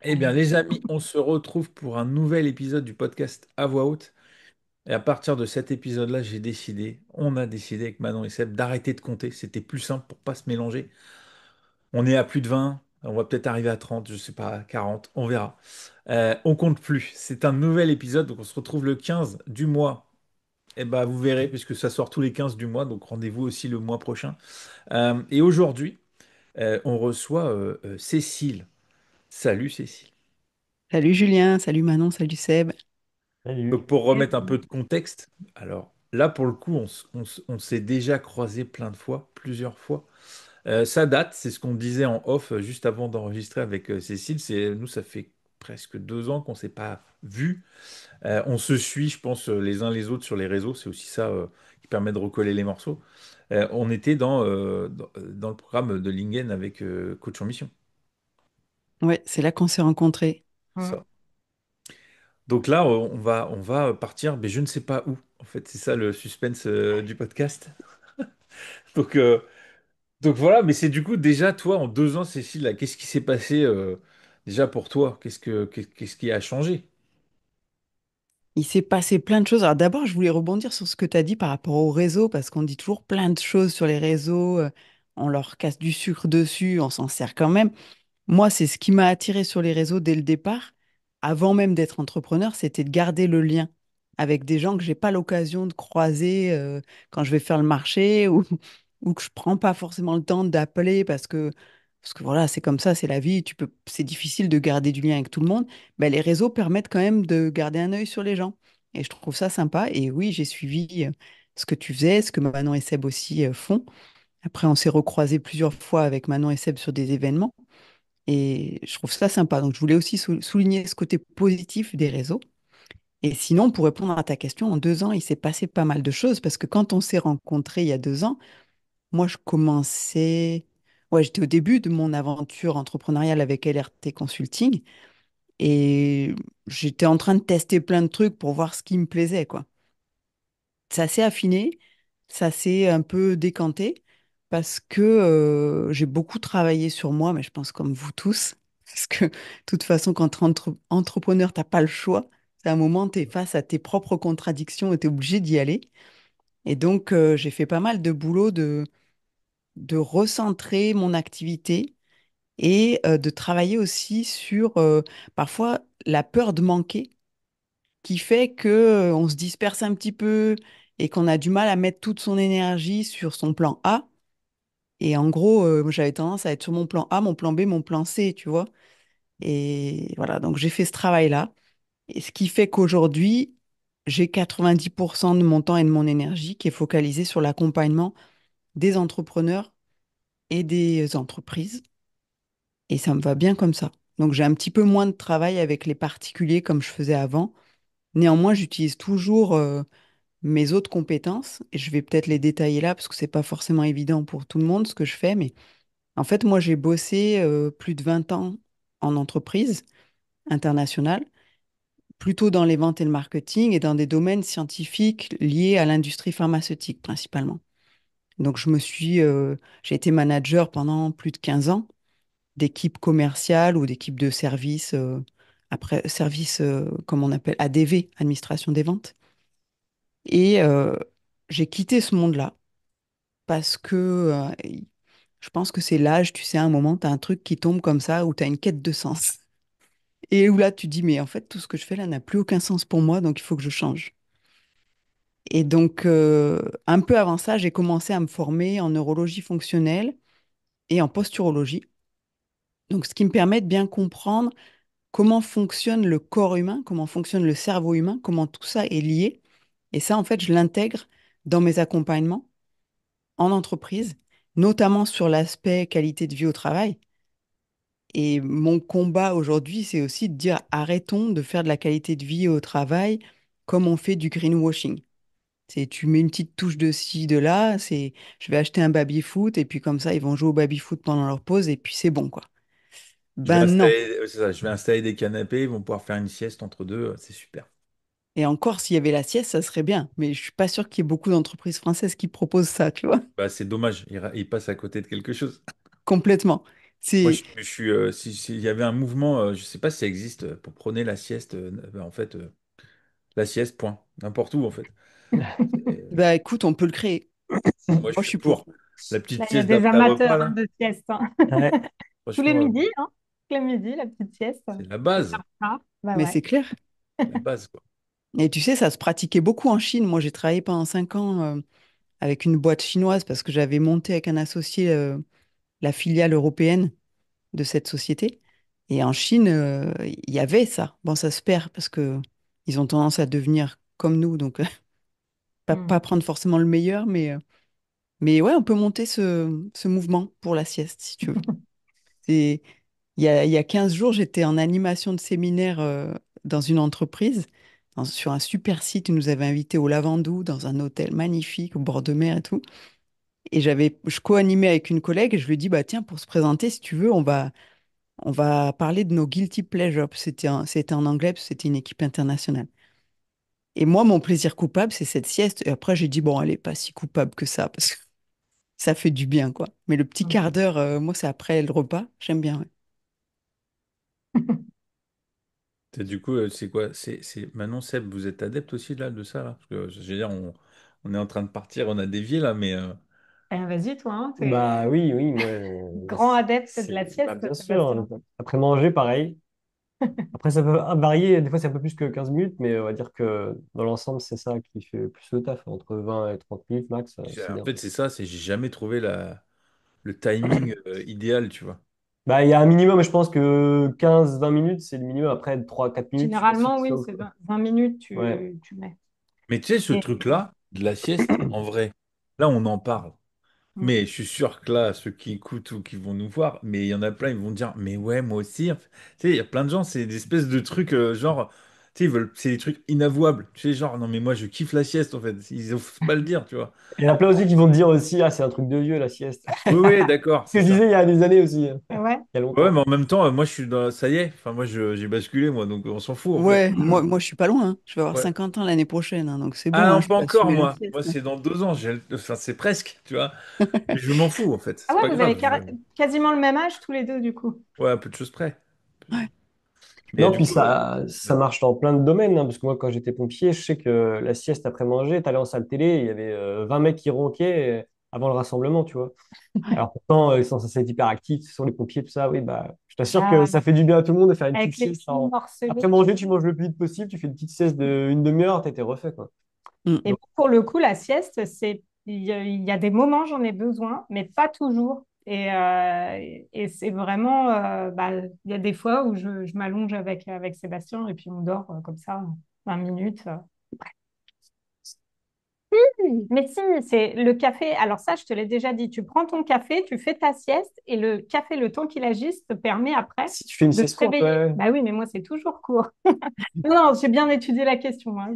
Eh bien, les amis, on se retrouve pour un nouvel épisode du podcast à voix haute. Et à partir de cet épisode-là, on a décidé avec Manon et Seb d'arrêter de compter. C'était plus simple pour pas se mélanger. On est à plus de 20, on va peut-être arriver à 30, je sais pas, 40, on verra. On compte plus. C'est un nouvel épisode, donc on se retrouve le 15 du mois. Et ben, vous verrez, puisque ça sort tous les 15 du mois, donc rendez-vous aussi le mois prochain. Et aujourd'hui, on reçoit Cécile. Salut Cécile. Salut Julien, salut Manon, salut Seb. Donc pour remettre un peu de contexte, alors là pour le coup on s'est déjà croisé plein de fois, plusieurs fois. Ça date, c'est ce qu'on disait en off juste avant d'enregistrer avec Cécile, c'est nous ça fait presque 2 ans qu'on s'est pas vus. On se suit, je pense, les uns les autres sur les réseaux, c'est aussi ça qui permet de recoller les morceaux. On était dans le programme de Lingen avec Coach en Mission. Ouais, c'est là qu'on s'est rencontrés. Ça. Donc là, on va partir, mais je ne sais pas où. En fait, c'est ça le suspense du podcast. Donc, euh, donc voilà, mais c'est du coup déjà toi en 2 ans, Cécile, là, qu'est-ce qui s'est passé déjà pour toi? Qu'est-ce qui a changé? Il s'est passé plein de choses. Alors d'abord, je voulais rebondir sur ce que tu as dit par rapport au réseau, parce qu'on dit toujours plein de choses sur les réseaux, on leur casse du sucre dessus, on s'en sert quand même. Moi, c'est ce qui m'a attiré sur les réseaux dès le départ, avant même d'être entrepreneur, c'était de garder le lien avec des gens que j'ai pas l'occasion de croiser quand je vais faire le marché ou que je prends pas forcément le temps d'appeler parce que voilà, c'est comme ça, c'est la vie, c'est difficile de garder du lien avec tout le monde. Ben, les réseaux permettent quand même de garder un œil sur les gens. Et je trouve ça sympa. Et oui, j'ai suivi ce que tu faisais, ce que Manon et Seb aussi font. Après, on s'est recroisés plusieurs fois avec Manon et Seb sur des événements. Et je trouve ça sympa. Donc, je voulais aussi souligner ce côté positif des réseaux. Et sinon, pour répondre à ta question, en 2 ans, il s'est passé pas mal de choses parce que quand on s'est rencontrés il y a 2 ans, moi, je commençais. Ouais, j'étais au début de mon aventure entrepreneuriale avec LRT Consulting et j'étais en train de tester plein de trucs pour voir ce qui me plaisait, quoi. Ça s'est affiné, ça s'est un peu décanté parce que j'ai beaucoup travaillé sur moi, mais je pense comme vous tous, parce que de toute façon, quand tu es entrepreneur, t'as pas le choix. C'est un moment, tu es face à tes propres contradictions et tu es obligé d'y aller. Et donc, j'ai fait pas mal de boulot de recentrer mon activité et de travailler aussi sur parfois la peur de manquer qui fait que on se disperse un petit peu et qu'on a du mal à mettre toute son énergie sur son plan A. Et en gros, moi, j'avais tendance à être sur mon plan A, mon plan B, mon plan C, tu vois. Et voilà, donc j'ai fait ce travail-là. Et ce qui fait qu'aujourd'hui, j'ai 90% de mon temps et de mon énergie qui est focalisé sur l'accompagnement des entrepreneurs et des entreprises. Et ça me va bien comme ça. Donc j'ai un petit peu moins de travail avec les particuliers comme je faisais avant. Néanmoins, j'utilise toujours mes autres compétences, et je vais peut-être les détailler là parce que c'est pas forcément évident pour tout le monde ce que je fais, mais en fait, moi, j'ai bossé plus de 20 ans en entreprise internationale, plutôt dans les ventes et le marketing et dans des domaines scientifiques liés à l'industrie pharmaceutique principalement. Donc, j'ai été manager pendant plus de 15 ans d'équipes commerciales ou d'équipes de services, après service, comme on appelle ADV, administration des ventes. Et j'ai quitté ce monde-là parce que je pense que c'est l'âge, tu sais, à un moment, tu as un truc qui tombe comme ça, où tu as une quête de sens. Et où là, tu dis, mais en fait, tout ce que je fais là n'a plus aucun sens pour moi, donc il faut que je change. Et donc, un peu avant ça, j'ai commencé à me former en neurologie fonctionnelle et en posturologie. Donc, ce qui me permet de bien comprendre comment fonctionne le corps humain, comment fonctionne le cerveau humain, comment tout ça est lié. Et ça, en fait, je l'intègre dans mes accompagnements en entreprise, notamment sur l'aspect qualité de vie au travail. Et mon combat aujourd'hui, c'est aussi de dire arrêtons de faire de la qualité de vie au travail comme on fait du greenwashing. C'est tu mets une petite touche de ci, de là, c'est je vais acheter un baby-foot et puis comme ça, ils vont jouer au baby-foot pendant leur pause et puis c'est bon, quoi. Je vais Ben non. installer, c'est ça, je vais installer des canapés, ils vont pouvoir faire une sieste entre deux, c'est super. Et encore, s'il y avait la sieste, ça serait bien. Mais je suis pas sûre qu'il y ait beaucoup d'entreprises françaises qui proposent ça, tu vois. Bah, c'est dommage, il passe à côté de quelque chose. Complètement. Moi, C'est, s'il y avait un mouvement, je sais pas si ça existe, pour prôner la sieste, en fait, la sieste, point. N'importe où, en fait. Et, bah écoute, on peut le créer. moi, je Moi, je suis suis pour. pour. La Là, petite il y a sieste des d'après-repas, amateurs là, de sieste, hein. Ouais. Tous les franchement, midis, hein. Tous les midis, la petite sieste. c'est la C'est base. sympa. Bah Mais ouais. c'est clair. La base, quoi. Et tu sais, ça se pratiquait beaucoup en Chine. Moi, j'ai travaillé pendant 5 ans avec une boîte chinoise parce que j'avais monté avec un associé la filiale européenne de cette société. Et en Chine, il y avait ça. Bon, ça se perd parce que ils ont tendance à devenir comme nous, donc pas Hmm. prendre forcément le meilleur, mais ouais, on peut monter ce mouvement pour la sieste, si tu veux. C'est, il y a 15 jours, j'étais en animation de séminaire dans une entreprise, sur un super site. Ils nous avaient invités au Lavandou, dans un hôtel magnifique, au bord de mer et tout. Et je co-animais avec une collègue et je lui ai dit, bah tiens, pour se présenter, si tu veux, on va parler de nos guilty pleasures. C'était en anglais, parce que c'était une équipe internationale. Et moi, mon plaisir coupable, c'est cette sieste. Et après, j'ai dit, bon, elle est pas si coupable que ça, parce que ça fait du bien, quoi. Mais le petit quart Hmm. d'heure, moi, c'est après le repas. J'aime bien, ouais. Du coup, c'est quoi? Maintenant, Seb, vous êtes adepte aussi là de ça, là? Parce que, je veux dire, on est en train de partir, on a dévié là, mais Vas-y, toi, hein, Bah t'es oui, oui, moi, grand adepte de la bah, sieste, bien sûr, Sébastien. après manger, pareil. Après, ça peut varier, des fois c'est un peu plus que 15 minutes, mais on va dire que dans l'ensemble, c'est ça qui fait le plus le taf, entre 20 et 30 minutes max, c'est en bien. fait, c'est ça, j'ai jamais trouvé le timing idéal, tu vois. Bah, il y a un minimum, je pense que 15-20 minutes, c'est le minimum. Après, 3-4 minutes, je sais pas si Généralement, c'est oui, ok. c'est 20 minutes, Ouais. tu mets. Mais tu sais, ce Et- truc-là, de la sieste, en vrai, là, on en parle. Hmm. Mais je suis sûr que là, ceux qui écoutent ou qui vont nous voir, mais il y en a plein, ils vont dire, mais ouais, moi aussi. Tu sais, il y a plein de gens, c'est des espèces de trucs, genre, tu sais, c'est des trucs inavouables. Tu sais, genre, non, mais moi, je kiffe la sieste, en fait. Ils osent pas le dire, tu vois. Il y en a plein aussi qui vont te dire aussi, ah, c'est un truc de vieux, la sieste. Oui, oui, d'accord, Ce que c'est je ça. disais il y a des années aussi, hein. Ouais. Il y a Ouais, longtemps. mais en même temps, moi, je suis dans. Ça y est, enfin, moi, j'ai basculé, moi, donc on s'en fout, en fait. Ouais, moi, je suis pas loin, hein. Je vais avoir Ouais. 50 ans l'année prochaine, hein, donc c'est Ah bon, hein, non, je pas peux encore, assumer la moi. Moi, sieste, hein. c'est dans 2 ans. Enfin, c'est presque, tu vois. Mais je m'en fous, en fait. Ah C'est pas ouais, vous avez grave. quasiment le même âge tous les deux, du coup. Ouais, à peu de choses près. Ouais. Mais Non, du puis coup, ça marche dans plein de domaines, hein, parce que moi, quand j'étais pompier, je sais que la sieste après manger, t'allais en salle télé, il y avait 20 mecs qui ronquaient avant le rassemblement, tu vois. Ouais. Alors pourtant, ils sont censés être hyper actifs, ce sont les pompiers, tout ça, oui, bah, je t'assure que Ah, ça fait du bien à tout le monde de faire une petite avec les sieste. petits morcelets. Après manger, tu manges le plus vite possible, tu fais une petite sieste de une demi-heure, t'as été refait, quoi. Mm. Et Donc, pour le coup, la sieste, il y a des moments, j'en ai besoin, mais pas toujours. Et c'est vraiment, bah, il y a des fois où je m'allonge avec Sébastien et puis on dort comme ça, 20 minutes. Mais si, c'est le café. Alors ça, je te l'ai déjà dit. Tu prends ton café, tu fais ta sieste et le café, le temps qu'il agisse, te permet après si tu fais une de sieste te courte, réveiller. ouais. Bah oui, mais moi, c'est toujours court. Non, j'ai bien étudié la question, hein.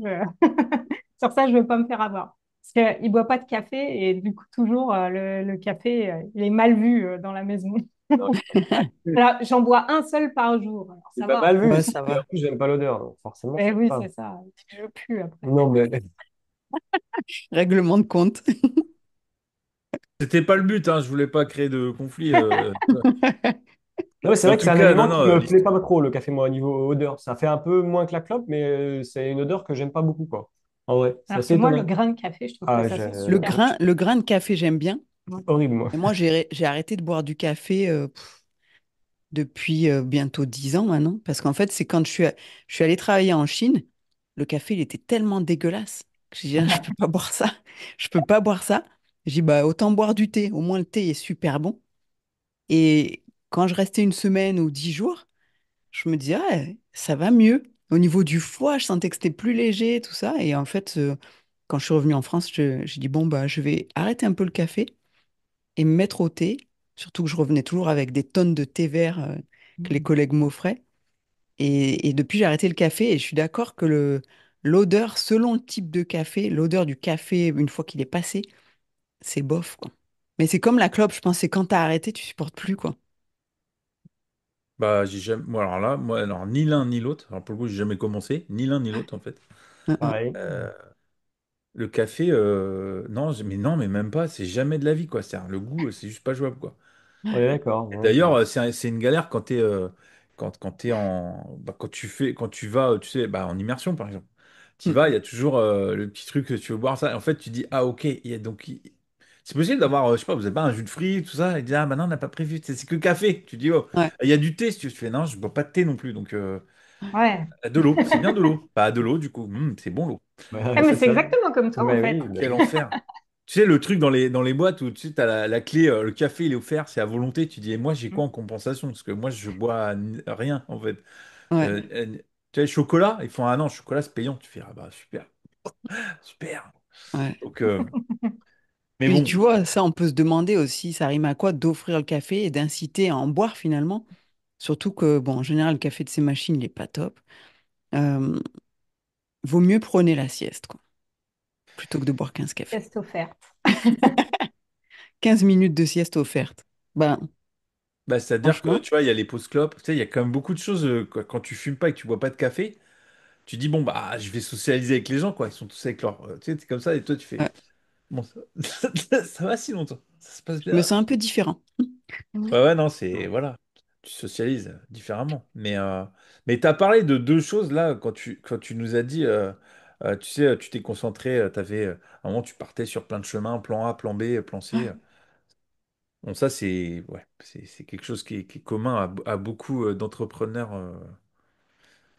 Sur ça, je ne veux pas me faire avoir. Parce qu'il ne boit pas de café et du coup, toujours, le café, il est mal vu dans la maison. Non, c'est pas mal vu. Alors, j'en bois un seul par jour. Alors, C'est ça pas va. mal vu. Ouais, ça Et va. en plus, j'aime pas l'odeur, donc forcément, Mais ça oui, va. c'est ça. Je pue après. Non, mais Règlement de compte. c'était pas le but, hein. Je voulais pas créer de conflit. non, mais c'est En vrai que tout c'est un cas, élément non, qui non. me plaît pas trop, le café, moi, au niveau odeur. Ça fait un peu moins que la clope, mais c'est une odeur que j'aime pas beaucoup, quoi. En vrai, c'est Alors assez que moi, le étonnant. grain de café, je trouve que Ah, ça sent Le super bon. grain, le grain de café, j'aime bien. Ouais. horrible, moi. Et moi, j'ai arrêté de boire du café depuis bientôt 10 ans maintenant. Parce qu'en fait, c'est quand je suis allée travailler en Chine, le café, il était tellement dégueulasse que j'ai dit, ah, je peux pas boire ça. Je peux pas boire ça. J'ai dit, bah, autant boire du thé. Au moins, le thé est super bon. Et quand je restais une semaine ou 10 jours, je me disais, ah, ça va mieux. Au niveau du foie, je sentais que c'était plus léger, tout ça. Et en fait, quand je suis revenue en France, j'ai dit, bon, bah, je vais arrêter un peu le café et me mettre au thé. Surtout que je revenais toujours avec des tonnes de thé vert que les collègues m'offraient. Et depuis, j'ai arrêté le café et je suis d'accord que l'odeur, selon le type de café, l'odeur du café, une fois qu'il est passé, c'est bof, quoi. Mais c'est comme la clope, je pense, c'est quand t'as arrêté, tu supportes plus, quoi. Bah, j'ai jamais. Moi, alors là, moi, alors ni l'un ni l'autre. Alors pour le coup, j'ai jamais commencé, ni l'un ni l'autre en fait. Pareil. Euh, le café, non, mais non, mais même pas. C'est jamais de la vie, quoi. C'est le goût, c'est juste pas jouable, quoi. On est d'accord. Et Bon, d'ailleurs, c'est une galère quand quand t'es quand tu vas, tu sais, en immersion par exemple. Tu y Mm. vas, il y a toujours le petit truc que tu veux boire ça. En fait, tu dis ah ok, c'est possible d'avoir, je sais pas, vous avez pas un jus de fruits, tout ça, et dire ah bah non, on n'a pas prévu, c'est que café. Tu dis oh, Ouais, il y a du thé si tu veux. Tu fais non, je bois pas de thé non plus, donc Ouais. de l'eau, c'est bien de l'eau, pas de l'eau du coup. C'est bon l'eau. Ah, ouais, mais c'est c'est ça. exactement comme toi, en Mais fait. oui, Quel enfer. Tu sais, le truc dans les boîtes où tu sais, t'as la clé, le café il est offert, c'est à volonté. Tu dis, et moi j'ai quoi en compensation? Parce que moi je bois rien en fait. ouais, Euh, euh, Tu sais, chocolat, ils font, ah non, chocolat c'est payant. Tu fais, ah bah super, super. ouais. Donc, mais Puis bon, tu vois, ça, on peut se demander aussi, ça rime à quoi d'offrir le café et d'inciter à en boire finalement. Surtout que, bon, en général, le café de ces machines, il n'est pas top. Euh, Vaut mieux prôner la sieste, quoi, plutôt que de boire 15 cafés. Test offerte. 15 minutes de sieste offerte. Ben, c'est-à-dire que franchement, tu vois, il y a les pauses clopes. Tu sais, il y a quand même beaucoup de choses quand tu fumes pas et que tu bois pas de café. Tu dis, bon, bah, je vais socialiser avec les gens, quoi. Ils sont tous avec leur. Tu sais, c'est comme ça, et toi, tu fais, ouais, bon, ça va si longtemps. Ça se passe je me bien. sens un peu différent. Ouais, ouais, non, c'est. Voilà. Tu socialises différemment. Mais tu as parlé de deux choses, là, quand tu nous as dit. Tu sais, tu t'es concentré, à un moment, tu partais sur plein de chemins, plan A, plan B, plan C. Bon, ça, c'est ouais, c'est quelque chose qui est commun à beaucoup d'entrepreneurs.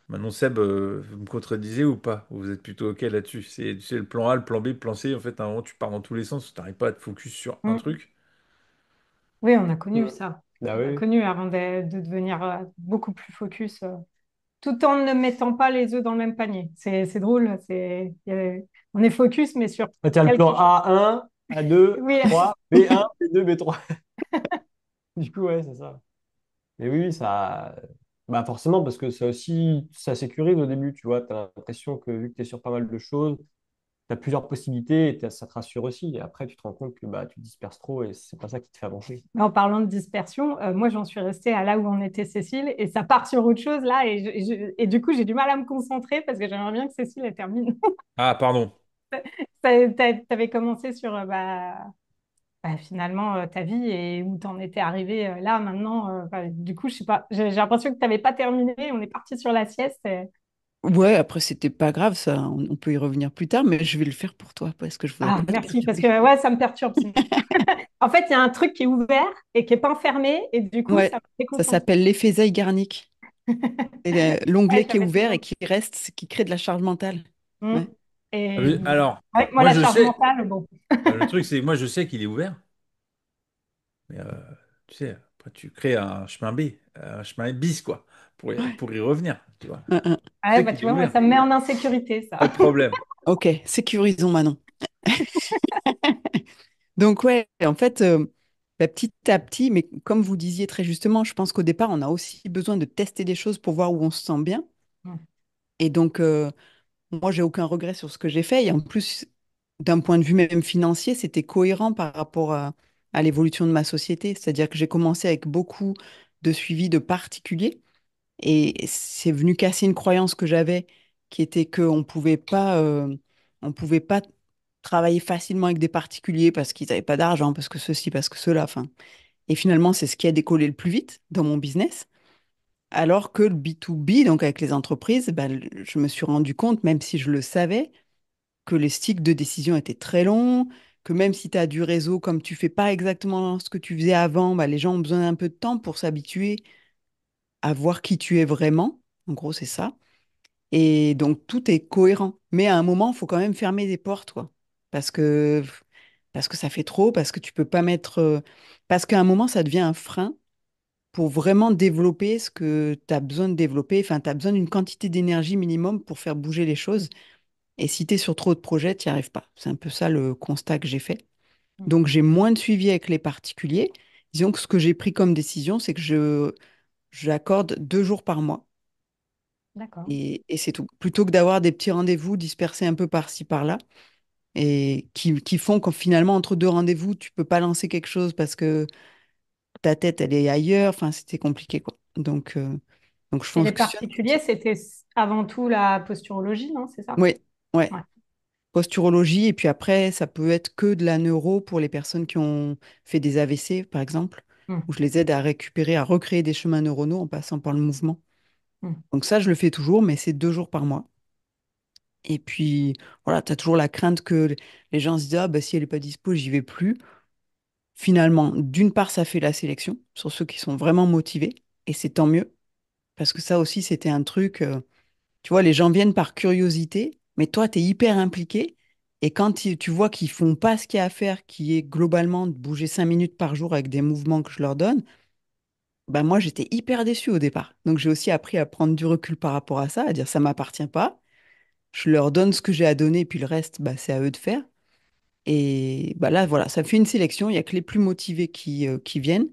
Manon Seb, vous me contredisez ou pas? Vous êtes plutôt OK là-dessus? C'est, tu sais, le plan A, le plan B, le plan C, en fait, à un moment, tu pars dans tous les sens, tu n'arrives pas à te focus sur un Mm. truc. Oui, on a connu Mm. ça. Ah On a oui. connu avant de devenir beaucoup plus focus, tout en ne mettant pas les œufs dans le même panier. C'est drôle. On est focus, mais sur Ah, tiens, le quelque plan chose. A1, A2, Oui, A3, B1, B2, B3. Du coup, ouais, c'est ça. Mais oui, oui, ça. Bah forcément, parce que ça aussi, ça sécurise au début, tu vois. Tu as l'impression que vu que tu es sur pas mal de choses, tu as plusieurs possibilités et ça te rassure aussi. Et après, tu te rends compte que bah, tu te disperses trop et c'est pas ça qui te fait avancer. en parlant de dispersion, moi j'en suis restée à là où on était Cécile et ça part sur autre chose là et du coup j'ai du mal à me concentrer parce que j'aimerais bien que Cécile elle termine. Ah, pardon. T'avais commencé sur finalement ta vie et où t'en étais arrivé là maintenant. Du coup je sais pas, j'ai l'impression que t'avais pas terminé. On est parti sur la sieste. Ouais, après, c'était pas grave, ça, on peut y revenir plus tard, mais je vais le faire pour toi parce que je voudrais Ah pas te merci parce perturber. que ouais ça me perturbe. En fait il y a un truc qui est ouvert et qui est pas fermé et du coup ça Ouais, me ça déconcentre. s'appelle l'effet Zeigarnik. C'est Ouais, l'onglet ça qui est m'est ouvert toujours. et qui reste, qui crée de la charge mentale. Mm. Ouais. Ah, Et mais alors, ouais, moi moi, la je charge sais, mentale bon. le truc, c'est, moi, je sais qu'il est ouvert, mais tu sais, après, tu crées un chemin B, un chemin bis, quoi, Ouais. pour y revenir, tu vois. Un. Tu Ouais, sais bah, qu'il tu est vois, moi, ouvert, ça me met en insécurité, ça. pas de problème. Ok, sécurisons Manon. Donc ouais, en fait, bah, petit à petit, mais comme vous disiez très justement, je pense qu'au départ, on a aussi besoin de tester des choses pour voir où on se sent bien. Mm. Et donc, moi, j'ai aucun regret sur ce que j'ai fait. Et en plus, d'un point de vue même financier, c'était cohérent par rapport à l'évolution de ma société. C'est-à-dire que j'ai commencé avec beaucoup de suivi de particuliers. Et c'est venu casser une croyance que j'avais, qui était on pouvait pas travailler facilement avec des particuliers parce qu'ils n'avaient pas d'argent, parce que ceci, parce que cela. Enfin. Et finalement, c'est ce qui a décollé le plus vite dans mon business. Alors que le B2B, donc avec les entreprises, ben, je me suis rendu compte, même si je le savais, que les cycles de décision étaient très longs, que même si tu as du réseau, comme tu fais pas exactement ce que tu faisais avant, ben, les gens ont besoin d'un peu de temps pour s'habituer à voir qui tu es vraiment. En gros, c'est ça. Et donc, tout est cohérent. Mais à un moment, il faut quand même fermer des portes, quoi. Parce que, parce que ça fait trop, parce que tu peux pas mettre. Parce qu'à un moment, ça devient un frein pour vraiment développer ce que tu as besoin de développer. Enfin, tu as besoin d'une quantité d'énergie minimum pour faire bouger les choses. Et si tu es sur trop de projets, tu n'y arrives pas. C'est un peu ça le constat que j'ai fait. Mm. Donc, j'ai moins de suivi avec les particuliers. Disons que ce que j'ai pris comme décision, c'est que j'accorde 2 jours par mois. D'accord. Et c'est tout. Plutôt que d'avoir des petits rendez-vous dispersés un peu par-ci, par-là, et qui font que finalement, entre deux rendez-vous, tu peux pas lancer quelque chose parce que ta tête, elle est ailleurs. Enfin, c'était compliqué, quoi. Donc je Et les fonctionne comme particuliers, ça. c'était avant tout la posturologie, non? C'est ça? Oui, ouais. Ouais. Posturologie, et puis après, ça peut être que de la neuro pour les personnes qui ont fait des AVC, par exemple. Mm. où je les aide à récupérer, à recréer des chemins neuronaux en passant par le mouvement. Mm. Donc ça, je le fais toujours, mais c'est 2 jours par mois. Et puis, voilà, tu as toujours la crainte que les gens se disent, ah, bah, si elle n'est pas dispo, j'y vais plus. Finalement, d'une part, ça fait la sélection sur ceux qui sont vraiment motivés, et c'est tant mieux, parce que ça aussi, c'était un truc, tu vois, les gens viennent par curiosité, mais toi, tu es hyper impliqué, et quand tu vois qu'ils font pas ce qu'il y a à faire, qui est globalement de bouger 5 minutes par jour avec des mouvements que je leur donne, bah moi, j'étais hyper déçue au départ. Donc, j'ai aussi appris à prendre du recul par rapport à ça, à dire, ça m'appartient pas, je leur donne ce que j'ai à donner, puis le reste, bah, c'est à eux de faire. Et bah là, voilà, ça fait une sélection. Il y a que les plus motivés qui viennent.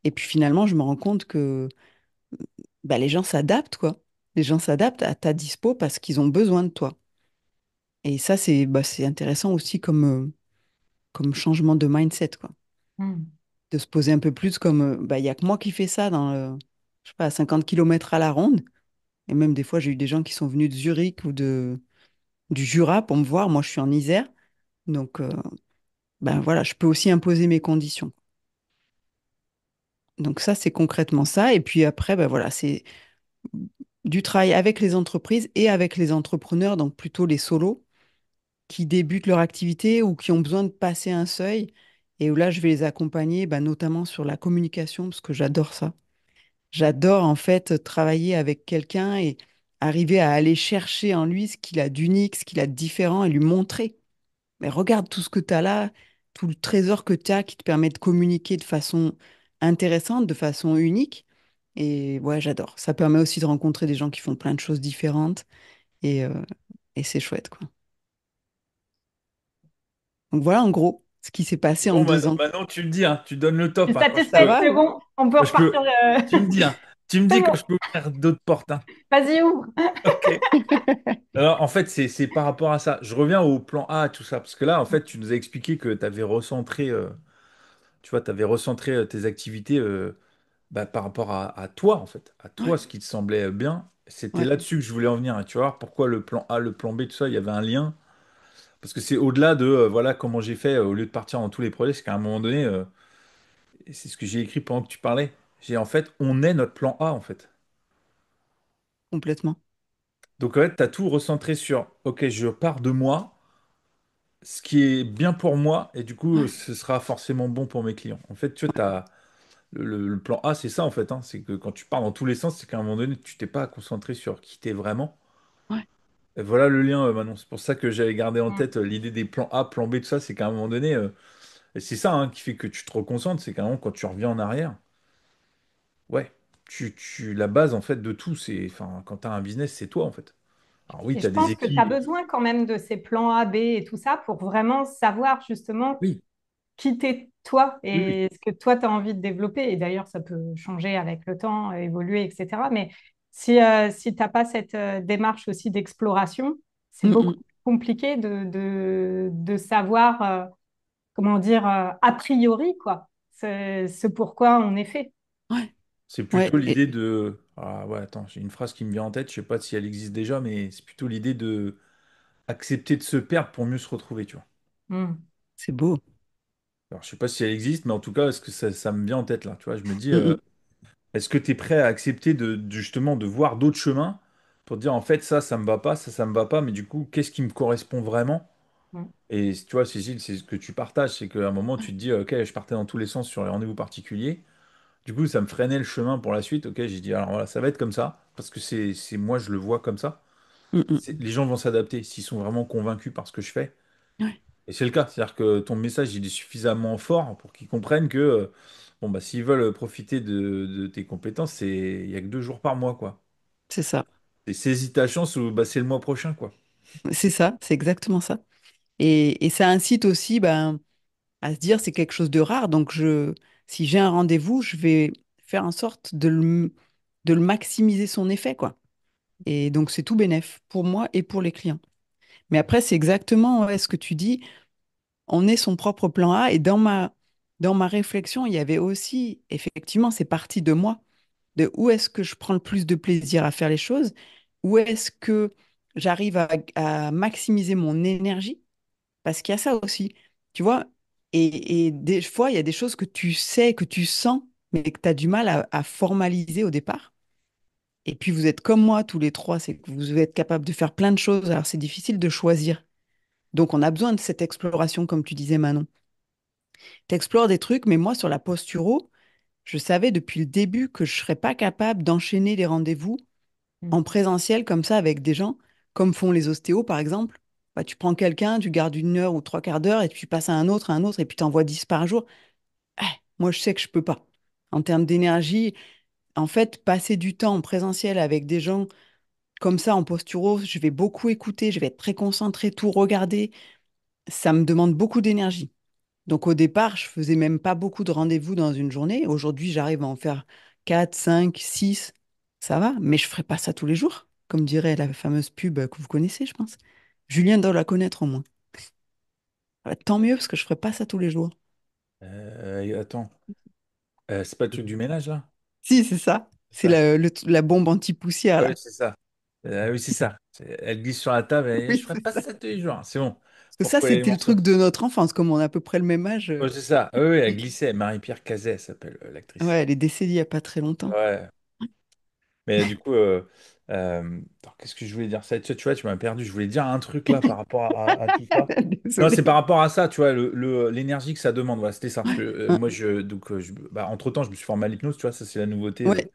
Et puis finalement, je me rends compte que bah, les gens s'adaptent, quoi. Les gens s'adaptent à ta dispo parce qu'ils ont besoin de toi. Et ça, c'est intéressant aussi comme changement de mindset, quoi. Mm. De se poser un peu plus comme, bah, il y a que moi qui fais ça je sais pas, à 50 kilomètres à la ronde. Et même des fois, j'ai eu des gens qui sont venus de Zurich ou du Jura pour me voir. Moi, je suis en Isère. Donc, ben voilà, je peux aussi imposer mes conditions. Donc ça, c'est concrètement ça. Et puis après, ben voilà, c'est du travail avec les entreprises et avec les entrepreneurs, donc plutôt les solos, qui débutent leur activité ou qui ont besoin de passer un seuil. Et où là, je vais les accompagner, ben, notamment sur la communication, parce que j'adore ça. J'adore en fait travailler avec quelqu'un et arriver à aller chercher en lui ce qu'il a d'unique, ce qu'il a de différent et lui montrer. Mais regarde tout ce que tu as là, tout le trésor que tu as qui te permet de communiquer de façon intéressante, de façon unique. Et ouais, j'adore. Ça permet aussi de rencontrer des gens qui font plein de choses différentes et, euh, et c'est chouette, quoi. Donc voilà en gros ce qui s'est passé en Bon, 2 ans. maintenant, tu me dis, hein, tu donnes le Je top, suis hein, quand je Ça satisfaite, peux, va? c'est bon, on peut quand je repartir. peux, tu me dis, hein, tu me C'est dis quand bon, je peux ouvrir d'autres portes, hein. vas-y, ouvre. Ok. Alors, en fait, c'est par rapport à ça. Je reviens au plan A, tout ça, parce que là, en fait, tu nous as expliqué que tu avais recentré, tu vois, tu avais recentré tes activités bah, par rapport à toi, en fait, à Ouais, toi, ce qui te semblait bien. C'était ouais, là-dessus que je voulais en venir, hein. Tu vois, pourquoi le plan A, le plan B, tout ça, il y avait un lien. Parce que c'est au-delà de, voilà, comment j'ai fait, au lieu de partir dans tous les projets, c'est qu'à un moment donné, et c'est ce que j'ai écrit pendant que tu parlais, j'ai en fait, on est notre plan A, en fait. complètement. Donc, en fait, tu as tout recentré sur, ok, je pars de moi, ce qui est bien pour moi, et du coup, Ouais, ce sera forcément bon pour mes clients. En fait, tu vois, t'as, le plan A, c'est ça, en fait, hein. C'est que quand tu pars dans tous les sens, c'est qu'à un moment donné, tu t'es pas concentré sur qui t'es vraiment. ouais, Et voilà le lien, Manon. C'est pour ça que j'avais gardé en Mm. tête l'idée des plans A, plan B, tout ça, c'est qu'à un moment donné, et c'est ça hein, qui fait que tu te reconcentres, c'est qu'à un moment, quand tu reviens en arrière, ouais, la base, en fait, de tout, c'est, enfin, quand tu as un business, c'est toi, en fait. Alors oui, Et tu as je des pense que tu as équipes. besoin quand même de ces plans A, B et tout ça pour vraiment savoir justement Oui, qui t'es toi oui, oui. et ce que toi tu as envie de développer. Et d'ailleurs, ça peut changer avec le temps, évoluer, etc. Mais si tu n'as pas cette démarche aussi d'exploration, c'est mm, beaucoup mm. plus compliqué de savoir, comment dire, a priori, quoi, ce pourquoi on est fait. Ouais, C'est plutôt ouais, l'idée de. Ah ouais, attends, j'ai une phrase qui me vient en tête, je sais pas si elle existe déjà, mais c'est plutôt l'idée de accepter de se perdre pour mieux se retrouver, tu vois. Mm. c'est beau. Alors, je sais pas si elle existe, mais en tout cas, est-ce que ça me vient en tête là, tu vois, je me dis, Mm, mm. est-ce que tu es prêt à accepter justement de voir d'autres chemins pour te dire, en fait, ça me va pas, ça me va pas, mais du coup, qu'est-ce qui me correspond vraiment? Mm. Et tu vois, Cécile, c'est ce que tu partages, c'est qu'à un moment, tu te dis, ok, je partais dans tous les sens sur les rendez-vous particuliers. Du coup, ça me freinait le chemin pour la suite. Ok, j'ai dit, alors voilà, ça va être comme ça, parce que moi, je le vois comme ça. Mm, mm. Les gens vont s'adapter s'ils sont vraiment convaincus par ce que je fais. Ouais, Et c'est le cas, c'est-à-dire que ton message, il est suffisamment fort pour qu'ils comprennent que, bon, bah, s'ils veulent profiter de tes compétences, il y a que 2 jours par mois, quoi. c'est ça. Et saisis ta chance ou bah, c'est le mois prochain, quoi. C'est ça, c'est exactement ça. Et ça incite aussi ben, à se dire c'est quelque chose de rare. Donc, si j'ai un rendez-vous, je vais faire en sorte de le maximiser son effet, quoi. Et donc, c'est tout bénef pour moi et pour les clients. Mais après, c'est exactement ouais, ce que tu dis. On est son propre plan A. Et dans ma réflexion, il y avait aussi, effectivement, c'est parti de moi. De où est-ce que je prends le plus de plaisir à faire les choses? Où est-ce que j'arrive à maximiser mon énergie? Parce qu'il y a ça aussi, tu vois. Et des fois, il y a des choses que tu sais, que tu sens. mais que tu as du mal à formaliser au départ. Et puis vous êtes comme moi tous les trois, c'est que vous êtes capable de faire plein de choses. Alors c'est difficile de choisir. Donc on a besoin de cette exploration, comme tu disais, Manon. Tu explores des trucs, mais moi sur la posturo, je savais depuis le début que je ne serais pas capable d'enchaîner les rendez-vous Mm. en présentiel comme ça avec des gens, comme font les ostéos par exemple. Bah, tu prends quelqu'un, tu gardes 1 heure ou 3 quarts d'heure et tu passes à un autre, et puis tu envoies 10 par jour. Ah, moi, je sais que je peux pas. En termes d'énergie, en fait, passer du temps en présentiel avec des gens comme ça en posturo, je vais beaucoup écouter, je vais être très concentrée, tout regarder. Ça me demande beaucoup d'énergie. Donc au départ, je faisais même pas beaucoup de rendez-vous dans une journée. Aujourd'hui, j'arrive à en faire 4, 5, 6. Ça va, mais je ferai pas ça tous les jours, comme dirait la fameuse pub que vous connaissez, je pense. Julien doit la connaître au moins. Tant mieux, parce que je ferai pas ça tous les jours. Attends, c'est pas le truc du ménage là? Si, c'est ça. C'est C'est ça. la bombe anti-poussière, Ah oui, là. c'est ça. Oui, c'est ça. Elle glisse sur la table et je Oui, ferai c'est pas ça. ça tous les jours. C'est bon. Parce que Faut ça, recoller les c'était le morceaux. truc de notre enfance, comme on a à peu près le même âge. Ouais, c'est ça. Oui, oui, elle glissait. Marie-Pierre Cazet elle s'appelle l'actrice. Ouais, elle est décédée il y a pas très longtemps. Ouais. Mais du coup, attends, qu'est-ce que je voulais dire? Ça, tu vois, tu m'as perdu. Je voulais dire un truc là par rapport à tout ça. Non, c'est par Désolée. rapport à ça, tu vois, l'énergie que ça demande. Voilà, c'était ça. Ouais, ouais, Moi, bah, entre-temps, je me suis formé à l'hypnose, tu vois, ça, c'est la nouveauté. ouais,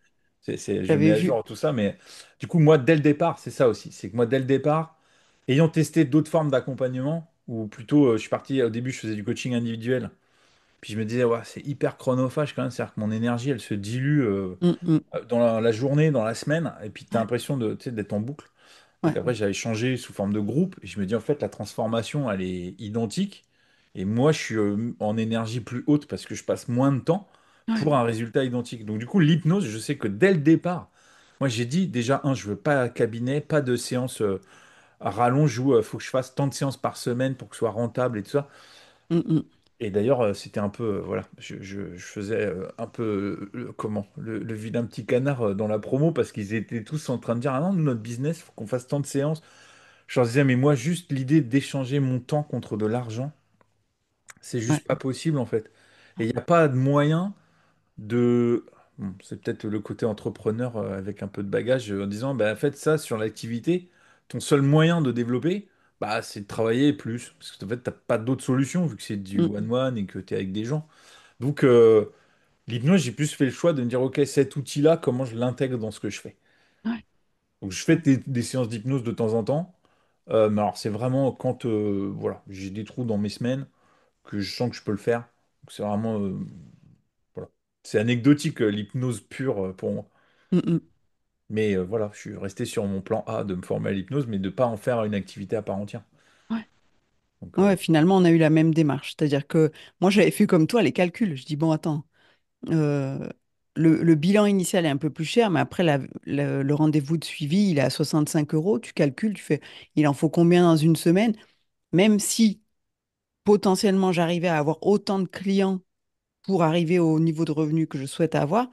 Je mets j'avais à vu. jour tout ça. Mais du coup, moi, dès le départ, c'est ça aussi. C'est que moi, dès le départ, ayant testé d'autres formes d'accompagnement, ou plutôt, je suis parti, au début, je faisais du coaching individuel. Puis je me disais, ouais, c'est hyper chronophage quand même. C'est-à-dire que mon énergie, elle se dilue Mm, mm. dans la journée, dans la semaine. Et puis, tu as l'impression de, tu sais, d'être en boucle. Donc Ouais, après, j'avais changé sous forme de groupe et je me dis en fait, la transformation, elle est identique. Et moi, je suis en énergie plus haute parce que je passe moins de temps ouais, pour un résultat identique. Donc du coup, l'hypnose, je sais que dès le départ, moi j'ai dit déjà, je veux pas cabinet, pas de séance à rallonge où il faut que je fasse tant de séances par semaine pour que ce soit rentable et tout ça. mm, mm. Et d'ailleurs, c'était un peu, voilà, je faisais un peu, comment, le vilain petit canard dans la promo parce qu'ils étaient tous en train de dire, ah non, nous, notre business, faut qu'on fasse tant de séances. Je leur disais, mais moi, juste l'idée d'échanger mon temps contre de l'argent, c'est Ouais, juste pas possible en fait. Et il n'y a pas de moyen de. Bon, c'est peut-être le côté entrepreneur avec un peu de bagage en disant, bah, en fait, ça, sur l'activité, ton seul moyen de développer, bah, c'est de travailler plus. Parce que en fait, tu n'as pas d'autre solution vu que c'est du mm, one-one et que tu es avec des gens. Donc, l'hypnose, j'ai plus fait le choix de me dire, OK, cet outil-là, comment je l'intègre dans ce que je fais? ouais, Donc, je fais des séances d'hypnose de temps en temps. Mais alors, c'est vraiment quand voilà, j'ai des trous dans mes semaines que je sens que je peux le faire. Donc, c'est vraiment voilà. C'est anecdotique, l'hypnose pure pour moi. mm, mm. Mais voilà, je suis resté sur mon plan A de me former à l'hypnose, mais de pas en faire une activité à part entière. Ouais. Donc, Ouais, finalement, on a eu la même démarche. C'est-à-dire que moi, j'avais fait comme toi les calculs. Je dis, bon, attends, euh, le bilan initial est un peu plus cher, mais après, le rendez-vous de suivi, il est à 65 euros. Tu calcules, tu fais, il en faut combien dans une semaine? Même si potentiellement j'arrivais à avoir autant de clients pour arriver au niveau de revenu que je souhaite avoir,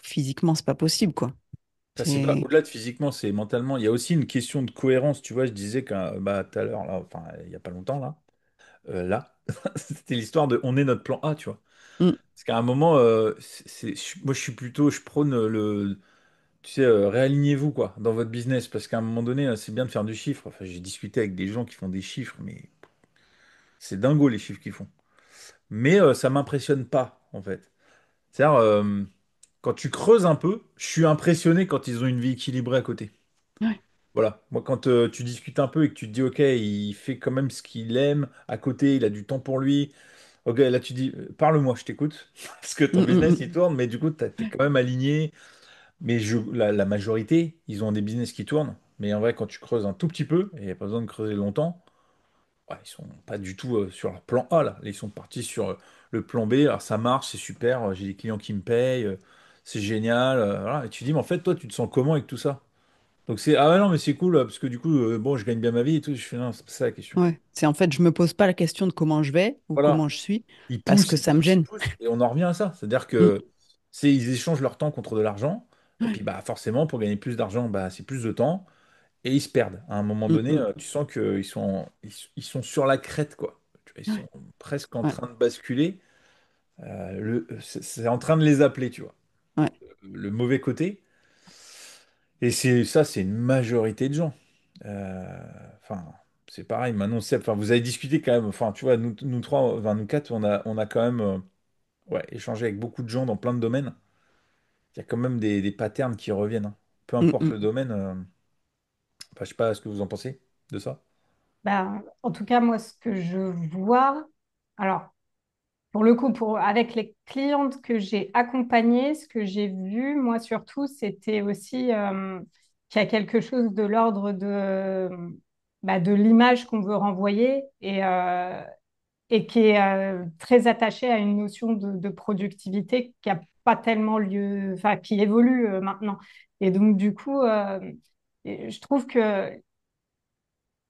physiquement, c'est pas possible, quoi. ça, c'est pas C'est... au-delà de physiquement, c'est mentalement. Il y a aussi une question de cohérence. Tu vois, je disais que bah, tout à l'heure, là, enfin, il y a pas longtemps, là, c'était l'histoire de on est notre plan A, tu vois. Mm, Parce qu'à un moment, moi, je prône tu sais, réalignez-vous quoi dans votre business parce qu'à un moment donné, c'est bien de faire du chiffre. Enfin, j'ai discuté avec des gens qui font des chiffres, mais c'est dingo les chiffres qu'ils font. Mais ça m'impressionne pas en fait. C'est-à-dire, quand tu creuses un peu, je suis impressionné quand ils ont une vie équilibrée à côté. ouais, Voilà. Moi, quand tu discutes un peu et que tu te dis, ok, il fait quand même ce qu'il aime à côté, il a du temps pour lui. Ok, là tu dis, parle-moi, je t'écoute. Parce que ton mm, mm, business il mm. tourne, mais du coup, t'es quand même aligné. Mais la majorité, ils ont des business qui tournent. Mais en vrai, quand tu creuses un tout petit peu, et il n'y a pas besoin de creuser longtemps, ouais, ils sont pas du tout sur leur plan A là. Là, ils sont partis sur le plan B. Alors ça marche, c'est super, j'ai des clients qui me payent, c'est génial. Voilà. Et tu dis, mais en fait, toi, tu te sens comment avec tout ça? Donc c'est, ah ouais, non, mais c'est cool, parce que du coup, bon, je gagne bien ma vie et tout. Je fais, non, c'est pas ça la question. Ouais. C'est en fait, je me pose pas la question de comment je vais ou Voilà. comment je suis Ils parce poussent, que ils ça me poussent, ils gêne. poussent. Et on en revient à ça. C'est-à-dire Mm, que ils échangent leur temps contre de l'argent. Et ouais, puis bah forcément, pour gagner plus d'argent, bah, c'est plus de temps. Et ils se perdent. À un moment mm, donné, mm, tu sens ils sont sur la crête, quoi. Tu vois, ils ouais, sont presque en ouais, train de basculer. C'est en train de les appeler, tu vois. Ouais. Le mauvais côté. Et c'est une majorité de gens. Euh, Enfin, c'est pareil. Maintenant, enfin, vous avez discuté quand même. Enfin, tu vois, nous trois, enfin, nous quatre, on a quand même ouais, échangé avec beaucoup de gens dans plein de domaines. Il y a quand même des patterns qui reviennent, hein. Peu Mm, importe mm. le domaine. Enfin, je sais pas ce que vous en pensez de ça. Ben, en tout cas, moi, ce que je vois, alors, pour le coup, avec les clientes que j'ai accompagnées, ce que j'ai vu, moi surtout, c'était aussi qu'il y a quelque chose de l'ordre de l'image qu'on veut renvoyer et qui est très attaché à une notion de productivité qui n'a pas tellement lieu, enfin, qui évolue maintenant. Et donc, du coup, je trouve que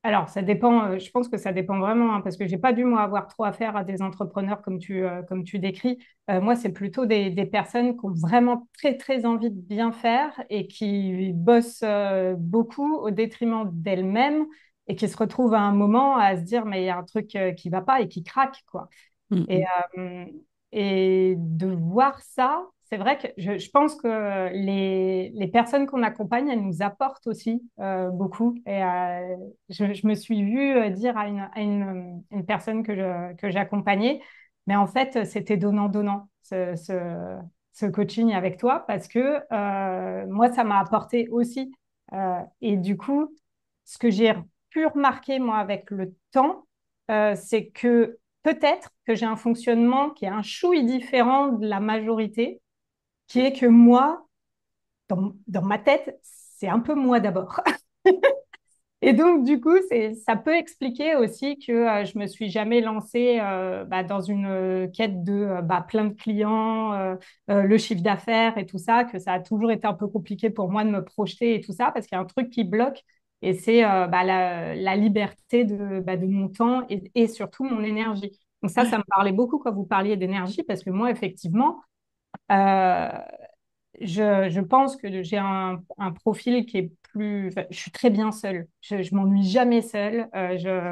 alors, ça dépend, je pense que ça dépend vraiment, hein, parce que j'ai pas dû, moi, avoir trop affaire à des entrepreneurs comme tu décris. Moi, c'est plutôt des personnes qui ont vraiment très, très envie de bien faire et qui bossent beaucoup au détriment d'elles-mêmes et qui se retrouvent à un moment à se dire, mais il y a un truc qui va pas et qui craque, quoi. Mm, Et, mm. euh, et de voir ça, c'est vrai que je pense que les personnes qu'on accompagne, elles nous apportent aussi beaucoup. Et je me suis vue dire une personne que j'accompagnais, mais en fait, c'était donnant-donnant, ce coaching avec toi, parce que moi, ça m'a apporté aussi. Et du coup, ce que j'ai pu remarquer, moi, avec le temps, c'est que peut-être que j'ai un fonctionnement qui est un chouï différent de la majorité, qui est que moi, dans ma tête, c'est un peu moi d'abord. Et donc, du coup, ça peut expliquer aussi que je me suis jamais lancée dans une quête de plein de clients, le chiffre d'affaires et tout ça, que ça a toujours été un peu compliqué pour moi de me projeter et tout ça, parce qu'il y a un truc qui bloque, et c'est la liberté de mon temps et surtout mon énergie. Donc ça me parlait beaucoup quand vous parliez d'énergie, parce que moi, effectivement, euh, je pense que j'ai un profil qui est plus. Enfin, je suis très bien seule. Je m'ennuie jamais seule.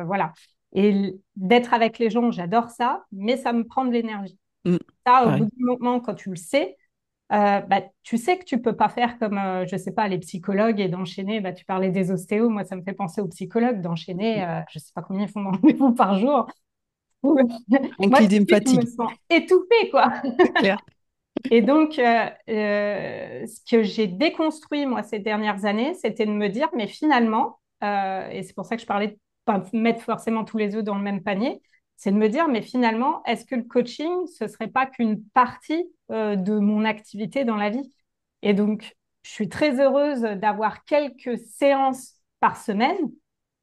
Voilà. Et d'être avec les gens, j'adore ça, mais ça me prend de l'énergie. Mm. Ça, au bout Pareil. du moment, quand tu le sais, tu sais que tu peux pas faire comme, je sais pas, les psychologues et d'enchaîner. Tu parlais des ostéos. Moi, ça me fait penser aux psychologues d'enchaîner, je sais pas combien ils font de rendez-vous par jour. Rien que Moi, tout l'idée de me suite, je me fatigue, sens étouffée, quoi. c'est clair. Et donc, ce que j'ai déconstruit, moi, ces dernières années, c'était de me dire, mais finalement, et c'est pour ça que je parlais de pas mettre forcément tous les œufs dans le même panier, c'est de me dire, mais finalement, est-ce que le coaching, ce serait pas qu'une partie de mon activité dans la vie? Et donc, je suis très heureuse d'avoir quelques séances par semaine,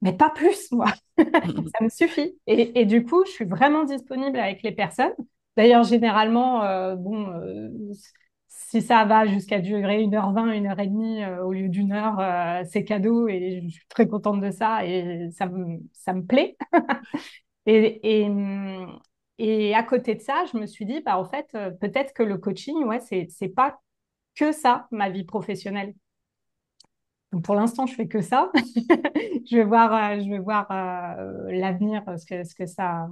mais pas plus, moi. Mm, Ça me suffit. Et du coup, je suis vraiment disponible avec les personnes. D'ailleurs, généralement, si ça va jusqu'à durer 1h20, 1h30 au lieu d'1 heure, c'est cadeau et je suis très contente de ça et ça me plaît. Et, et, hum, et à côté de ça, je me suis dit, en fait, peut-être que le coaching, ouais, c'est pas que ça, ma vie professionnelle. Donc pour l'instant, je fais que ça. Je vais voir l'avenir, ce que ça,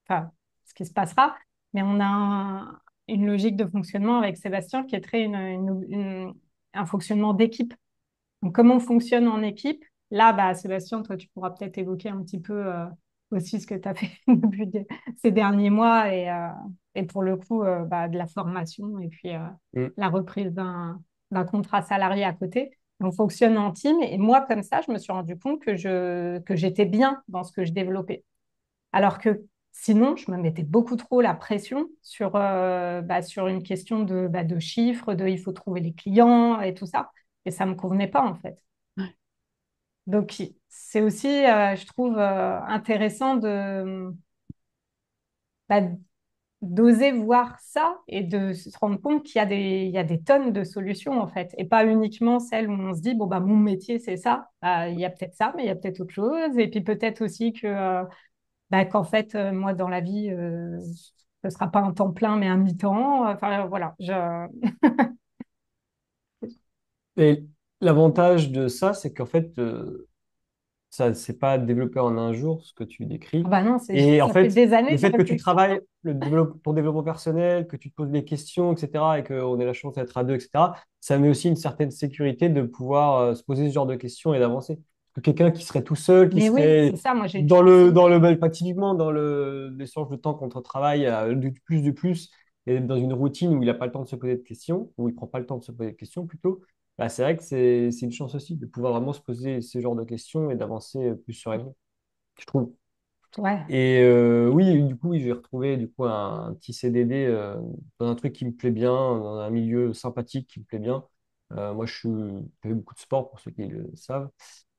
enfin, ce qui se passera. Mais on a une logique de fonctionnement avec Sébastien qui est très un fonctionnement d'équipe. Donc, comment on fonctionne en équipe? Là, Sébastien, toi, tu pourras peut-être évoquer un petit peu aussi ce que tu as fait depuis ces derniers mois et pour le coup, de la formation et puis Mm. la reprise d'un contrat salarié à côté. On fonctionne en team et moi, comme ça, je me suis rendu compte que j'étais bien dans ce que je développais. Alors que sinon, je me mettais beaucoup trop la pression sur une question de chiffres, de il faut trouver les clients et tout ça. Et ça ne me convenait pas, en fait. Donc, c'est aussi, je trouve, intéressant bah, d'oser voir ça et de se rendre compte qu'il y a il y a des tonnes de solutions, en fait. Et pas uniquement celles où on se dit, bon, mon métier, c'est ça. Il y a peut-être ça, mais il y a peut-être autre chose. Et puis peut-être aussi qu'en fait, moi, dans la vie, ce ne sera pas un temps plein, mais un mi-temps. Enfin, voilà. Et l'avantage de ça, c'est qu'en fait, ça c'est pas développé en un jour, ce que tu Ah décris. bah non, Et en ça fait fait, des années le de fait que tu réflexion. travailles ton développement personnel, que tu te poses des questions, etc., et qu'on ait la chance d'être à deux, etc., ça met aussi une certaine sécurité de pouvoir se poser ce genre de questions et d'avancer. Parce que quelqu'un qui serait tout seul, qui Mais oui, c'est serait ça, moi j'ai une chance. pas typiquement dans l'échange de temps contre travail, du plus, et dans une routine où il n'a pas le temps de se poser de questions, où il prend pas le temps de se poser de questions plutôt, bah, c'est vrai que c'est une chance aussi de pouvoir vraiment se poser ce genre de questions et d'avancer plus sereinement, je trouve. Ouais. Et oui, du coup, oui, j'ai retrouvé du coup un petit CDD dans un truc qui me plaît bien, dans un milieu sympathique qui me plaît bien. Moi, je fais beaucoup de sport pour ceux qui le savent.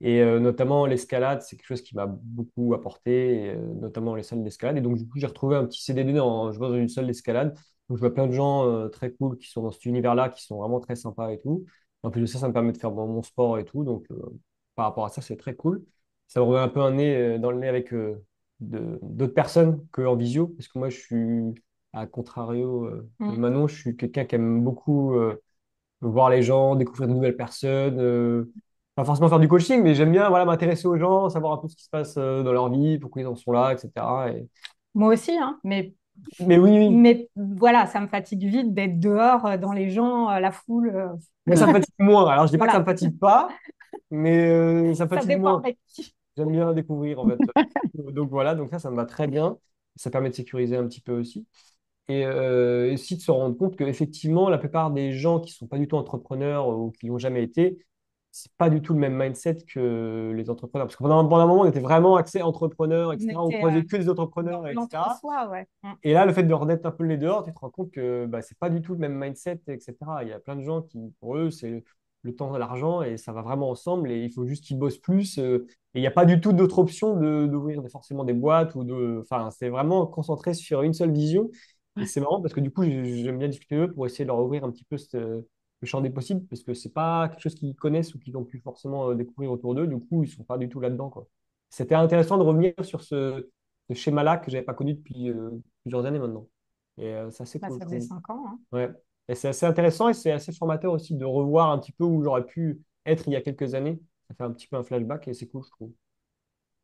Et notamment l'escalade, c'est quelque chose qui m'a beaucoup apporté, et, notamment les salles d'escalade. Et donc, du coup, j'ai retrouvé un petit CDD je vois dans une salle d'escalade. Donc, je vois plein de gens très cool qui sont dans cet univers-là, qui sont vraiment très sympas et tout. En plus de ça, ça me permet de faire mon sport et tout. Donc, par rapport à ça, c'est très cool. Ça me remet un peu un nez dans le nez avec d'autres personnes qu'en visio, parce que moi, je suis, à contrario de Mm. Manon, je suis quelqu'un qui aime beaucoup voir les gens, découvrir de nouvelles personnes, pas forcément faire du coaching, mais j'aime bien voilà, m'intéresser aux gens, savoir un peu ce qui se passe dans leur vie, pourquoi ils en sont là, etc. Moi aussi, hein, Mais oui, oui, mais voilà, ça me fatigue vite d'être dehors dans les gens, la foule. moi, ça me fatigue moins. Alors, je dis pas que ça Voilà, me fatigue pas, mais ça me ça fatigue dépend moins. avec qui. J'aime bien découvrir, en fait. Donc voilà, donc ça me va très bien. Ça permet de sécuriser un petit peu aussi. Et aussi de se rendre compte qu'effectivement, la plupart des gens qui sont pas du tout entrepreneurs ou qui l'ont jamais été, c'est pas du tout le même mindset que les entrepreneurs. Parce que pendant un moment, on était vraiment axé entrepreneur, On etc. On était croisait que des dans entrepreneurs, etc. l'entre-soi, ouais. Et là, le fait de remettre un peu les dehors, tu te rends compte que bah, c'est pas du tout le même mindset, etc. Il y a plein de gens qui, pour eux, c'est le temps et l'argent et ça va vraiment ensemble et il faut juste qu'ils bossent plus. Et il n'y a pas du tout d'autre option d'ouvrir forcément des boîtes ou de. Enfin, c'est vraiment concentré sur une seule vision. Et Ouais. c'est marrant parce que du coup, j'aime bien discuter avec eux pour essayer de leur ouvrir un petit peu le champ des possibles parce que c'est pas quelque chose qu'ils connaissent ou qu'ils ont pu forcément découvrir autour d'eux. Du coup, ils sont pas du tout là-dedans, quoi. C'était intéressant de revenir sur ce schéma-là que j'avais pas connu depuis plusieurs années maintenant. Et c'est assez Bah, cool, ça je faisait trouve. 5 ans, hein. Ouais. Et c'est assez intéressant et c'est assez formateur aussi de revoir un petit peu où j'aurais pu être il y a quelques années. Ça fait un petit peu un flashback et c'est cool, je trouve,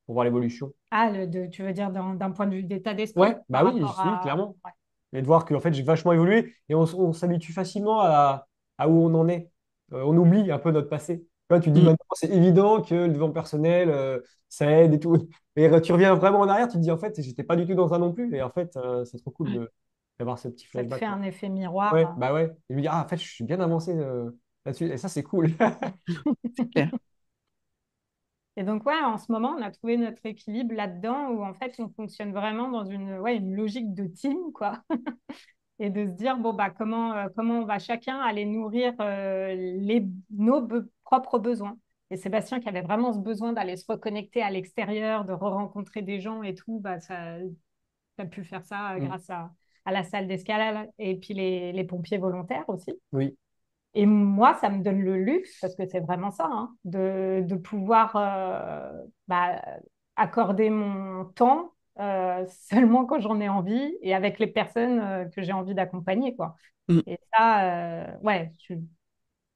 pour voir l'évolution. Ah, tu veux dire d'un point de vue d'état Ouais, d'esprit par bah oui, rapport oui, à. clairement. Ouais. Et de voir que en fait, j'ai vachement évolué et on s'habitue facilement à où on en est. On oublie un peu notre passé. Quand tu dis Mm. maintenant, c'est évident que le développement personnel, ça aide et tout. Et tu reviens vraiment en arrière, tu te dis en fait, j'étais pas du tout dans ça non plus. Et en fait, c'est trop cool d'avoir ce petit Ça te fait flashback-là. un effet miroir. Ouais, bah ouais. Et je me dis, ah, en fait, je suis bien avancé là-dessus. Et ça, c'est cool. C'est clair. Et donc, ouais, en ce moment, on a trouvé notre équilibre là-dedans où en fait, on fonctionne vraiment dans une logique de team, quoi. Et de se dire, bon, bah, comment on va chacun aller nourrir nos propres besoins. Et Sébastien, qui avait vraiment ce besoin d'aller se reconnecter à l'extérieur, de re-rencontrer des gens et tout, bah, ça a pu faire ça Mm. grâce à la salle d'escalade et puis les pompiers volontaires aussi. Oui. Et moi, ça me donne le luxe, parce que c'est vraiment ça, hein, de pouvoir bah, accorder mon temps seulement quand j'en ai envie et avec les personnes que j'ai envie d'accompagner, quoi. Mm. Et ça, ouais, je ne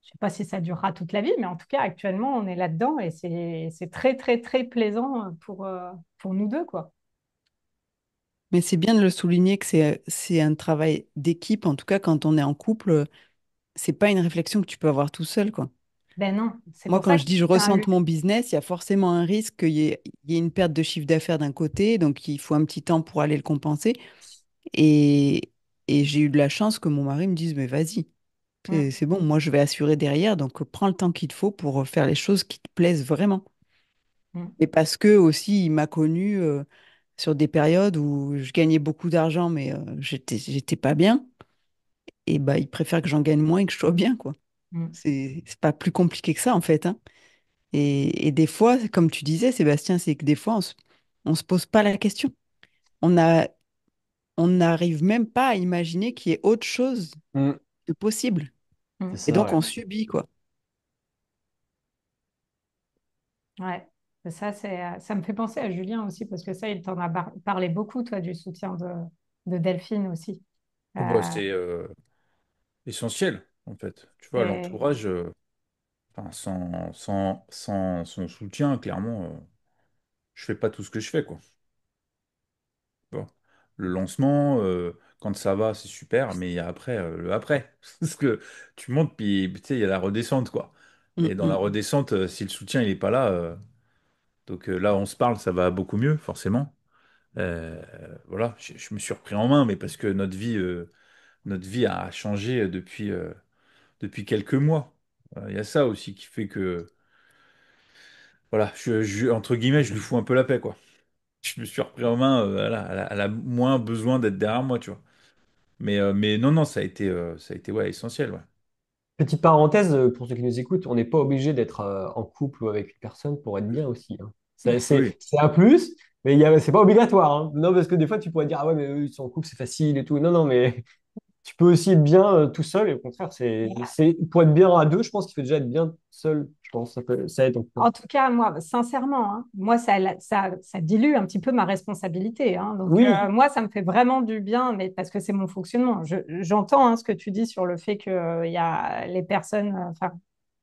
sais pas si ça durera toute la vie, mais en tout cas, actuellement, on est là-dedans et c'est très, très, très plaisant pour nous deux, quoi. Mais c'est bien de le souligner que c'est un travail d'équipe. En tout cas, quand on est en couple, c'est pas une réflexion que tu peux avoir tout seul, quoi. Ben non, c'est Moi, pour quand ça je que dis je c'est un ressente luxe. mon business, il y a forcément un risque qu'il y ait une perte de chiffre d'affaires d'un côté, donc il faut un petit temps pour aller le compenser. Et, et j'ai eu de la chance que mon mari me dise, mais vas-y, Mm, c'est bon, moi je vais assurer derrière, donc prends le temps qu'il te faut pour faire les choses qui te plaisent vraiment. mm, Et parce que aussi, il m'a connue sur des périodes où je gagnais beaucoup d'argent, mais j'étais pas bien. Et bah, il préfère que j'en gagne moins et que je sois bien, quoi. mm. C'est pas plus compliqué que ça, en fait, hein. Et des fois, comme tu disais, Sébastien, c'est que des fois, on se pose pas la question. On a, on n'arrive même pas à imaginer qu'il y ait autre chose Mm. de possible. C'est Mm. Et ça, donc, ouais. on subit, quoi. Ouais, ça me fait penser à Julien aussi, parce que ça, il t'en a parlé beaucoup, toi, du soutien de Delphine aussi. Oh bah, Euh, c'est essentiel, en fait. Tu vois, et l'entourage, enfin, sans son soutien, clairement. je fais pas tout ce que je fais, quoi. Bon. Le lancement, quand ça va, c'est super, mais il y a après, le après. Parce que tu montes, puis tu sais, il y a la redescente, quoi. Mm, Et dans la mm. redescente, si le soutien, il est pas là, donc là, on se parle, ça va beaucoup mieux, forcément. Euh, voilà, je me suis repris en main, mais parce que notre vie a changé depuis quelques mois. Il y a ça aussi qui fait que, voilà, entre guillemets, je lui fous un peu la paix, quoi. Je me suis repris en main, voilà, elle a moins besoin d'être derrière moi, tu vois. Mais non, non, ça a été ouais, essentiel, ouais. Petite parenthèse, pour ceux qui nous écoutent, on n'est pas obligé d'être en couple ou avec une personne pour être bien aussi, hein. Oui. C'est un plus, mais c'est pas obligatoire, hein. Non, parce que des fois, tu pourrais dire, ah ouais, mais eux, ils sont en couple, c'est facile et tout. Non, non, mais tu peux aussi être bien tout seul, et au contraire, pour être bien à deux, je pense qu'il faut déjà être bien seul. Je pense ça aide. En tout cas, moi, sincèrement, hein, moi, ça dilue un petit peu ma responsabilité, hein. Donc, Oui, moi, ça me fait vraiment du bien, mais parce que c'est mon fonctionnement. J'entends, hein, ce que tu dis sur le fait que, il y a les personnes, enfin,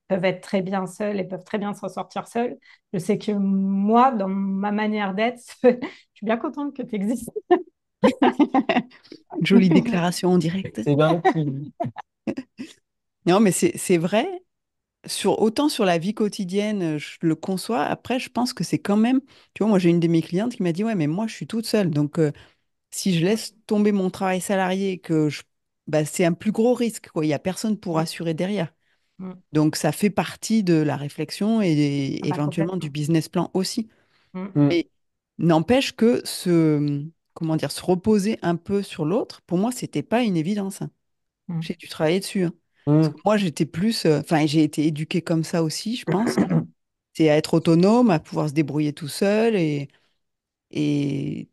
peuvent être très bien seules et peuvent très bien s'en sortir seules. Je sais que moi, dans ma manière d'être, je suis bien contente que tu existes. Jolie déclaration en direct. c'est bien qui. Non, mais c'est vrai. Autant sur la vie quotidienne, je le conçois. Après, je pense que c'est quand même. Tu vois, moi, j'ai une de mes clientes qui m'a dit, ouais, mais moi, je suis toute seule. Donc, si je laisse tomber mon travail salarié, bah, c'est un plus gros risque, quoi. Il n'y a personne pour Mm, assurer derrière. mm. Donc, ça fait partie de la réflexion et Ah bah, éventuellement du complètement. business plan aussi. Mm, Hmm, Mais n'empêche que comment dire, se reposer un peu sur l'autre, pour moi, c'était pas une évidence, hein. mm. J'ai dû travailler dessus, hein. Parce que hmm. moi, j'étais plus, enfin, j'ai été éduquée comme ça aussi, je pense. C'est à être autonome, à pouvoir se débrouiller tout seul et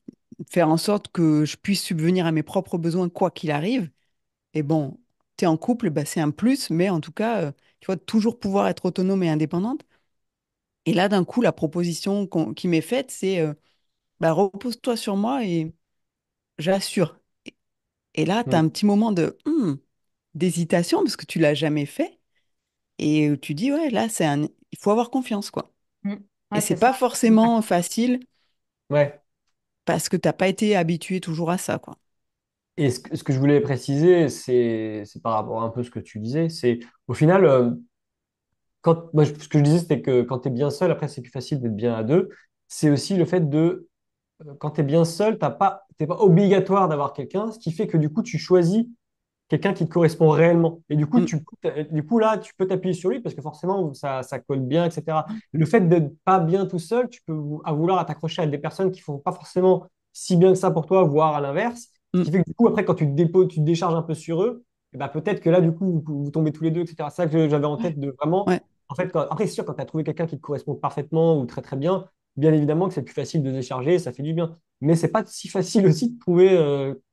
faire en sorte que je puisse subvenir à mes propres besoins quoi qu'il arrive. Et bon, tu es en couple, bah, c'est un plus, mais en tout cas, tu vois, toujours pouvoir être autonome et indépendante. Et là, d'un coup, la proposition qui m'est faite, c'est bah, repose-toi sur moi et j'assure. Et là, tu as Hmm. un petit moment d'hésitation parce que tu l'as jamais fait. Et tu dis, ouais, là, il faut avoir confiance, quoi. Mm. Et Ouais, c'est c'est ça. pas forcément facile Ouais. parce que t'as pas été habitué toujours à ça, quoi. Et ce que je voulais préciser, c'est par rapport à un peu ce que tu disais, c'est au final, moi, ce que je disais, c'était que quand tu es bien seul, après, c'est plus facile d'être bien à deux. C'est aussi le fait quand tu es bien seul, t'es pas obligatoire d'avoir quelqu'un, ce qui fait que du coup, tu choisis quelqu'un qui te correspond réellement. Et Mm, du coup là, tu peux t'appuyer sur lui parce que forcément, ça colle bien, etc. Le fait d'être pas bien tout seul, tu peux à vouloir t'accrocher à des personnes qui font pas forcément si bien que ça pour toi, voire à l'inverse. Ce qui mm. fait que du coup, après, quand tu te décharges un peu sur eux, et ben, peut-être que là, du coup, vous tombez tous les deux, etc. C'est ça que j'avais en Ouais, tête de vraiment. ouais, En fait, après, c'est sûr, quand tu as trouvé quelqu'un qui te correspond parfaitement ou très très bien, bien évidemment que c'est plus facile de décharger, ça fait du bien. Mais c'est pas si facile aussi de trouver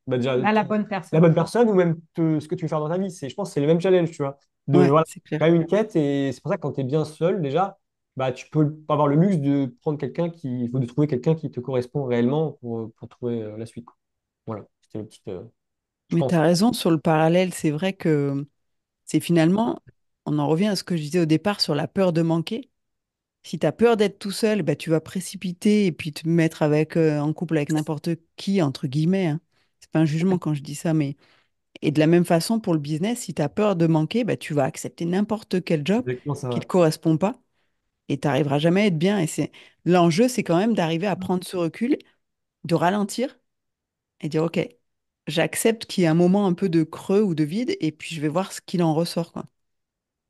déjà Là, la bonne la personne. bonne personne ou même ce que tu veux faire dans ta vie. Je pense que c'est le même challenge, tu vois. ouais, Voilà, c'est c'est clair. quand même une quête et c'est pour ça que quand tu es bien seul, déjà, bah, tu peux pas avoir le luxe de prendre il faut de trouver quelqu'un qui te correspond réellement pour trouver la suite, quoi. Voilà, c'était une petite, je Mais tu pense. as raison sur le parallèle. C'est vrai que c'est finalement, on en revient à ce que je disais au départ sur la peur de manquer. Si tu as peur d'être tout seul, bah, tu vas précipiter et puis te mettre en couple avec n'importe qui, entre guillemets, hein. C'est pas un jugement quand je dis ça, mais. Et de la même façon, pour le business, si tu as peur de manquer, bah, tu vas accepter n'importe quel job Exactement ça, qui ne ouais. te correspond pas et tu n'arriveras jamais à être bien. Et l'enjeu, c'est quand même d'arriver à prendre ce recul, de ralentir et dire, OK, j'accepte qu'il y ait un moment un peu de creux ou de vide et puis je vais voir ce qu'il en ressort, quoi.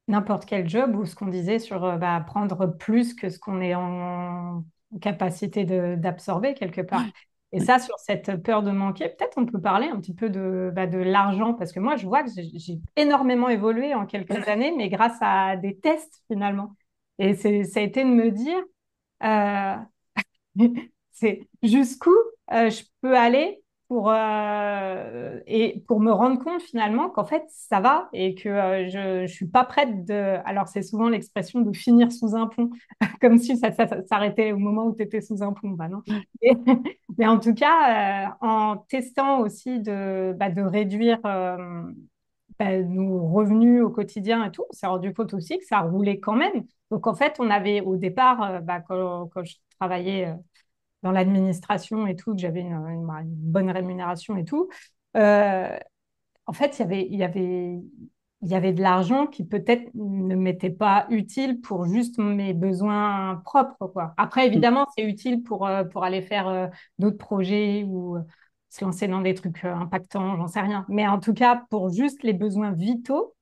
N'importe quel job ou ce qu'on disait sur bah, prendre plus que ce qu'on est en capacité d'absorber quelque part. Ouais, Et ouais. ça, sur cette peur de manquer, peut-être on peut parler un petit peu bah, de l'argent, parce que moi, je vois que j'ai énormément évolué en quelques années, mais grâce à des tests finalement. Et ça a été de me dire, euh, c'est jusqu'où je peux aller et pour me rendre compte finalement qu'en fait ça va et que je suis pas prête de. Alors c'est souvent l'expression de finir sous un pont, comme si ça s'arrêtait au moment où tu étais sous un pont. Bah non. Et- mais en tout cas, en testant aussi de réduire bah, nos revenus au quotidien et tout, on s'est rendu compte aussi que ça roulait quand même. Donc en fait, on avait au départ, bah, quand je travaillais dans l'administration et tout, que j'avais une bonne rémunération et tout, euh, en fait, il y avait de l'argent qui peut-être ne m'était pas utile pour juste mes besoins propres, quoi. Après, évidemment, c'est utile pour aller faire d'autres projets ou se lancer dans des trucs impactants, j'en sais rien. Mais en tout cas, pour juste les besoins vitaux,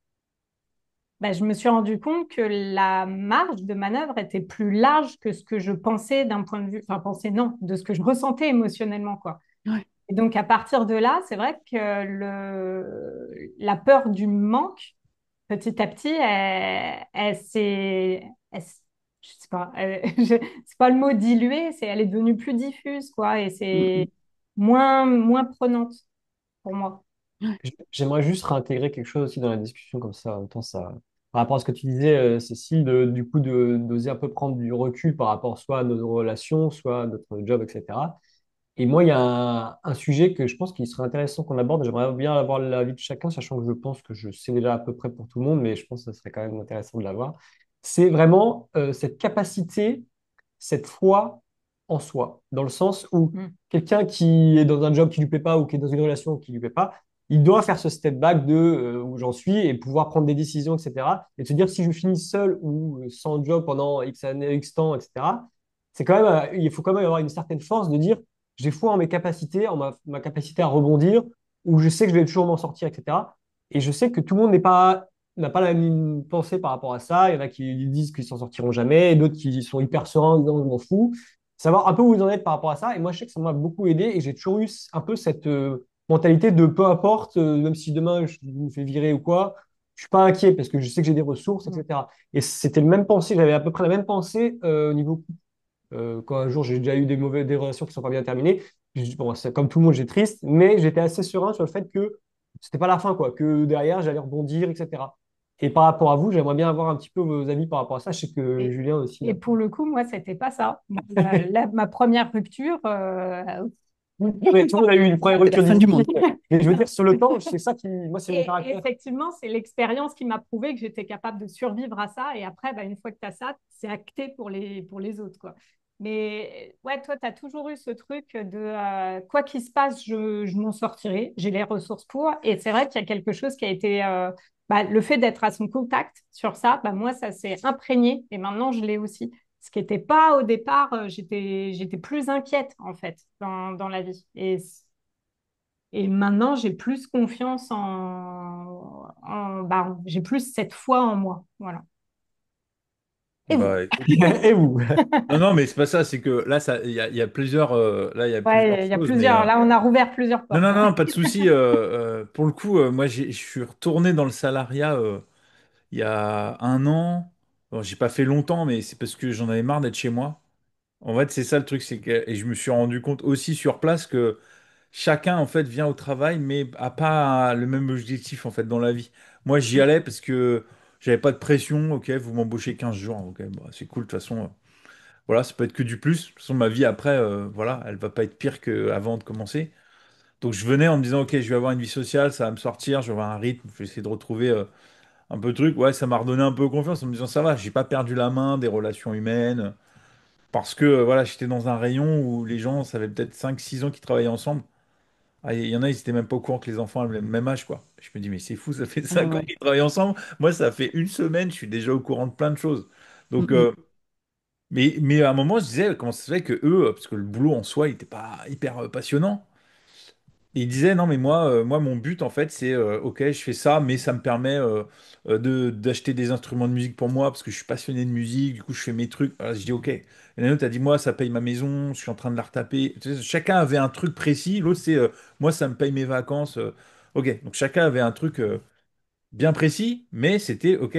bah, je me suis rendu compte que la marge de manœuvre était plus large que ce que je pensais d'un point de vue, enfin, pensais non, de ce que je ressentais émotionnellement, quoi. Ouais. Et donc, à partir de là, c'est vrai que la peur du manque, petit à petit, je sais pas, c'est pas le mot dilué, elle est devenue plus diffuse, quoi, et Mm, c'est moins prenante pour moi. mm. J'aimerais juste réintégrer quelque chose aussi dans la discussion comme ça. En même temps, ça, par rapport à ce que tu disais, Cécile, du coup, d'oser un peu prendre du recul par rapport soit à nos relations, soit à notre job, etc. Et moi, il y a un sujet que je pense qu'il serait intéressant qu'on aborde. J'aimerais bien avoir l'avis de chacun, sachant que je pense que je sais déjà à peu près pour tout le monde, mais je pense que ce serait quand même intéressant de l'avoir. C'est vraiment cette capacité, cette foi en soi, dans le sens où Mm. quelqu'un qui est dans un job qui lui plaît pas ou qui est dans une relation qui lui plaît pas, il doit faire ce step back de où j'en suis et pouvoir prendre des décisions, etc. Et de se dire si je finis seul ou sans job pendant X années, X temps, etc. C'est quand même, il faut quand même avoir une certaine force de dire j'ai foi en mes capacités, en ma capacité à rebondir, ou je sais que je vais toujours m'en sortir, etc. Et je sais que tout le monde n'a pas la même pensée par rapport à ça. Il y en a qui disent qu'ils s'en sortiront jamais, et d'autres qui sont hyper sereins en disant je m'en fous. Savoir un peu où vous en êtes par rapport à ça. Et moi, je sais que ça m'a beaucoup aidé et j'ai toujours eu un peu cette mentalité de peu importe, même si demain je me fais virer ou quoi, je suis pas inquiet parce que je sais que j'ai des ressources, Mm. etc. Et c'était le même pensée, j'avais à peu près la même pensée au niveau quand un jour j'ai déjà eu des relations qui sont pas bien terminées, bon, comme tout le monde, j'ai triste, mais j'étais assez serein sur le fait que c'était pas la fin, quoi, que derrière j'allais rebondir, etc. Et par rapport à vous, j'aimerais bien avoir un petit peu vos avis par rapport à ça. Je sais que Et, Julien aussi. et pour le coup, moi, c'était pas ça. Ma première rupture, Mais tout le monde a eu une première C'est la rupture fin du monde. difficile. Mais je veux dire, sur le temps, c'est ça qui, moi, c'est mon et caractère. effectivement, c'est l'expérience qui m'a prouvé que j'étais capable de survivre à ça. Et après, bah, une fois que tu as ça, c'est acté pour les autres, quoi. Mais ouais, toi, tu as toujours eu ce truc de quoi qu'il se passe, je m'en sortirai. J'ai les ressources pour. Et c'est vrai qu'il y a quelque chose qui a été bah, le fait d'être à son contact sur ça, bah, moi, ça s'est imprégné. Et maintenant, je l'ai aussi. Ce qui n'était pas au départ, j'étais plus inquiète, en fait, dans la vie. Et maintenant, j'ai plus confiance bah, j'ai plus cette foi en moi. Voilà. Et vous? Bah, écoute. Et vous? Non, non, mais c'est pas ça, c'est que là, il y a plusieurs, là, il y a plusieurs Ouais, il y a choses, mais plusieurs. Là, on a rouvert plusieurs non, portes, non, hein. non, pas de souci. Pour le coup, moi, je suis retourné dans le salariat il y a un an. Bon, j'ai pas fait longtemps, mais c'est parce que j'en avais marre d'être chez moi. En fait, c'est ça le truc, c'est que et je me suis rendu compte aussi sur place que chacun en fait vient au travail, mais a pas le même objectif en fait dans la vie. Moi, j'y allais parce que j'avais pas de pression. Ok, vous m'embauchez 15 jours. Ok, bah, c'est cool. De toute façon, voilà, ça peut être que du plus. De toute façon, ma vie après, voilà, elle va pas être pire qu'avant de commencer. Donc, je venais en me disant, ok, je vais avoir une vie sociale, ça va me sortir, je vais avoir un rythme, je vais essayer de retrouver un peu de truc. Ouais, ça m'a redonné un peu confiance en me disant, ça va, j'ai pas perdu la main des relations humaines. Parce que voilà, j'étais dans un rayon où les gens, ça fait peut-être 5 6 ans qu'ils travaillaient ensemble. Ah, il y en a, ils étaient même pas au courant que les enfants avaient le même âge, quoi. Je me dis, mais c'est fou, ça fait Ah 5 ans ouais. qu'ils travaillent ensemble. Moi, ça fait une semaine, je suis déjà au courant de plein de choses. Mm, Donc, mm. mais à un moment, je disais, comment ça se fait que eux, parce que le boulot en soi, il était pas hyper passionnant. Et il disait, non, mais moi, mon but, en fait, c'est, ok, je fais ça, mais ça me permet d'acheter des instruments de musique pour moi, parce que je suis passionné de musique, du coup, je fais mes trucs. Voilà, je dis, ok. Et l'autre autre a dit, moi, ça paye ma maison, je suis en train de la retaper. Tu sais, chacun avait un truc précis. L'autre, c'est, moi, ça me paye mes vacances. Ok, donc chacun avait un truc bien précis, mais c'était, ok,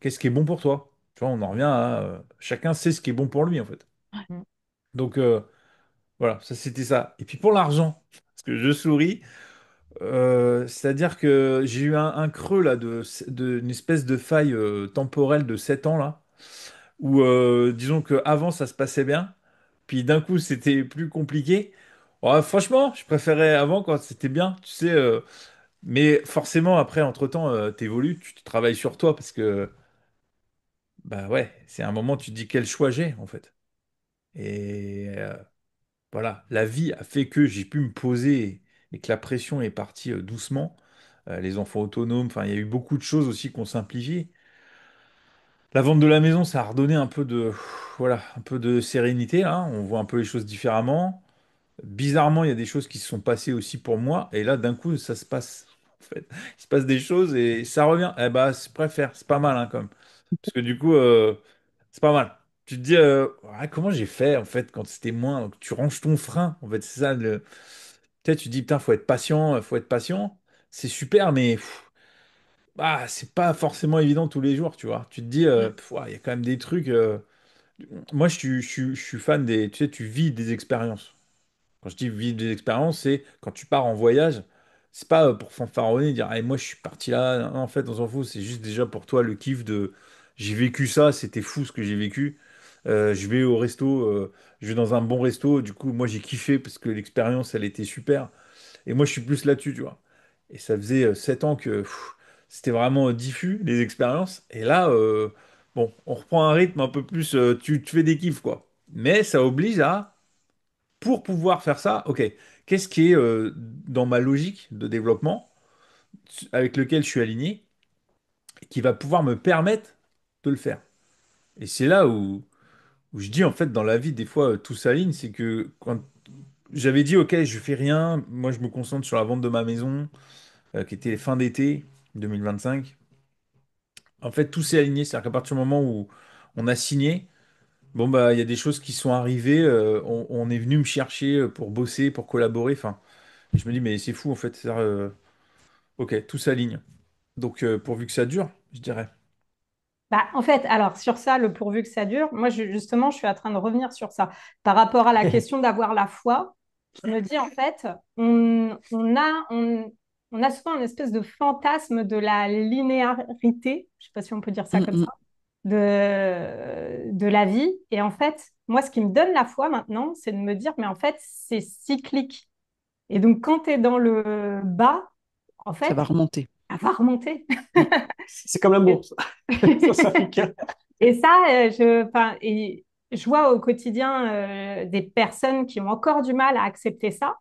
qu'est-ce qui est bon pour toi? Tu vois, on en revient à, chacun sait ce qui est bon pour lui, en fait. Mm. Donc, voilà, ça, c'était ça. Et puis pour l'argent, parce que je souris. C'est-à-dire que j'ai eu un creux là une espèce de faille temporelle de 7 ans là, où disons que avant ça se passait bien, puis d'un coup c'était plus compliqué. Ouais, franchement, je préférais avant quand c'était bien, tu sais. Mais forcément après, entre-temps, t'évolues, tu travailles sur toi parce que bah ouais, c'est un moment tu te dis quel choix j'ai en fait. Et voilà, la vie a fait que j'ai pu me poser et que la pression est partie doucement. Les enfants autonomes, enfin, il y a eu beaucoup de choses aussi qu'on simplifié. La vente de la maison, ça a redonné un peu de, voilà, un peu de sérénité, là. On voit un peu les choses différemment. Bizarrement, il y a des choses qui se sont passées aussi pour moi. Et là, d'un coup, ça se passe. En fait, il se passe des choses et ça revient. Eh ben, je préfère. C'est pas mal, hein, quand même. Parce que du coup, c'est pas mal. Tu te dis, ouais, comment j'ai fait, en fait, quand c'était moins. Donc, tu ranges ton frein. En fait, c'est ça. Tu sais, tu te dis, putain, faut être patient, faut être patient. C'est super, mais c'est pas forcément évident tous les jours, tu vois. Tu te dis, ouais, il y a quand même des trucs. Moi, je suis fan des. Tu sais, tu vis des expériences. Quand je dis vivre des expériences, c'est quand tu pars en voyage, c'est pas pour fanfaronner, dire, ah, moi je suis parti là. Non, en fait, on s'en fout, c'est juste déjà pour toi le kiff de j'ai vécu ça, c'était fou ce que j'ai vécu. Je vais au resto, je vais dans un bon resto, du coup, moi j'ai kiffé parce que l'expérience elle était super. Et moi je suis plus là-dessus, tu vois. Et ça faisait 7 ans que c'était vraiment diffus les expériences. Et là, bon, on reprend un rythme un peu plus, tu fais des kiffs, quoi. Mais ça oblige à pour pouvoir faire ça, ok, qu'est-ce qui est dans ma logique de développement avec lequel je suis aligné et qui va pouvoir me permettre de le faire? Et c'est là où je dis, en fait, dans la vie, des fois, tout s'aligne, c'est que quand j'avais dit, ok, je fais rien, moi, je me concentre sur la vente de ma maison, qui était fin d'été 2025. En fait, tout s'est aligné, c'est-à-dire qu'à partir du moment où on a signé, bon, bah, il y a des choses qui sont arrivées, on est venu me chercher pour bosser, pour collaborer, enfin, et je me dis, mais c'est fou, en fait, ok, tout s'aligne. Donc, pourvu que ça dure, je dirais. Bah, en fait, alors sur ça, le pourvu que ça dure, moi justement, je suis en train de revenir sur ça. Par rapport à la question d'avoir la foi, je me dis en fait, on a souvent une espèce de fantasme de la linéarité, je sais pas si on peut dire ça Mm, comme ça, mm. de la vie. Et en fait, moi, ce qui me donne la foi maintenant, c'est de me dire, mais en fait, c'est cyclique. Et donc, quand tu es dans le bas, en Ça fait, va remonter. elle va remonter. Mm. C'est comme la bourse. Ça fait que. Et ça, enfin, et je vois au quotidien des personnes qui ont encore du mal à accepter ça.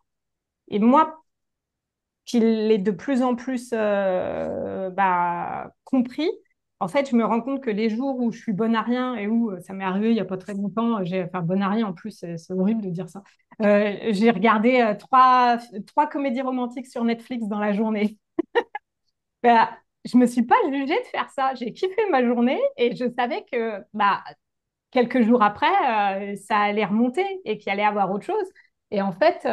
Et moi, qui l'ai de plus en plus compris, en fait, je me rends compte que les jours où je suis bonne à rien et où ça m'est arrivé il n'y a pas très longtemps, enfin bonne à rien en plus, c'est horrible de dire ça. J'ai regardé trois comédies romantiques sur Netflix dans la journée. Bah, je me suis pas jugée de faire ça. J'ai kiffé ma journée et je savais que quelques jours après, ça allait remonter et qu'il allait avoir autre chose. Et en fait,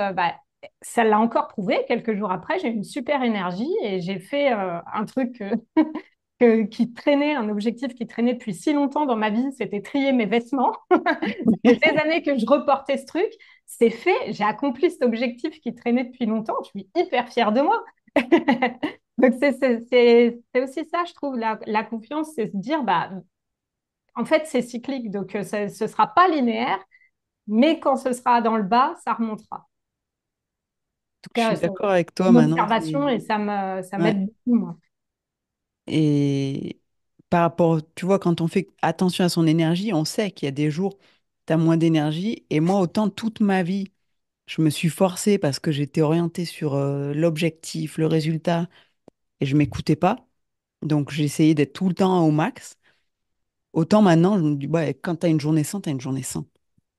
ça l'a encore prouvé. Quelques jours après, j'ai une super énergie et j'ai fait un truc qui traînait, un objectif qui traînait depuis si longtemps dans ma vie, c'était trier mes vêtements. Ça fait des années que je reportais ce truc. C'est fait, j'ai accompli cet objectif qui traînait depuis longtemps. Je suis hyper fière de moi. Donc, c'est aussi ça, je trouve, la confiance, c'est se dire, en fait, c'est cyclique, donc ce ne sera pas linéaire, mais quand ce sera dans le bas, ça remontera. En tout Je cas, suis c'est d'accord avec toi, une Manon. observation et ça Ouais. m'aide beaucoup, moi. Et par rapport, tu vois, quand on fait attention à son énergie, on sait qu'il y a des jours, tu as moins d'énergie. Et moi, autant toute ma vie, je me suis forcée parce que j'étais orientée sur l'objectif, le résultat, et je m'écoutais pas. Donc, j'essayais d'être tout le temps au max. Autant maintenant, je me dis, ouais, quand tu as une journée sans, tu as une journée sans.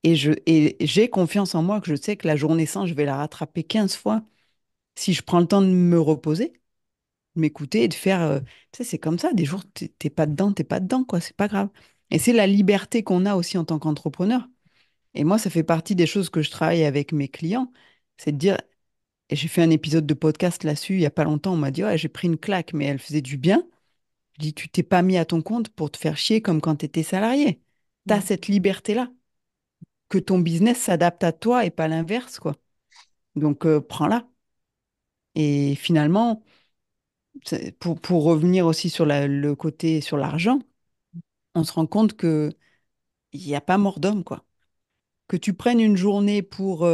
Et j'ai confiance en moi que je sais que la journée sans, je vais la rattraper 15 fois si je prends le temps de me reposer, de m'écouter et de faire. Tu sais, c'est comme ça, des jours, t'es pas dedans, t'es pas dedans, quoi, c'est pas grave. Et c'est la liberté qu'on a aussi en tant qu'entrepreneur. Et moi, ça fait partie des choses que je travaille avec mes clients, c'est de dire, et j'ai fait un épisode de podcast là-dessus il y a pas longtemps, on m'a dit, ouais, j'ai pris une claque, mais elle faisait du bien. Je dis, tu t'es pas mis à ton compte pour te faire chier comme quand tu étais salarié. Tu as Mm. cette liberté-là, que ton business s'adapte à toi et pas l'inverse, quoi. Donc, prends-la. Et finalement, pour revenir aussi sur le côté, sur l'argent, on se rend compte que il n'y a pas mort d'homme, quoi. Que tu prennes une journée pour,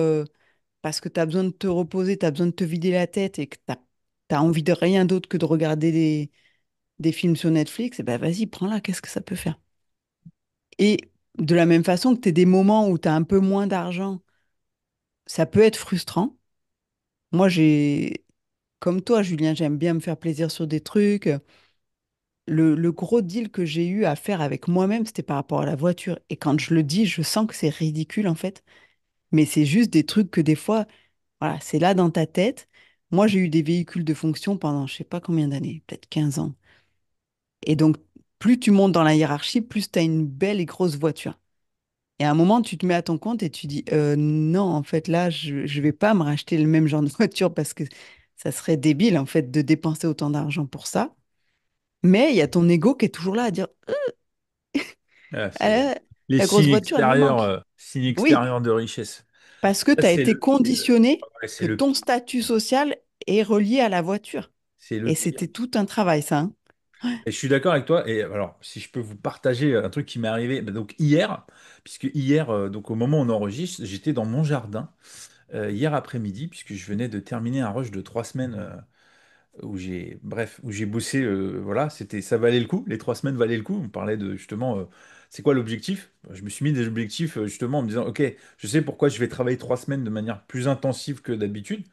parce que tu as besoin de te reposer, tu as besoin de te vider la tête et que tu as envie de rien d'autre que de regarder des films sur Netflix, et ben vas-y, prends-la, qu'est-ce que ça peut faire? Et de la même façon que tu as des moments où tu as un peu moins d'argent ça peut être frustrant. Moi, comme toi, Julien, j'aime bien me faire plaisir sur des trucs. Le gros deal que j'ai eu à faire avec moi-même, c'était par rapport à la voiture. Et quand je le dis, je sens que c'est ridicule en fait. Mais c'est juste des trucs que des fois, voilà, c'est là dans ta tête. Moi, j'ai eu des véhicules de fonction pendant je sais pas combien d'années, peut-être 15 ans. Et donc, plus tu montes dans la hiérarchie, plus tu as une belle et grosse voiture. Et à un moment, tu te mets à ton compte et tu dis, non, en fait, là, je ne vais pas me racheter le même genre de voiture parce que ça serait débile, en fait, de dépenser autant d'argent pour ça. Mais il y a ton ego qui est toujours là à dire, Ah, c'est Euh, les la grosse voiture, elle me manque. signes Oui, extérieurs de richesse. parce que Ça, tu as été conditionné ouais, que ton statut social est relié à la voiture. c'est le Et pire. c'était tout un travail, ça, hein. Et je suis d'accord avec toi. Et alors, si je peux vous partager un truc qui m'est arrivé, bah, donc hier, puisque hier, donc au moment où on enregistre, j'étais dans mon jardin hier après-midi, puisque je venais de terminer un rush de 3 semaines où où j'ai bossé. Voilà, ça valait le coup. Les 3 semaines valaient le coup. On parlait de justement, c'est quoi l'objectif? Je me suis mis des objectifs justement en me disant, ok, je sais pourquoi je vais travailler 3 semaines de manière plus intensive que d'habitude.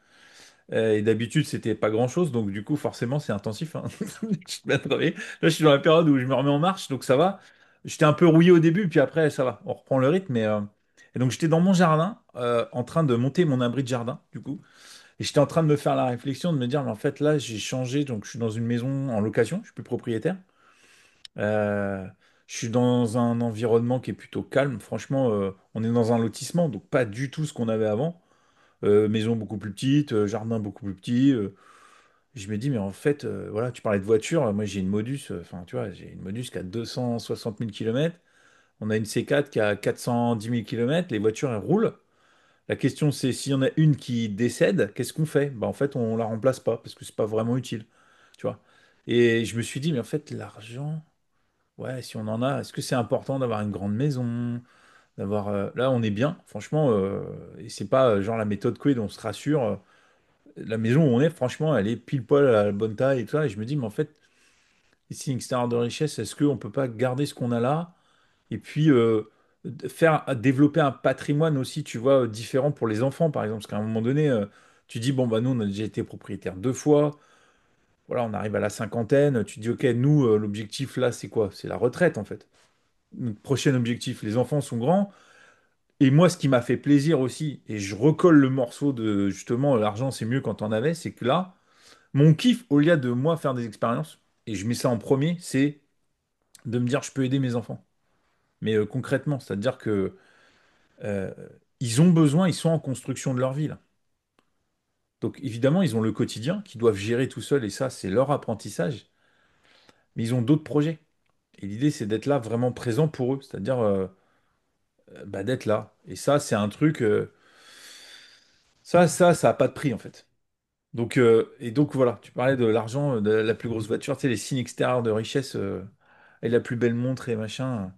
Et d'habitude, c'était pas grand-chose, donc du coup, forcément, c'est intensif, hein. Je te mets à travailler. Là, je suis dans la période où je me remets en marche, donc ça va. J'étais un peu rouillé au début, puis après, ça va. On reprend le rythme. Et donc, j'étais dans mon jardin, en train de monter mon abri de jardin, du coup. Et j'étais en train de me faire la réflexion, de me dire, mais en fait, là, j'ai changé, donc je suis dans une maison en location, je suis plus propriétaire. Euh, je suis dans un environnement qui est plutôt calme. Franchement, on est dans un lotissement, donc pas du tout ce qu'on avait avant. Maison beaucoup plus petite, jardin beaucoup plus petit. Je me dis, mais en fait, voilà, tu parlais de voiture, moi j'ai une Modus, enfin tu vois, j'ai une Modus qui a 260 000 km, on a une C4 qui a 410 000 km, les voitures elles roulent. La question c'est s'il y en a une qui décède, qu'est-ce qu'on fait? Bah en fait on la remplace pas parce que c'est pas vraiment utile, tu vois. Et je me suis dit, mais en fait l'argent, ouais, si on en a, est-ce que c'est important d'avoir une grande maison, d'avoir, là on est bien, franchement, et c'est pas genre la méthode Coué on se rassure. La maison où on est, franchement, elle est pile poil à la bonne taille et tout ça. Et je me dis, mais en fait, ici, une star de richesse, est-ce qu'on peut pas garder ce qu'on a là et puis développer un patrimoine aussi, tu vois, différent pour les enfants, par exemple? Parce qu'à un moment donné, tu dis, bon, bah nous, on a déjà été propriétaire 2 fois. Voilà, on arrive à la cinquantaine. Tu dis, OK, nous, l'objectif là, c'est quoi? C'est la retraite, en fait. Notre prochain objectif, les enfants sont grands. Et moi, ce qui m'a fait plaisir aussi, et je recolle le morceau de justement, l'argent, c'est mieux quand on avait, c'est que là, mon kiff, au lieu de moi faire des expériences, et je mets ça en premier, c'est de me dire je peux aider mes enfants. Mais concrètement, c'est-à-dire que euh, ils ont besoin, ils sont en construction de leur vie là. Donc évidemment, ils ont le quotidien qu'ils doivent gérer tout seuls, et ça, c'est leur apprentissage. Mais ils ont d'autres projets. Et l'idée, c'est d'être là vraiment présent pour eux, c'est-à-dire bah, d'être là. Et ça, c'est un truc, ça a pas de prix en fait. Donc voilà, tu parlais de l'argent, de la plus grosse voiture, tu sais, les signes extérieurs de richesse, et la plus belle montre et machin.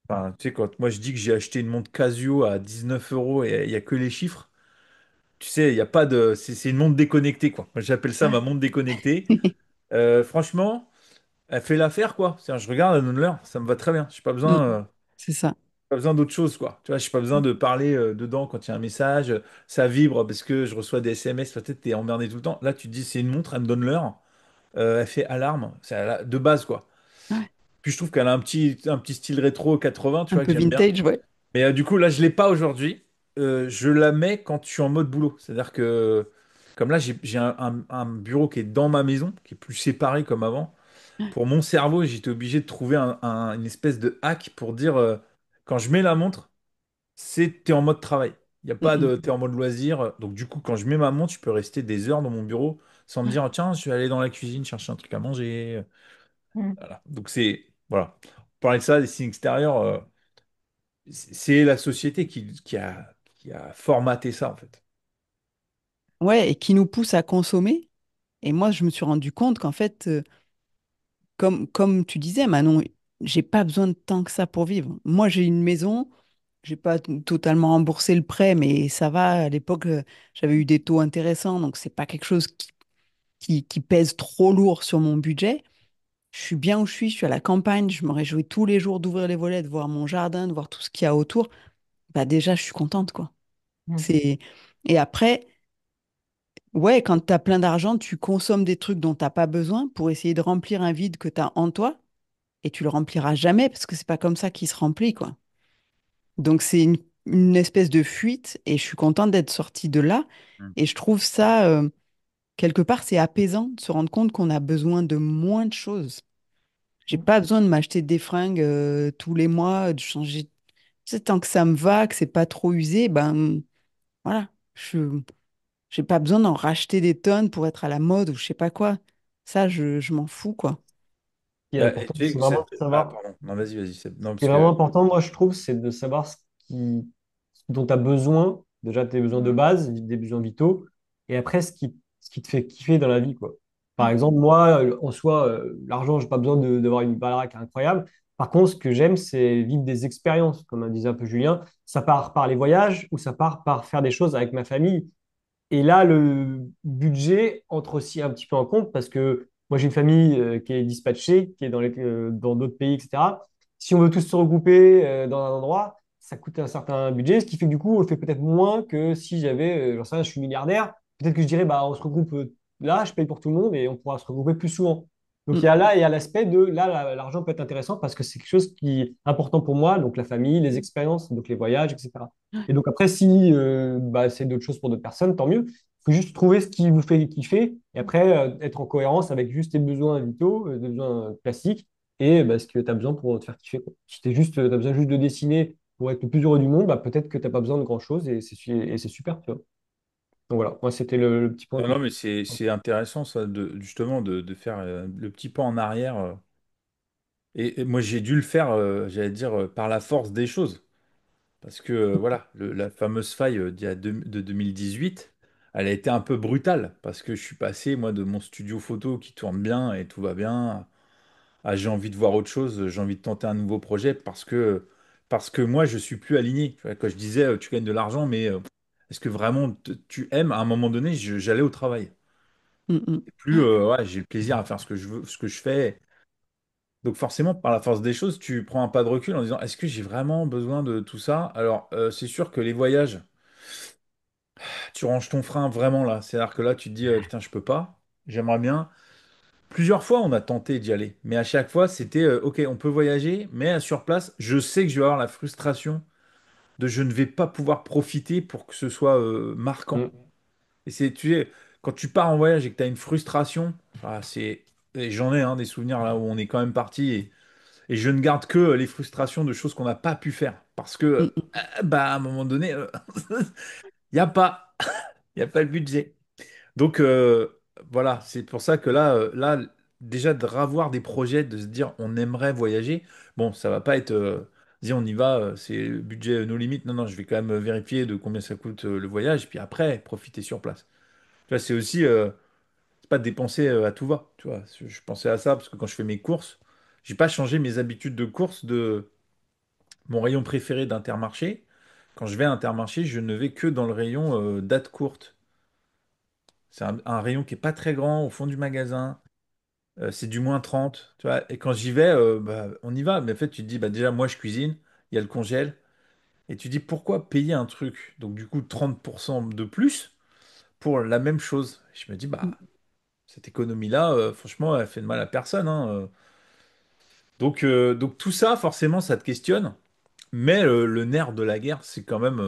Enfin, tu sais, quand moi je dis que j'ai acheté une montre Casio à 19 euros et il n'y a que les chiffres, tu sais, il n'y a pas de. C'est une montre déconnectée, quoi. Moi j'appelle ça ma Ouais. montre déconnectée. Franchement, elle fait l'affaire, quoi. C'est-à-dire, je regarde, elle donne l'heure, ça me va très bien. Je n'ai pas Mm, besoin, c'est ça. pas besoin d'autre chose, quoi. Tu vois, je n'ai pas besoin de parler dedans quand il y a un message, ça vibre parce que je reçois des SMS, peut-être t'es emmerdé tout le temps. Là, tu te dis, c'est une montre, elle me donne l'heure, elle fait alarme, de base, quoi. Ouais. Puis je trouve qu'elle a un petit style rétro 80, tu Un vois, que peu j'aime bien. vintage, ouais. Mais du coup, là, je l'ai pas aujourd'hui. Je la mets quand je suis en mode boulot. C'est-à-dire que, comme là, j'ai un bureau qui est dans ma maison, qui est plus séparé comme avant. Pour mon cerveau, j'étais obligé de trouver une espèce de hack pour dire, quand je mets la montre, t'es en mode travail. Il n'y a Mm, pas mm. de t'es en mode loisir. Donc, du coup, quand je mets ma montre, je peux rester des heures dans mon bureau sans me dire, tiens, je vais aller dans la cuisine chercher un truc à manger. Mm. Voilà. Donc, voilà. Parler de ça, des signes extérieurs. C'est la société qui a formaté ça, en fait. Ouais, et qui nous pousse à consommer. Et moi, je me suis rendu compte qu'en fait, comme tu disais, Manon, j'ai pas besoin de tant que ça pour vivre. Moi, j'ai une maison, j'ai pas totalement remboursé le prêt, mais ça va. À l'époque, j'avais eu des taux intéressants, donc c'est pas quelque chose qui pèse trop lourd sur mon budget. Je suis bien où je suis à la campagne, je me réjouis tous les jours d'ouvrir les volets, de voir mon jardin, de voir tout ce qu'il y a autour. Bah déjà, je suis contente, quoi. Mm. C'est... Et après, ouais, quand tu as plein d'argent, tu consommes des trucs dont tu n'as pas besoin pour essayer de remplir un vide que tu as en toi et tu le rempliras jamais parce que c'est pas comme ça qu'il se remplit, quoi. Donc c'est une espèce de fuite et je suis contente d'être sortie de là Mm. et je trouve ça, quelque part, c'est apaisant de se rendre compte qu'on a besoin de moins de choses. J'ai Mm. pas besoin de m'acheter des fringues tous les mois, de changer. Tu sais, tant que ça me va, que c'est pas trop usé, ben voilà. Je j'ai pas besoin d'en racheter des tonnes pour être à la mode ou je sais pas quoi. Ça, je m'en fous, quoi. Ce qui est Bah, important, tu c'est sais, vraiment de Ah, savoir. pardon. Non, vas-y, vas-y. Non, Ce qui est parce vraiment que. important, moi, je trouve, c'est de savoir ce dont tu as besoin. Déjà, tes besoins de base, des besoins vitaux. Et après, ce qui te fait kiffer dans la vie, quoi. Par exemple, moi, en soi, l'argent, j'ai pas besoin d'avoir une baraque incroyable. Par contre, ce que j'aime, c'est vivre des expériences, comme disait un peu Julien. Ça part par les voyages ou ça part par faire des choses avec ma famille. Et là, le budget entre aussi un petit peu en compte parce que moi, j'ai une famille qui est dispatchée, qui est dans d'autres pays, etc. Si on veut tous se regrouper dans un endroit, ça coûte un certain budget, ce qui fait que du coup, on le fait peut-être moins que si j'avais, j'en sais rien, je suis milliardaire. Peut-être que je dirais, bah, on se regroupe là, je paye pour tout le monde et on pourra se regrouper plus souvent. Donc, Mm, il y a l'aspect de là, l'argent peut être intéressant parce que c'est quelque chose qui est important pour moi, donc la famille, les expériences, donc les voyages, etc. Et donc après, si bah, c'est d'autres choses pour d'autres personnes, tant mieux. Il faut juste trouver ce qui vous fait kiffer et après être en cohérence avec juste tes besoins vitaux, des besoins classiques et bah, ce que tu as besoin pour te faire kiffer, quoi. Si t'as besoin juste de dessiner pour être le plus heureux du monde, bah, peut-être que tu n'as pas besoin de grand-chose et c'est super, tu vois. Donc voilà, moi c'était le petit point Non, que non, je... mais c'est intéressant, ça, justement, de faire le petit pas en arrière. Et moi, j'ai dû le faire, j'allais dire, par la force des choses. Parce que, voilà, la fameuse faille de 2018, elle a été un peu brutale. Parce que je suis passé, moi, de mon studio photo qui tourne bien et tout va bien, à j'ai envie de voir autre chose, j'ai envie de tenter un nouveau projet parce que moi, je suis plus aligné. Tu vois, quand je disais, tu gagnes de l'argent, mais est-ce que vraiment tu aimes? À un moment donné, j'allais au travail. mm, mm. Et plus, ouais, j'ai le plaisir à faire ce que je veux, ce que je fais. Donc forcément, par la force des choses, tu prends un pas de recul en disant, est-ce que j'ai vraiment besoin de tout ça? Alors, c'est sûr que les voyages, tu ranges ton frein vraiment là. C'est-à-dire que là, tu te dis, putain, je peux pas, j'aimerais bien. Plusieurs fois, on a tenté d'y aller, mais à chaque fois, c'était, ok, on peut voyager, mais sur place, je sais que je vais avoir la frustration de je ne vais pas pouvoir profiter pour que ce soit marquant. Mm. Et c'est, tu sais, quand tu pars en voyage et que tu as une frustration, ah, et j'en ai hein, des souvenirs là où on est quand même parti. Et je ne garde que les frustrations de choses qu'on n'a pas pu faire. Parce que, Mm, mm. bah, à un moment donné, il n'y a pas, il a pas le budget. Donc, voilà, c'est pour ça que là, déjà, de revoir des projets, de se dire, on aimerait voyager. Bon, ça va pas être, dis, on y va, c'est le budget nos limites. Non, non, je vais quand même vérifier de combien ça coûte le voyage, puis après, profiter sur place. Tu vois, c'est aussi, c'est pas de dépenser à tout va. Tu vois, je pensais à ça parce que quand je fais mes courses, j'ai pas changé mes habitudes de course de mon rayon préféré d'Intermarché. Quand je vais à Intermarché, je ne vais que dans le rayon date courte. C'est un rayon qui est pas très grand au fond du magasin. C'est du -30, tu vois. Et quand j'y vais, bah, on y va. Mais en fait, tu te dis, bah, déjà, moi, je cuisine, il y a le congèle. Et tu dis, pourquoi payer un truc, donc du coup, 30% de plus pour la même chose? Je me dis, bah, cette économie-là, franchement, elle fait de mal à personne, hein. Donc tout ça, forcément, ça te questionne. Mais le nerf de la guerre, c'est quand même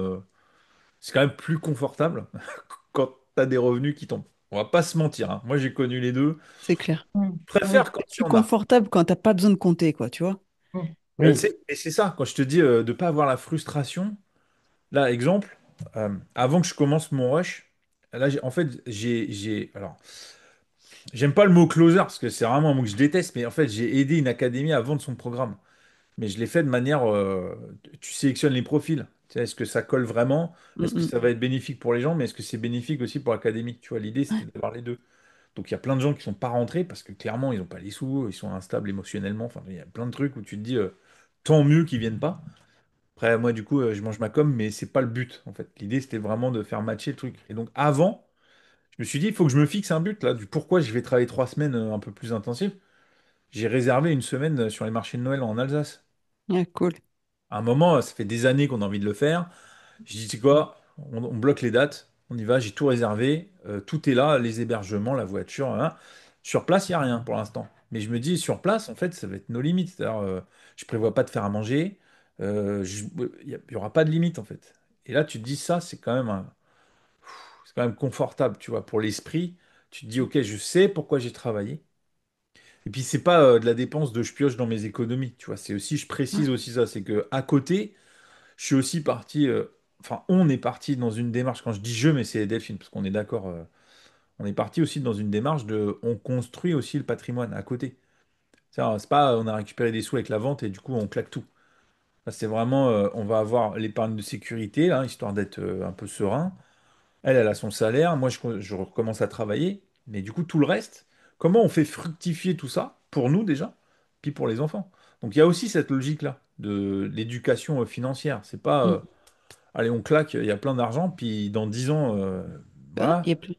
plus confortable quand tu as des revenus qui tombent. On va pas se mentir, hein. Moi, j'ai connu les deux. C'est clair. Mm. Je Oui. préfère quand C'est il y plus en a. confortable quand t'as pas besoin de compter, quoi, tu vois. Mm. Oui, C'est ça, quand je te dis de ne pas avoir la frustration. Là, exemple, avant que je commence mon rush, là, en fait, alors, j'aime pas le mot closer parce que c'est vraiment un mot que je déteste, mais en fait, j'ai aidé une académie à vendre son programme. Mais je l'ai fait de manière, tu sélectionnes les profils. Tu sais, est-ce que ça colle vraiment? Mm, Est-ce que mm. ça va être bénéfique pour les gens? Mais est-ce que c'est bénéfique aussi pour l'académie? Tu vois, l'idée, c'était d'avoir les deux. Donc, il y a plein de gens qui sont pas rentrés parce que clairement, ils n'ont pas les sous, ils sont instables émotionnellement. Enfin, il y a plein de trucs où tu te dis, tant mieux qu'ils viennent pas. Après, moi, du coup, je mange ma com, mais c'est pas le but, en fait. L'idée, c'était vraiment de faire matcher le truc. Et donc, avant, je me suis dit, il faut que je me fixe un but, là, du pourquoi je vais travailler 3 semaines un peu plus intensives. J'ai réservé une semaine sur les marchés de Noël en Alsace. Ah, cool. À un moment, ça fait des années qu'on a envie de le faire. Je dis, c'est quoi? on bloque les dates, on y va, j'ai tout réservé, tout est là, les hébergements, la voiture, hein. Sur place, il n'y a rien pour l'instant. Mais je me dis, sur place, en fait, ça va être nos limites. C'est-à-dire, je prévois pas de faire à manger, il y aura pas de limite, en fait. Et là, tu te dis, ça, c'est quand même confortable, tu vois, pour l'esprit. Tu te dis, ok, je sais pourquoi j'ai travaillé. Et puis, c'est pas de la dépense de je pioche dans mes économies, tu vois. C'est aussi, je précise Ouais. aussi ça, c'est que à côté, je suis aussi parti, enfin, on est parti dans une démarche, quand je dis je, mais c'est Delphine, parce qu'on est d'accord, on est parti aussi dans une démarche de, on construit aussi le patrimoine à côté. C'est pas, on a récupéré des sous avec la vente et du coup, on claque tout. Là, c'est vraiment, on va avoir l'épargne de sécurité, là, histoire d'être un peu serein. Elle a son salaire, moi, je recommence à travailler, mais du coup, tout le reste, comment on fait fructifier tout ça, pour nous déjà, puis pour les enfants. Donc, il y a aussi cette logique-là de l'éducation financière. C'est pas, Mm. allez, on claque, il y a plein d'argent, puis dans 10 ans, Il y voilà, a plus.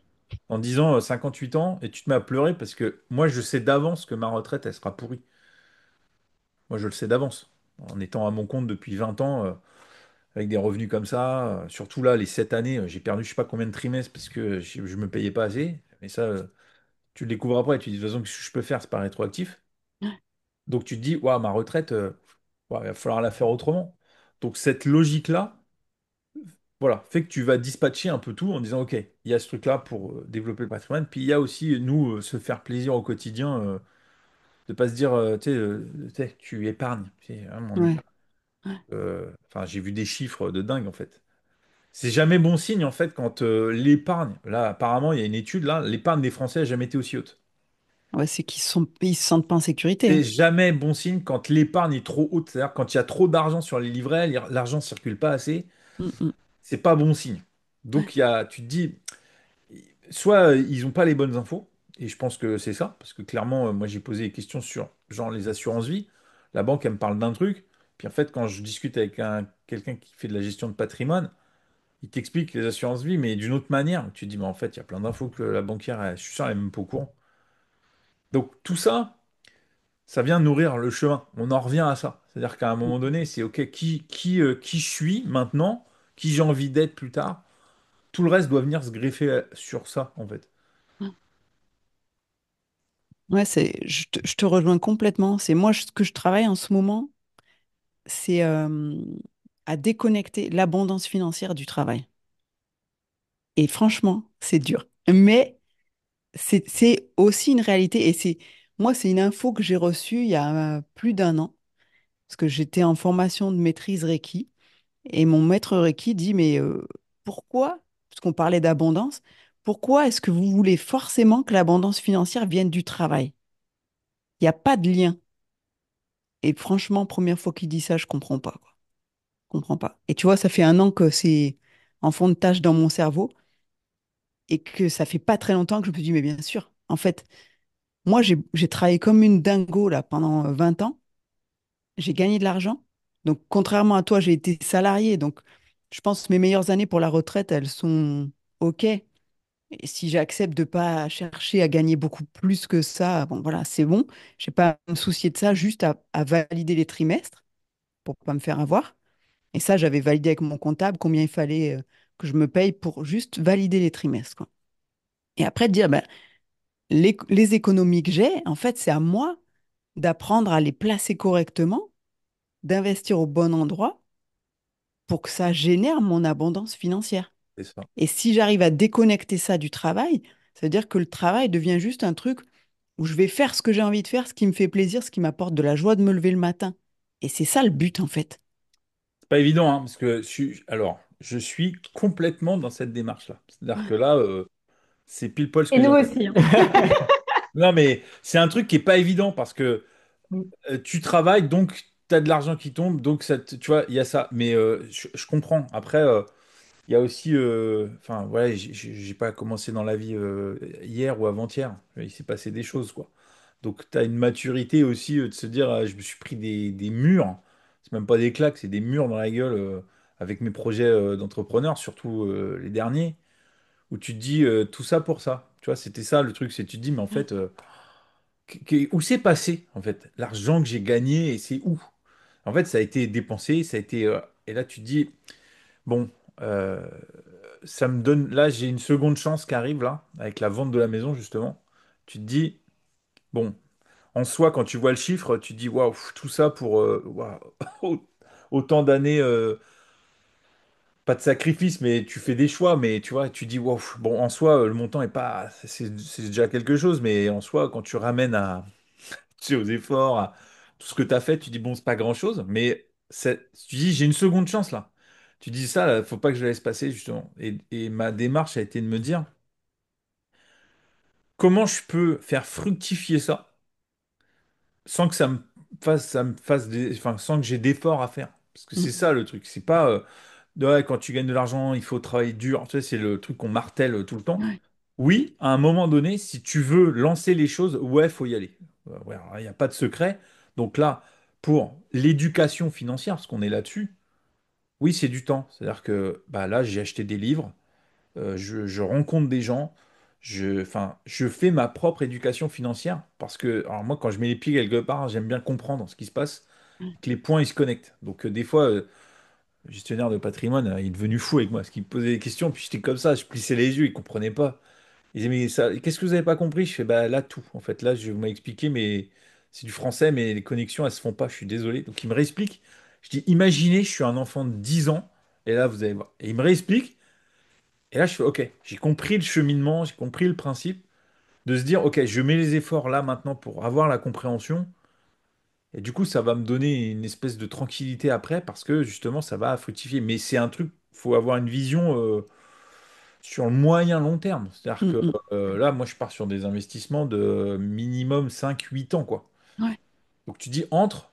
dans 10 ans, 58 ans, et tu te mets à pleurer parce que moi, je sais d'avance que ma retraite, elle sera pourrie. Moi, je le sais d'avance. En étant à mon compte depuis 20 ans, avec des revenus comme ça, surtout là, les 7 années, j'ai perdu je sais pas combien de trimestres parce que je me payais pas assez. Mais ça, tu le découvres après, et tu dis de toute façon, ce que je peux faire, c'est pas rétroactif. Donc tu te dis, waouh, ma retraite, il va falloir la faire autrement. Donc cette logique-là, voilà, fait que tu vas dispatcher un peu tout en disant, OK, il y a ce truc-là pour développer le patrimoine, puis il y a aussi, nous, se faire plaisir au quotidien, de pas se dire, tu sais, tu épargnes. Tu sais, hein, Ouais. Ouais. enfin, j'ai vu des chiffres de dingue, en fait. C'est jamais bon signe, en fait, quand l'épargne, là, apparemment, il y a une étude, là, l'épargne des Français n'a jamais été aussi haute. Ouais, c'est ils se sentent pas en sécurité, C'est hein. jamais bon signe quand l'épargne est trop haute, c'est-à-dire quand il y a trop d'argent sur les livrets, l'argent circule pas assez, Mm, mm. c'est pas bon signe. Ouais. Donc, tu te dis, soit ils n'ont pas les bonnes infos, et je pense que c'est ça, parce que clairement, moi j'ai posé des questions sur genre les assurances vie. La banque, elle me parle d'un truc, puis en fait, quand je discute avec quelqu'un qui fait de la gestion de patrimoine, il t'explique les assurances vie, mais d'une autre manière. Tu te dis, mais en fait, il y a plein d'infos que la banquière, je suis sûr, elle n'est même pas au courant. Donc tout ça, ça vient nourrir le chemin. On en revient à ça. C'est-à-dire qu'à un moment donné, c'est OK, qui je suis maintenant, qui j'ai envie d'être plus tard. Tout le reste doit venir se greffer sur ça, en fait. Ouais, je te rejoins complètement. C'est moi, ce que je travaille en ce moment, c'est à déconnecter l'abondance financière du travail. Et franchement, c'est dur. Mais c'est aussi une réalité. Et moi, c'est une info que j'ai reçue il y a plus d'un an, parce que j'étais en formation de maîtrise Reiki. Et mon maître Reiki dit, mais pourquoi, parce qu'on parlait d'abondance, pourquoi est-ce que vous voulez forcément que l'abondance financière vienne du travail? Il n'y a pas de lien. Et franchement, première fois qu'il dit ça, je comprends pas, quoi. Je comprends pas. Et tu vois, ça fait un an que c'est en fond de tâche dans mon cerveau et que ça fait pas très longtemps que je me dis, mais bien sûr, en fait, moi, j'ai travaillé comme une dingo là pendant 20 ans. J'ai gagné de l'argent. Donc, contrairement à toi, j'ai été salarié. Donc, je pense que mes meilleures années pour la retraite, elles sont OK. Et si j'accepte de pas chercher à gagner beaucoup plus que ça, bon, voilà, c'est bon. Je n'ai pas à me soucier de ça, juste à valider les trimestres pour pas me faire avoir. Et ça, j'avais validé avec mon comptable combien il fallait que je me paye pour juste valider les trimestres, quoi. Et après, de dire, ben, les économies que j'ai, en fait, c'est à moi d'apprendre à les placer correctement, d'investir au bon endroit pour que ça génère mon abondance financière. C'est ça. Et si j'arrive à déconnecter ça du travail, ça veut dire que le travail devient juste un truc où je vais faire ce que j'ai envie de faire, ce qui me fait plaisir, ce qui m'apporte de la joie de me lever le matin. Et c'est ça le but, en fait. C'est pas évident, hein, parce que alors, je suis complètement dans cette démarche-là. C'est-à-dire que là, c'est pile poil ce Et que j'ai nous envie. aussi, hein. Non, mais c'est un truc qui est pas évident parce que Mm. tu travailles, donc tu as de l'argent qui tombe, donc tu vois, il y a ça. Mais je comprends. Après, il y a aussi, enfin, ouais, j'ai pas commencé dans la vie hier ou avant-hier. Il s'est passé des choses, quoi. Donc, tu as une maturité aussi de se dire, je me suis pris des murs. C'est même pas des claques, c'est des murs dans la gueule avec mes projets d'entrepreneur, surtout les derniers, où tu te dis tout ça pour ça. Tu vois, c'était ça le truc, c'est tu te dis, mais en fait, où c'est passé, en fait, l'argent que j'ai gagné et c'est où? En fait, ça a été dépensé, ça a été. Et là, tu te dis, bon. euh, ça me donne. Là, j'ai une seconde chance qui arrive, là, avec la vente de la maison, justement. Tu te dis, bon, en soi, quand tu vois le chiffre, tu te dis, waouh, tout ça pour waouh, autant d'années, pas de sacrifice, mais tu fais des choix, mais tu vois, tu dis, waouh, bon, en soi, le montant est pas. C'est déjà quelque chose, mais en soi, quand tu ramènes à, tu sais, aux efforts, à tout ce que tu as fait, tu dis, bon, c'est pas grand-chose, mais tu dis, j'ai une seconde chance, là. Tu dis ça, là, faut pas que je la laisse passer, justement. Et ma démarche a été de me dire, comment je peux faire fructifier ça sans que ça me fasse enfin, sans que j'ai d'efforts à faire. Parce que c'est Mm. ça le truc. C'est pas, ouais, quand tu gagnes de l'argent, il faut travailler dur. Tu sais, c'est le truc qu'on martèle tout le temps. Ouais. Oui, à un moment donné, si tu veux lancer les choses, ouais, faut y aller. Ouais, alors, il n'y a pas de secret. Donc là, pour l'éducation financière, parce qu'on est là-dessus, oui, c'est du temps. C'est-à-dire que bah, là, j'ai acheté des livres. Je rencontre des gens, enfin, je fais ma propre éducation financière parce que, alors moi, quand je mets les pieds quelque part, j'aime bien comprendre ce qui se passe, que les points ils se connectent. Donc, des fois, le gestionnaire de patrimoine, il est devenu fou avec moi, parce qu'il me posait des questions, puis j'étais comme ça, je plissais les yeux, il comprenait pas. Il disait, mais ça, qu'est-ce que vous avez pas compris? Je fais, bah là, tout. En fait, là, je vous m'ai expliqué, mais c'est du français, mais les connexions, elles se font pas, je suis désolé. Donc, il me réexplique. Je dis, imaginez, je suis un enfant de 10 ans, et là, vous allez voir. Et il me réexplique. Et là, je fais, OK, j'ai compris le cheminement, j'ai compris le principe de se dire, OK, je mets les efforts là maintenant pour avoir la compréhension. Et du coup, ça va me donner une espèce de tranquillité après parce que justement, ça va fructifier. Mais c'est un truc, faut avoir une vision sur le moyen long terme. C'est-à-dire Mm, que mm. là, moi, je pars sur des investissements de minimum 5 8 ans, quoi. Ouais. Donc tu dis entre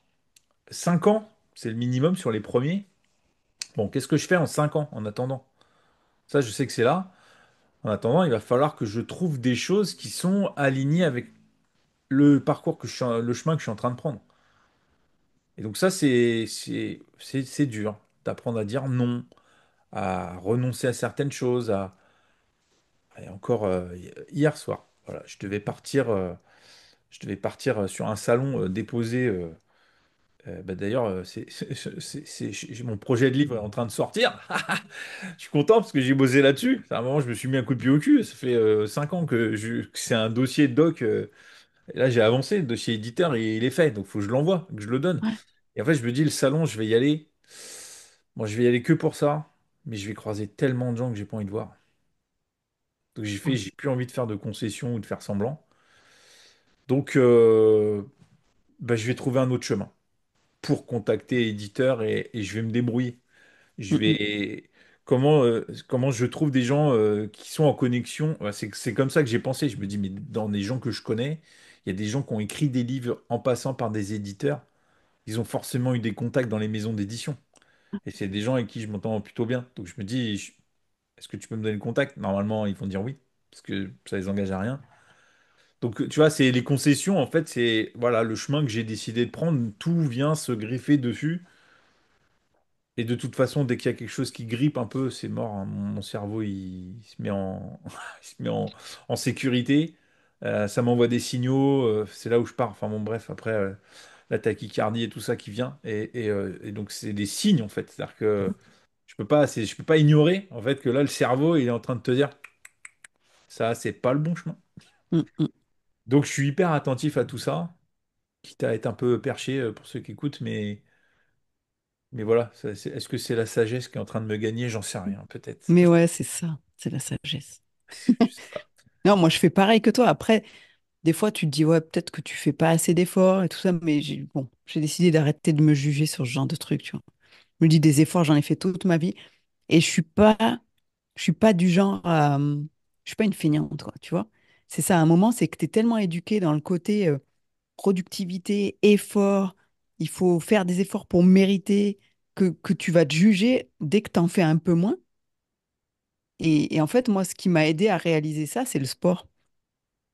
5 ans, c'est le minimum sur les premiers. Bon, qu'est-ce que je fais en 5 ans en attendant? Ça, je sais que c'est là. En attendant, il va falloir que je trouve des choses qui sont alignées avec le parcours le chemin que je suis en train de prendre. Et donc ça, c'est dur d'apprendre à dire non, à renoncer à certaines choses. Et encore hier soir, voilà, je devais partir sur un salon déposer. Bah, d'ailleurs, j'ai mon projet de livre est en train de sortir. Je suis content parce que j'ai bossé là-dessus. À un moment, je me suis mis un coup de pied au cul. Ça fait 5 ans que c'est un dossier de doc. Et là, j'ai avancé, le dossier éditeur, il est fait, donc il faut que je l'envoie, que je le donne. Ouais. Et en fait, je me dis, le salon, je vais y aller. Moi, je vais y aller que pour ça, mais je vais croiser tellement de gens que j'ai pas envie de voir. Donc Ouais. j'ai plus envie de faire de concessions ou de faire semblant. Donc, bah, je vais trouver un autre chemin pour contacter l'éditeur et je vais me débrouiller. Je Mm, mm. vais comment je trouve des gens qui sont en connexion. Ouais, c'est comme ça que j'ai pensé. Je me dis, mais dans des gens que je connais, il y a des gens qui ont écrit des livres en passant par des éditeurs. Ils ont forcément eu des contacts dans les maisons d'édition. Et c'est des gens avec qui je m'entends plutôt bien. Donc je me dis, est-ce que tu peux me donner le contact? Normalement, ils vont dire oui, parce que ça les engage à rien. Donc tu vois, c'est les concessions, en fait, c'est voilà le chemin que j'ai décidé de prendre. Tout vient se greffer dessus. Et de toute façon, dès qu'il y a quelque chose qui grippe un peu, c'est mort, hein. Mon cerveau, il se met il se met en sécurité. Ça m'envoie des signaux. C'est là où je pars. Enfin bon, bref, après, la tachycardie et tout ça qui vient. Et donc, c'est des signes, en fait. C'est-à-dire que je peux pas ignorer, en fait, que là, le cerveau, il est en train de te dire, ça, c'est pas le bon chemin. Mm, mm. Donc, je suis hyper attentif à tout ça, quitte à être un peu perché pour ceux qui écoutent, mais voilà, est-ce que c'est la sagesse qui est en train de me gagner? J'en sais rien, peut-être. Mais ouais, c'est ça, c'est la sagesse. Je sais pas. Non, moi je fais pareil que toi. Après, des fois tu te dis, ouais, peut-être que tu fais pas assez d'efforts et tout ça, mais bon, j'ai décidé d'arrêter de me juger sur ce genre de truc, tu vois. Je me dis, des efforts, j'en ai fait toute ma vie et je suis pas du genre à, je suis pas une feignante, quoi, tu vois. C'est ça, à un moment, c'est que tu es tellement éduqué dans le côté productivité, effort, il faut faire des efforts pour mériter que tu vas te juger dès que tu en fais un peu moins. Et en fait, moi, ce qui m'a aidé à réaliser ça, c'est le sport.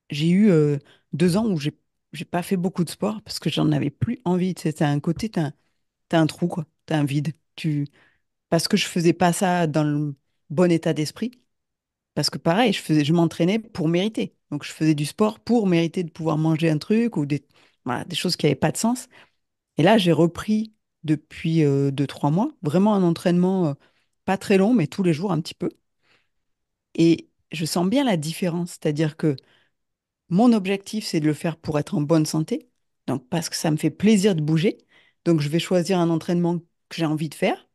J'ai eu 2 ans où j'ai pas fait beaucoup de sport parce que j'en avais plus envie. Tu sais, t'as un côté, t'as un trou, quoi. T'as un vide. Parce que je faisais pas ça dans le bon état d'esprit. Parce que pareil, je m'entraînais pour mériter. Donc, je faisais du sport pour mériter de pouvoir manger un truc ou voilà, des choses qui n'avaient pas de sens. Et là, j'ai repris depuis 2, 3 mois vraiment un entraînement. pas très long, mais tous les jours un petit peu. Et je sens bien la différence, c'est-à-dire que mon objectif, c'est de le faire pour être en bonne santé, donc parce que ça me fait plaisir de bouger. Donc je vais choisir un entraînement que j'ai envie de faire.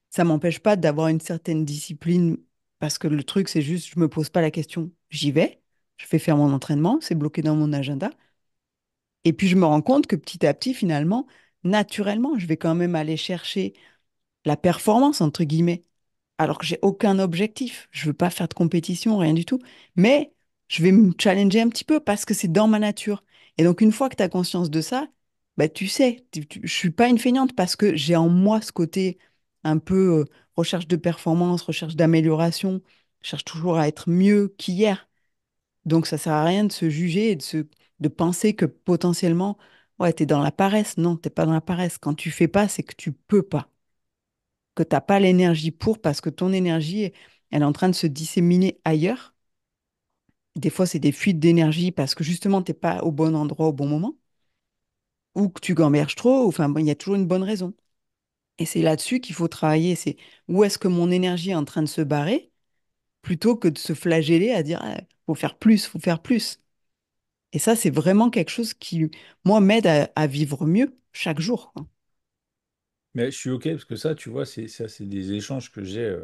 Ça m'empêche pas d'avoir une certaine discipline, parce que le truc, c'est juste, je me pose pas la question, j'y vais, je fais faire mon entraînement, c'est bloqué dans mon agenda. Et puis je me rends compte que petit à petit, finalement, naturellement, je vais quand même aller chercher la performance, entre guillemets, alors que j'ai aucun objectif. Je veux pas faire de compétition, rien du tout. Mais je vais me challenger un petit peu parce que c'est dans ma nature. Et donc, une fois que tu as conscience de ça, bah, tu sais, je suis pas une feignante parce que j'ai en moi ce côté un peu recherche de performance, recherche d'amélioration. Je cherche toujours à être mieux qu'hier. Donc, ça sert à rien de se juger et de penser que potentiellement, ouais, t'es dans la paresse. Non, t'es pas dans la paresse. Quand tu fais pas, c'est que tu peux pas, que tu n'as pas l'énergie pour parce que ton énergie, elle est en train de se disséminer ailleurs. Des fois, c'est des fuites d'énergie parce que justement, tu n'es pas au bon endroit au bon moment ou que tu gamberges trop. Enfin, bon, il y a toujours une bonne raison. Et c'est là-dessus qu'il faut travailler. C'est où est-ce que mon énergie est en train de se barrer plutôt que de se flageller à dire, ah, faut faire plus, faut faire plus. Et ça, c'est vraiment quelque chose qui, moi, m'aide à vivre mieux chaque jour, quoi. Mais je suis OK parce que ça, tu vois, c'est des échanges que j'ai.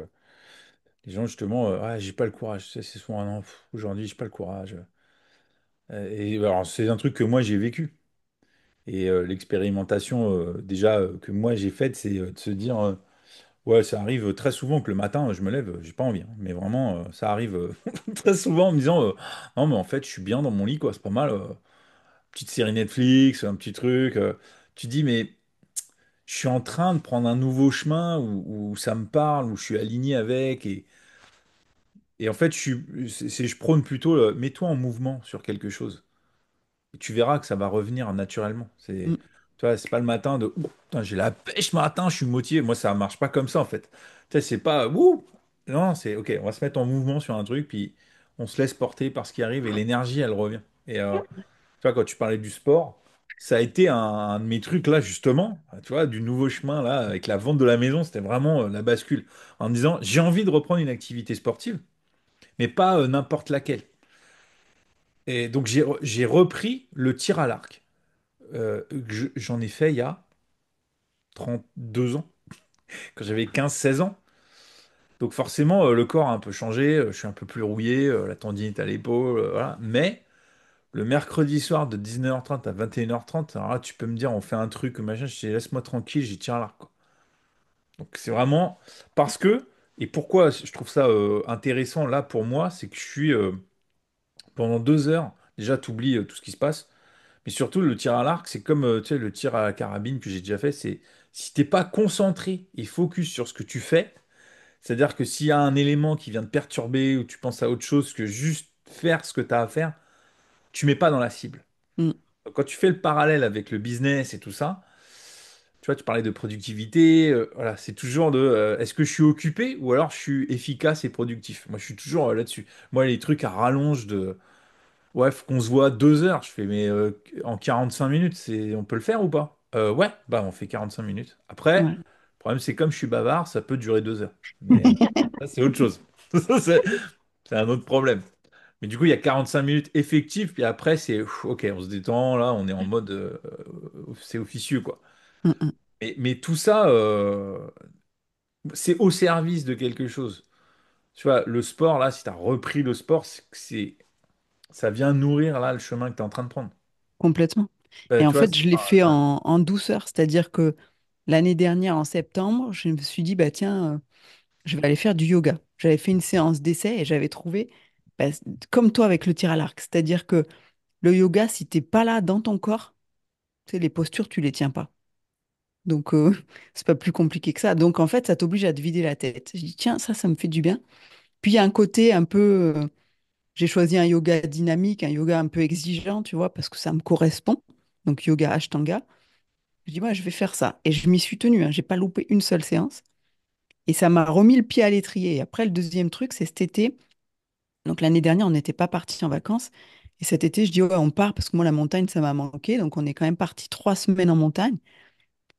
Les gens, justement, ah, j'ai pas le courage. C'est souvent, ah non, aujourd'hui, j'ai pas le courage. Et alors, c'est un truc que moi, j'ai vécu. Et l'expérimentation, déjà, que moi, j'ai faite, c'est de se dire, ouais, ça arrive très souvent que le matin, je me lève, j'ai pas envie, hein. Mais vraiment, ça arrive très souvent en me disant, non, mais en fait, je suis bien dans mon lit, quoi, c'est pas mal. Petite série Netflix, un petit truc. Tu dis, mais je suis en train de prendre un nouveau chemin où ça me parle, où je suis aligné avec. Et en fait, je prône plutôt, mets-toi en mouvement sur quelque chose. Et tu verras que ça va revenir naturellement. Mm, Tu vois, c'est pas le matin de, ouh, putain, j'ai la pêche ce matin, je suis motivé. Moi, ça marche pas comme ça, en fait. Tu sais, c'est pas, ouh, non, c'est, ok, on va se mettre en mouvement sur un truc, puis on se laisse porter par ce qui arrive et l'énergie, elle revient. Et tu vois, quand tu parlais du sport, ça a été un de mes trucs là, justement, tu vois, du nouveau chemin là, avec la vente de la maison, c'était vraiment la bascule. En me disant, j'ai envie de reprendre une activité sportive, mais pas n'importe laquelle. Et donc, j'ai repris le tir à l'arc. J'en ai fait il y a 32 ans, quand j'avais 15 16 ans. Donc, forcément, le corps a un peu changé, je suis un peu plus rouillé, la tendinite à l'épaule, voilà. Mais. Le mercredi soir de 19h30 à 21h30, alors là, tu peux me dire, on fait un truc, machin, je dis, laisse-moi tranquille, j'y tire à l'arc, quoi. Donc c'est vraiment parce que, et pourquoi je trouve ça intéressant là pour moi, c'est que je suis pendant 2 heures, déjà tu oublies tout ce qui se passe, mais surtout le tir à l'arc, c'est comme tu sais, le tir à la carabine que j'ai déjà fait, c'est si t'es pas concentré et focus sur ce que tu fais, c'est-à-dire que s'il y a un élément qui vient te perturber ou tu penses à autre chose que juste faire ce que tu as à faire, tu mets pas dans la cible. mm. Quand tu fais le parallèle avec le business et tout ça, tu vois, tu parlais de productivité, voilà, c'est toujours de est-ce que je suis occupé ou alors je suis efficace et productif. Moi, je suis toujours là-dessus. Moi, les trucs à rallonge de ouais, faut qu'on se voit 2 heures. Je fais mais en 45 minutes, on peut le faire ou pas? Ouais, bah on fait 45 minutes. Après, Ouais. le problème c'est comme je suis bavard, ça peut durer 2 heures. Mais ça, c'est autre chose. Ça, c'est un autre problème. Mais du coup, il y a 45 minutes effectives, puis après, c'est ouf, ok, on se détend, là, on est en mode, c'est officieux, quoi. Mm, mm. Mais tout ça, c'est au service de quelque chose. Tu vois, le sport, là, si tu as repris le sport, ça vient nourrir, là, le chemin que tu es en train de prendre. Complètement. Et en Tu vois, fait, je l'ai fait en douceur, c'est-à-dire que l'année dernière, en septembre, je me suis dit, bah tiens, je vais aller faire du yoga. J'avais fait une séance d'essai et j'avais trouvé, bah, comme toi avec le tir à l'arc, c'est-à-dire que le yoga, si t'es pas là dans ton corps, tu sais, les postures, tu les tiens pas. Donc, c'est pas plus compliqué que ça. Donc, en fait, ça t'oblige à te vider la tête. Je dis, tiens, ça me fait du bien. Puis, il y a un côté un peu, j'ai choisi un yoga dynamique, un yoga un peu exigeant, tu vois, parce que ça me correspond. Donc, yoga Ashtanga. Je dis, ouais, je vais faire ça. Et je m'y suis tenue, hein. J'ai pas loupé une seule séance. Et ça m'a remis le pied à l'étrier. Et après, le deuxième truc, c'est cet été. Donc, l'année dernière, on n'était pas parti en vacances. Et cet été, je dis, ouais, on part parce que moi, la montagne, ça m'a manqué. Donc, on est quand même parti 3 semaines en montagne.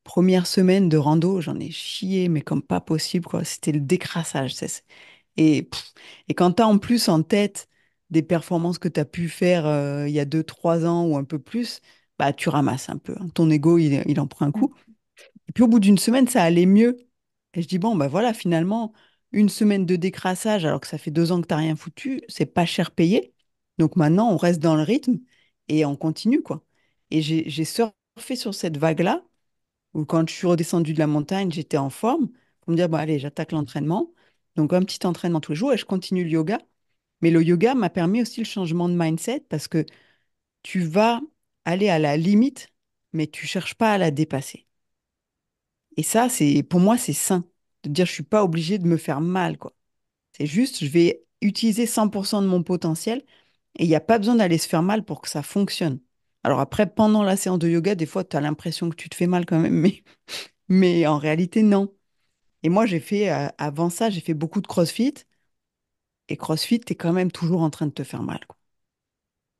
première semaine de rando, j'en ai chié, mais comme pas possible, quoi. C'était le décrassage. Et, pff, et quand tu as en plus en tête des performances que tu as pu faire il y a 2, 3 ans ou un peu plus, bah tu ramasses un peu, hein. Ton ego, il en prend un coup. Et puis au bout d'une semaine, ça allait mieux. Et je dis, bon, bah voilà, finalement, une semaine de décrassage, alors que ça fait 2 ans que t'as rien foutu, c'est pas cher payé. Donc maintenant, on reste dans le rythme et on continue, quoi. Et j'ai surfé sur cette vague-là, où quand je suis redescendue de la montagne, j'étais en forme, pour me dire, bon, allez, j'attaque l'entraînement. Donc un petit entraînement tous les jours et je continue le yoga. Mais le yoga m'a permis aussi le changement de mindset parce que tu vas aller à la limite, mais tu cherches pas à la dépasser. Et ça, pour moi, c'est sain. De dire, je suis pas obligé de me faire mal, quoi. C'est juste, je vais utiliser 100% de mon potentiel et il n'y a pas besoin d'aller se faire mal pour que ça fonctionne. Alors après, pendant la séance de yoga, des fois, tu as l'impression que tu te fais mal quand même, mais en réalité, non. Et moi, avant ça, j'ai fait beaucoup de CrossFit. Et CrossFit, tu es quand même toujours en train de te faire mal, quoi.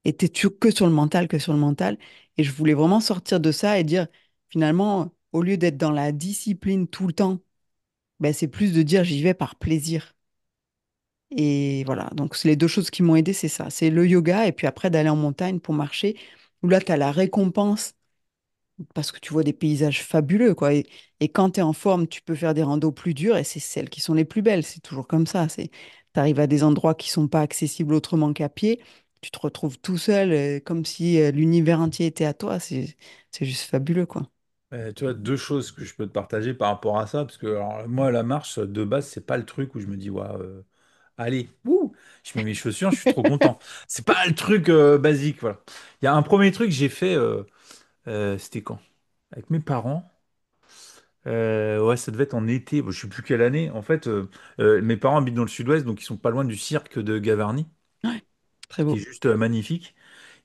Et tu que sur le mental, que sur le mental. Et je voulais vraiment sortir de ça et dire, finalement, au lieu d'être dans la discipline tout le temps, ben, c'est plus de dire j'y vais par plaisir. Et voilà, donc c'est les deux choses qui m'ont aidé, c'est ça. C'est le yoga et puis après d'aller en montagne pour marcher, où là, tu as la récompense parce que tu vois des paysages fabuleux, quoi. Et quand tu es en forme, tu peux faire des randos plus dures et c'est celles qui sont les plus belles. C'est toujours comme ça. Tu arrives à des endroits qui sont pas accessibles autrement qu'à pied. Tu te retrouves tout seul, comme si l'univers entier était à toi. C'est juste fabuleux, quoi. Tu vois, deux choses que je peux te partager par rapport à ça, parce que alors, moi, la marche, de base, c'est pas le truc où je me dis, ouais, allez, wouh, je mets mes chaussures, je suis trop content. C'est pas le truc basique, voilà. Il y a un premier truc que j'ai fait, c'était quand? Avec mes parents. Ouais, ça devait être en été, bon, je sais plus quelle année. En fait, mes parents habitent dans le sud-ouest, donc ils sont pas loin du cirque de Gavarnie, Ouais, très qui est beau. juste magnifique.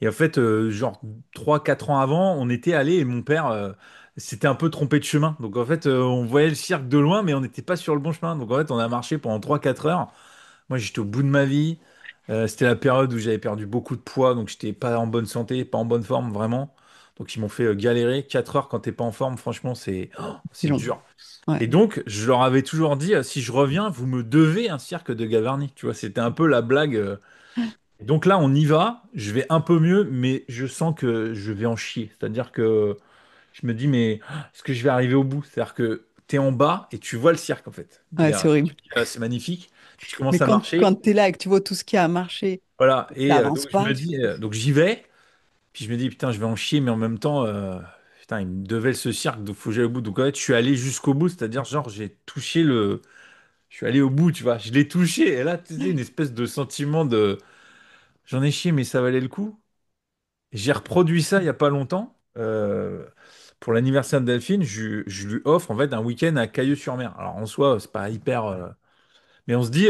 Et en fait, genre 3 4 ans avant, on était allé et mon père s'était un peu trompé de chemin. Donc en fait, on voyait le cirque de loin, mais on n'était pas sur le bon chemin. Donc en fait, on a marché pendant 3 4 heures. Moi, j'étais au bout de ma vie. C'était la période où j'avais perdu beaucoup de poids, donc j'étais pas en bonne santé, pas en bonne forme, vraiment. Donc ils m'ont fait galérer. 4 heures quand t'es pas en forme, franchement, C'est c'est long. dur. Ouais, Et donc, je leur avais toujours dit, si je reviens, vous me devez un cirque de Gavarnie. Tu vois, c'était un peu la blague. Et donc là, on y va. Je vais un peu mieux, mais je sens que je vais en chier. C'est-à-dire que je me dis, mais est-ce que je vais arriver au bout? C'est-à-dire que tu es en bas et tu vois le cirque, en fait. ouais, c'est Tu horrible. te dis, ah, c'est magnifique. Puis tu Mais commences à quand marcher. tu es là et que tu vois tout ce qui a marché, Voilà. Et t'avances donc, je pas. me dis, donc j'y vais. Puis je me dis, putain, je vais en chier, mais en même temps, putain, il me devait ce cirque, donc faut que j'aille au bout. Donc en fait, je suis allé jusqu'au bout, c'est-à-dire, genre, j'ai touché le. Je suis allé au bout, tu vois. Je l'ai touché. Et là, tu sais, une espèce de sentiment de. J'en ai chié, mais ça valait le coup. J'ai reproduit ça il n'y a pas longtemps. Pour l'anniversaire de Delphine, je lui offre en fait un week-end à Cailleux-sur-Mer. Alors en soi, c'est pas hyper. Mais on se dit,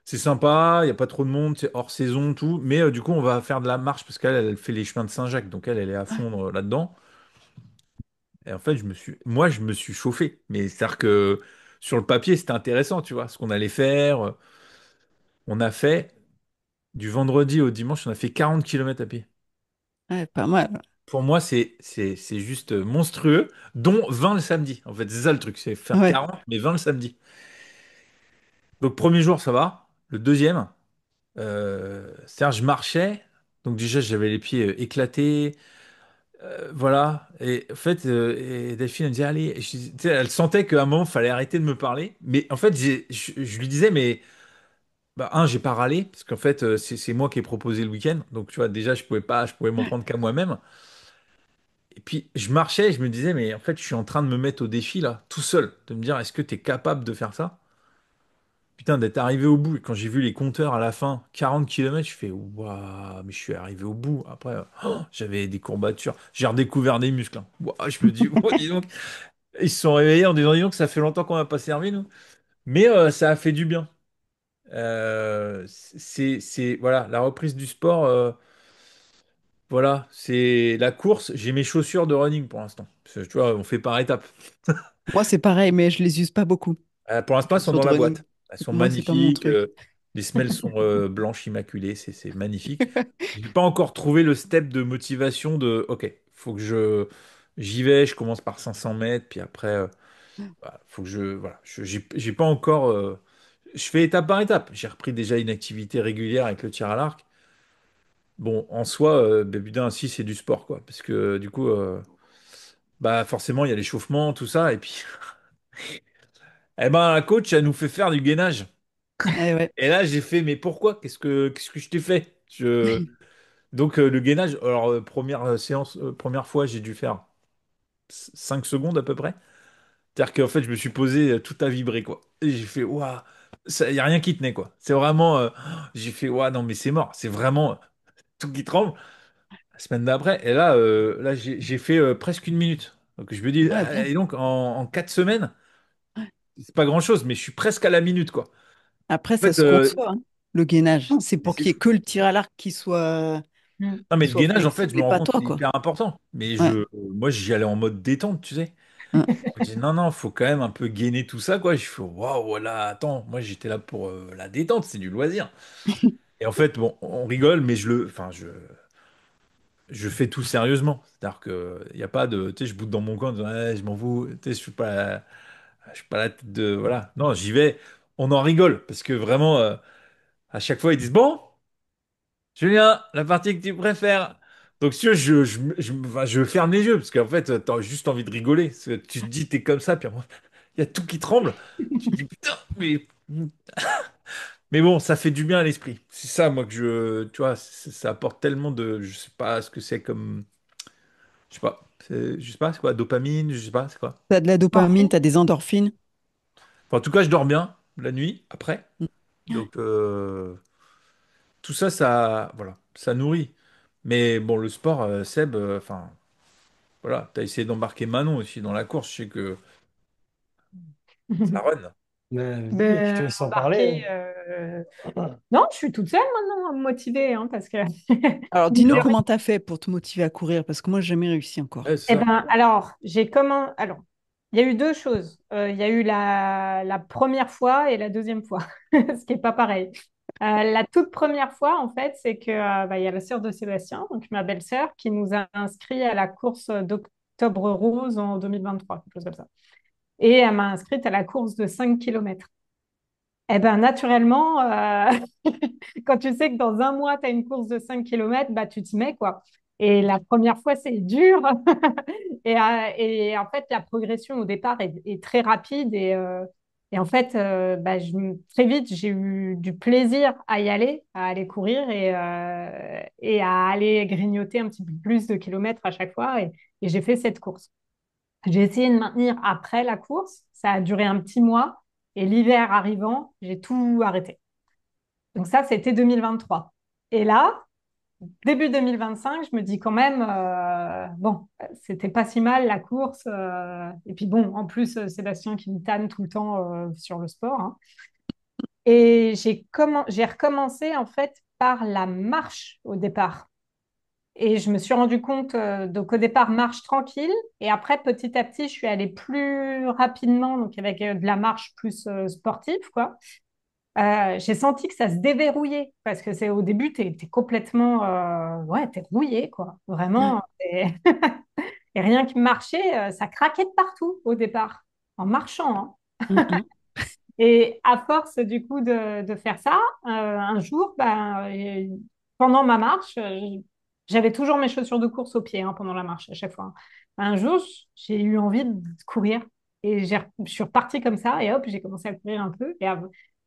c'est sympa, il n'y a pas trop de monde, c'est hors saison, tout. Mais du coup, on va faire de la marche parce qu'elle, elle fait les chemins de Saint-Jacques. Donc elle est à fond là-dedans. Et en fait, moi, je me suis chauffé. Mais c'est-à-dire que sur le papier, c'était intéressant, tu vois, ce qu'on allait faire. On a fait du vendredi au dimanche, on a fait 40 kilomètres à pied. Ouais, pas mal. Pour moi, c'est juste monstrueux, dont 20 le samedi. En fait, c'est ça le truc, c'est faire Ouais, 40, mais 20 le samedi. Donc, premier jour, ça va. Le deuxième, c'est-à-dire, je marchais. Donc, déjà, j'avais les pieds éclatés. Voilà. Et en fait, et Delphine, elle me disait, allez. Tu sais, elle sentait qu'à un moment, il fallait arrêter de me parler. Mais en fait, je lui disais, mais, bah, j'ai pas râlé, parce qu'en fait, c'est moi qui ai proposé le week-end. Donc, tu vois, déjà, je pouvais m'en prendre qu'à moi-même. Et puis je marchais et je me disais, mais en fait, je suis en train de me mettre au défi là, tout seul, de me dire, est-ce que tu es capable de faire ça? Putain, d'être arrivé au bout. Et quand j'ai vu les compteurs à la fin, 40 kilomètres, je fais, waouh, mais je suis arrivé au bout. Après, j'avais des courbatures. J'ai redécouvert des muscles, hein. Ouah, je me dis, oh, dis donc, ils se sont réveillés en disant, dis donc, ça fait longtemps qu'on n'a pas servi, nous. Mais ça a fait du bien. Voilà, la reprise du sport. Voilà, c'est la course. J'ai mes chaussures de running pour l'instant. Parce que, tu vois, on fait par étapes. moi c'est pareil, mais je les use pas beaucoup. Pour l'instant, elles sont Chaussures dans de la running. boîte. Elles sont Moi, c'est pas mon magnifiques. truc. Les semelles sont blanches immaculées. C'est magnifique. J'ai pas encore trouvé le step de motivation de OK, faut que j'y vais, je commence par 500 mètres, puis après, bah, faut que voilà, j'ai pas encore, je fais étape par étape. J'ai repris déjà une activité régulière avec le tir à l'arc. Bon, en soi, ben, putain, si c'est du sport, quoi, parce que du coup, bah forcément, il y a l'échauffement, tout ça, et puis, eh ben, la coach, elle nous fait faire du gainage. Eh ouais. Et là, j'ai fait, mais pourquoi? Qu'est-ce que je t'ai fait? Donc, le gainage, alors, première séance, première fois, j'ai dû faire 5 secondes à peu près. C'est-à-dire qu'en fait, je me suis posé tout à vibrer, quoi. Et j'ai fait, waouh, il n'y a rien qui tenait, quoi. C'est vraiment, j'ai fait, waouh, non, mais c'est mort. C'est vraiment tout qui tremble. La semaine d'après, et là j'ai fait presque une minute. Donc, je me dis, Ouais, bien. et donc, en 4 semaines, c'est pas grand-chose, mais je suis presque à la minute, quoi. Après, En ça fait, se conçoit, hein, le gainage. C'est mais pour c'est qu'il y ait fou. que le tir à l'arc qui soit, Mm. Non, mais qui le soit gainage, en fait, je flexible me et rends pas compte, toi, c'est quoi. hyper important. Mais Ouais. moi, j'y allais en mode détente, tu sais. Mm. Je me dis, non, non, faut quand même un peu gainer tout ça, quoi. Je fais, waouh, voilà, attends, moi, j'étais là pour la détente, c'est du loisir. Et en fait, bon, on rigole, mais enfin, je fais tout sérieusement. C'est-à-dire que il y a pas de, tu sais, je boude dans mon coin, en disant, ouais, je m'en fous, tu sais, je suis pas la tête de, voilà. Non, j'y vais. On en rigole parce que vraiment, à chaque fois, ils disent, bon, Julien, la partie que tu préfères. Donc, si tu veux, enfin, je ferme les yeux parce qu'en fait, t'as juste envie de rigoler. Parce que tu te dis, t'es comme ça, puis il y a tout qui tremble. Tu te dis, putain, mais bon, ça fait du bien à l'esprit. C'est ça, moi, tu vois, ça apporte tellement de, je sais pas ce que c'est comme. Je sais pas, c'est quoi, dopamine, je sais pas, c'est quoi. T'as de la dopamine, Morphine. t'as des endorphines. Enfin, en tout cas, je dors bien la nuit après. Mm. Donc, tout ça, voilà, ça nourrit. Mais bon, le sport, Seb, enfin, voilà, t'as essayé d'embarquer Manon aussi dans la course, je sais que ça run. Vas-y, je te Ben, laisse en parler. embarquer. Non, je suis toute seule maintenant, motivée, hein, parce que. Alors, dis-nous Non? comment t'as fait pour te motiver à courir, parce que moi, j'ai jamais réussi encore. Ouais, c'est Eh ça. ben, alors, Alors, il y a eu deux choses. Il y a eu la première fois et la deuxième fois, ce qui est pas pareil. La toute première fois, en fait, c'est que bah, il y a la sœur de Sébastien, donc ma belle-sœur, qui nous a inscrits à la course d'Octobre Rose en 2023, quelque chose comme ça. Et elle m'a inscrite à la course de 5 kilomètres. Eh ben, naturellement, quand tu sais que dans un mois, tu as une course de 5 kilomètres, bah, tu t'y mets, quoi. Et la première fois, c'est dur. Et en fait, la progression au départ est très rapide. Et en fait, bah, très vite, j'ai eu du plaisir à aller courir et à aller grignoter un petit peu plus de kilomètres à chaque fois. Et j'ai fait cette course. J'ai essayé de maintenir après la course. Ça a duré un petit mois. Et l'hiver arrivant, j'ai tout arrêté. Donc ça, c'était 2023. Et là, début 2025, je me dis quand même, bon, c'était pas si mal la course. Et puis bon, en plus, Sébastien qui me tanne tout le temps sur le sport, hein. Et j'ai recommencé en fait par la marche au départ. Et je me suis rendu compte, donc au départ, marche tranquille. Et après, petit à petit, je suis allée plus rapidement, donc avec de la marche plus sportive, quoi. J'ai senti que ça se déverrouillait parce que c'est au début, t'es complètement, ouais, t'es rouillé, quoi. Ouais. Vraiment. Et rien que marcher, ça craquait de partout au départ, en marchant, hein. Mm, mm. Et à force, du coup, de faire ça, un jour, ben, pendant ma marche, j'avais toujours mes chaussures de course aux pieds, hein, pendant la marche, à chaque fois. Un jour, j'ai eu envie de courir et je suis repartie comme ça et hop, j'ai commencé à courir un peu.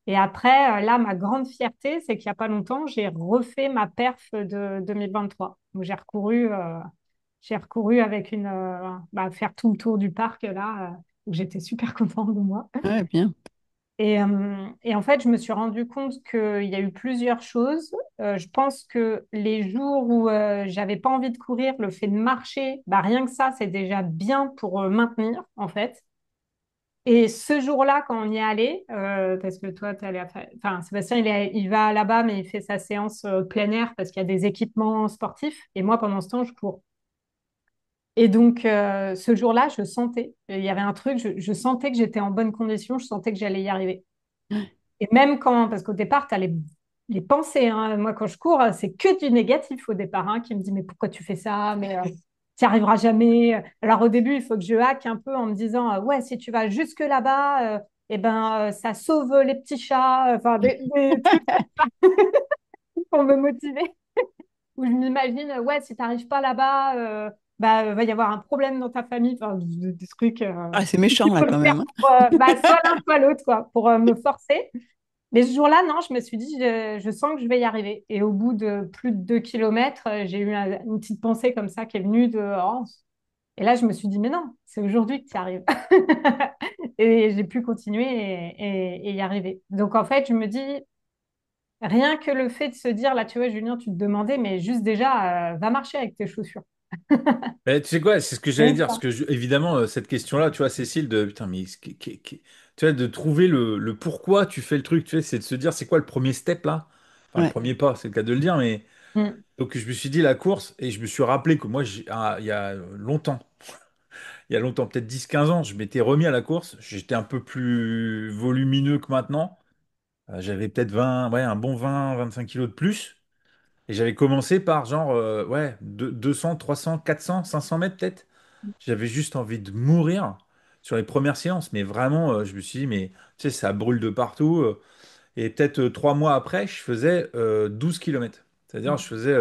Et après, là, ma grande fierté, c'est qu'il n'y a pas longtemps, j'ai refait ma perf de 2023. Donc, j'ai recouru avec bah, faire tout le tour du parc, là, où j'étais super contente de moi. Ouais, bien. Et en fait, je me suis rendu compte qu'il y a eu plusieurs choses. Je pense que les jours où j'avais pas envie de courir, le fait de marcher, bah, rien que ça, c'est déjà bien pour maintenir, en fait. Et ce jour-là, quand on y est allé, parce que toi, tu allé enfin, Sébastien, il va là-bas, mais il fait sa séance plein air parce qu'il y a des équipements sportifs. Et moi, pendant ce temps, je cours. Et donc, ce jour-là, je sentais, il y avait un truc, je sentais que j'étais en bonne condition, je sentais que j'allais y arriver. Et même quand, parce qu'au départ, tu as les pensées, hein. Moi, quand je cours, c'est que du négatif au départ, hein, qui me dit, mais pourquoi tu fais ça? tu n'y arriveras jamais. Alors au début, il faut que je hack un peu en me disant, ouais, si tu vas jusque là-bas, eh ben, ça sauve les petits chats, enfin des trucs pour me motiver. Où je m'imagine, ouais, si tu n'arrives pas là-bas, bah, va y avoir un problème dans ta famille, enfin, des trucs. Ah, c'est Il méchant là faut le quand faire même, hein. pour, bah, soit l'un, soit l'autre, quoi, pour me forcer. Mais ce jour-là, non, je me suis dit, je sens que je vais y arriver. Et au bout de plus de 2 kilomètres, j'ai eu une petite pensée comme ça qui est venue de, oh. Et là, je me suis dit, mais non, c'est aujourd'hui que tu y arrives. Et j'ai pu continuer et y arriver. Donc, en fait, je me dis, rien que le fait de se dire, là, tu vois, Julien, tu te demandais, mais juste déjà, va marcher avec tes chaussures. Mais tu sais quoi, c'est ce que j'allais Rien dire. que Parce ça. que évidemment, cette question-là, tu vois, Cécile, de putain, mais tu vois, de trouver le pourquoi tu fais le truc, tu sais, c'est de se dire, c'est quoi le premier step là? Enfin, le Ouais, premier pas, c'est le cas de le dire, mais Mm. donc je me suis dit la course et je me suis rappelé que moi, il y a longtemps, peut-être 10 15 ans, je m'étais remis à la course. J'étais un peu plus volumineux que maintenant. J'avais peut-être 20, ouais, un bon 20 25 kilos de plus. Et j'avais commencé par genre, ouais, 200, 300, 400, 500 mètres peut-être. J'avais juste envie de mourir sur les premières séances. Mais vraiment, je me suis dit, mais tu sais, ça brûle de partout. Et peut-être 3 mois après, je faisais 12 km. C'est-à-dire, je faisais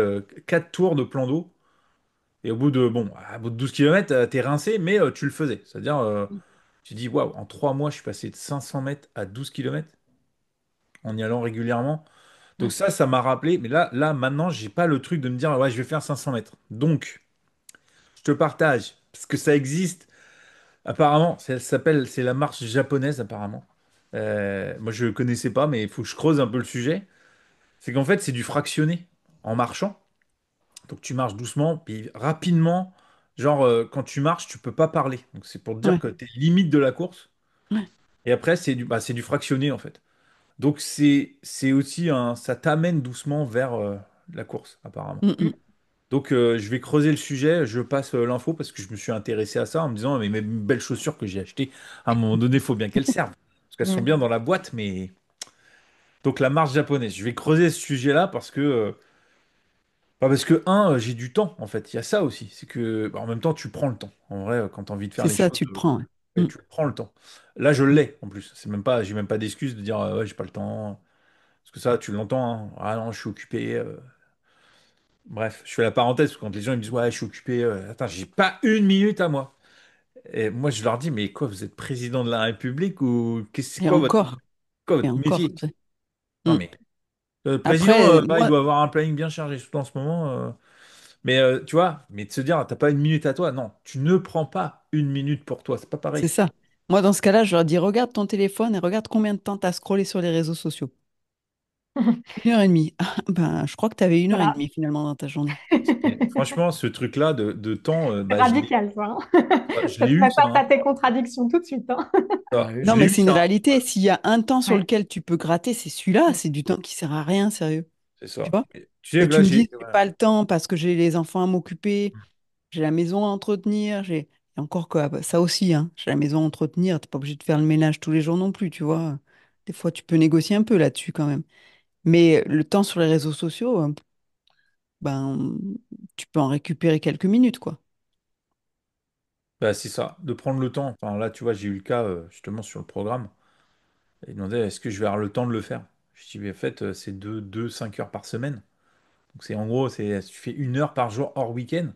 4 tours de plan d'eau. Et au bout de 12 km, t'es rincé, mais tu le faisais. C'est-à-dire, tu dis, waouh, en 3 mois, je suis passé de 500 mètres à 12 km en y allant régulièrement. Donc ouais, ça m'a rappelé. Mais là, maintenant, j'ai pas le truc de me dire, ouais, je vais faire 500 mètres. Donc, je te partage, parce que ça existe. Apparemment, c'est la marche japonaise, apparemment. Moi, je ne connaissais pas, mais il faut que je creuse un peu le sujet. C'est qu'en fait, c'est du fractionné en marchant. Donc, tu marches doucement, puis rapidement, genre, quand tu marches, tu peux pas parler. Donc, c'est pour te dire ouais, que tu es limite de la course. ouais. Et après, c'est du fractionné, en fait. Donc, c'est aussi ça t'amène doucement vers la course, apparemment. Mm, mm. Donc, je vais creuser le sujet, je passe l'info parce que je me suis intéressé à ça en me disant, mais mes belles chaussures que j'ai achetées, à un moment donné, il faut bien qu'elles servent. Parce qu'elles sont bien Mm. dans la boîte, mais. Donc, la marche japonaise. Je vais creuser ce sujet-là parce que. Parce que, j'ai du temps, en fait. Il y a ça aussi. C'est que, bah, en même temps, tu prends le temps. En vrai, quand tu as envie de faire C'est les ça, choses, tu le prends. Ouais. Mm, tu prends le temps. Là, je l'ai, en plus. J'ai même pas d'excuse de dire, ouais, j'ai pas le temps. Parce que ça, tu l'entends, hein. Ah non, je suis occupé. Bref, je fais la parenthèse, parce que quand les gens ils me disent, ouais, je suis occupé, attends, j'ai pas une minute à moi. Et moi, je leur dis, mais quoi, vous êtes président de la République ou c'est et quoi encore, et votre encore, métier? tu sais. Non, Mm. mais le président, Après, là, il moi, doit avoir un planning bien chargé, surtout en ce moment. Mais tu vois, mais de se dire, t'as pas une minute à toi, non, tu ne prends pas une minute pour toi, c'est pas pareil. c'est ça. Moi, dans ce cas-là, je leur dis, regarde ton téléphone et regarde combien de temps tu as scrollé sur les réseaux sociaux. 1 heure et demie. Ah, ben, je crois que tu avais une heure et Voilà. demie finalement dans ta journée. Et franchement, ce truc-là de temps, C'est bah, radical, ça, hein. je Ça l'ai te eu, fait ça, face hein. à tes contradictions tout de suite, hein. Ah oui. Je Non, l'ai mais eu, c'est une ça, hein. réalité. S'il y a un temps sur Ouais. lequel tu peux gratter, c'est celui-là. C'est du temps qui sert à rien, sérieux. C'est Tu ça. vois? Et tu sais, Et là, tu me dis, j'ai voilà. pas le temps parce que j'ai les enfants à m'occuper, j'ai la maison à entretenir, j'ai. Et encore quoi, bah, ça aussi, hein. J'ai la maison à entretenir, t'es pas obligé de faire le ménage tous les jours non plus, tu vois. Des fois, tu peux négocier un peu là-dessus quand même. Mais le temps sur les réseaux sociaux, ben, tu peux en récupérer quelques minutes, quoi. Bah, c'est ça, de prendre le temps. Enfin, là, tu vois, j'ai eu le cas justement sur le programme. Ils demandaient est-ce que je vais avoir le temps de le faire? Je dis, mais en fait, c'est 5 heures par semaine. Donc, c'est en gros, tu fais 1 heure par jour hors week-end.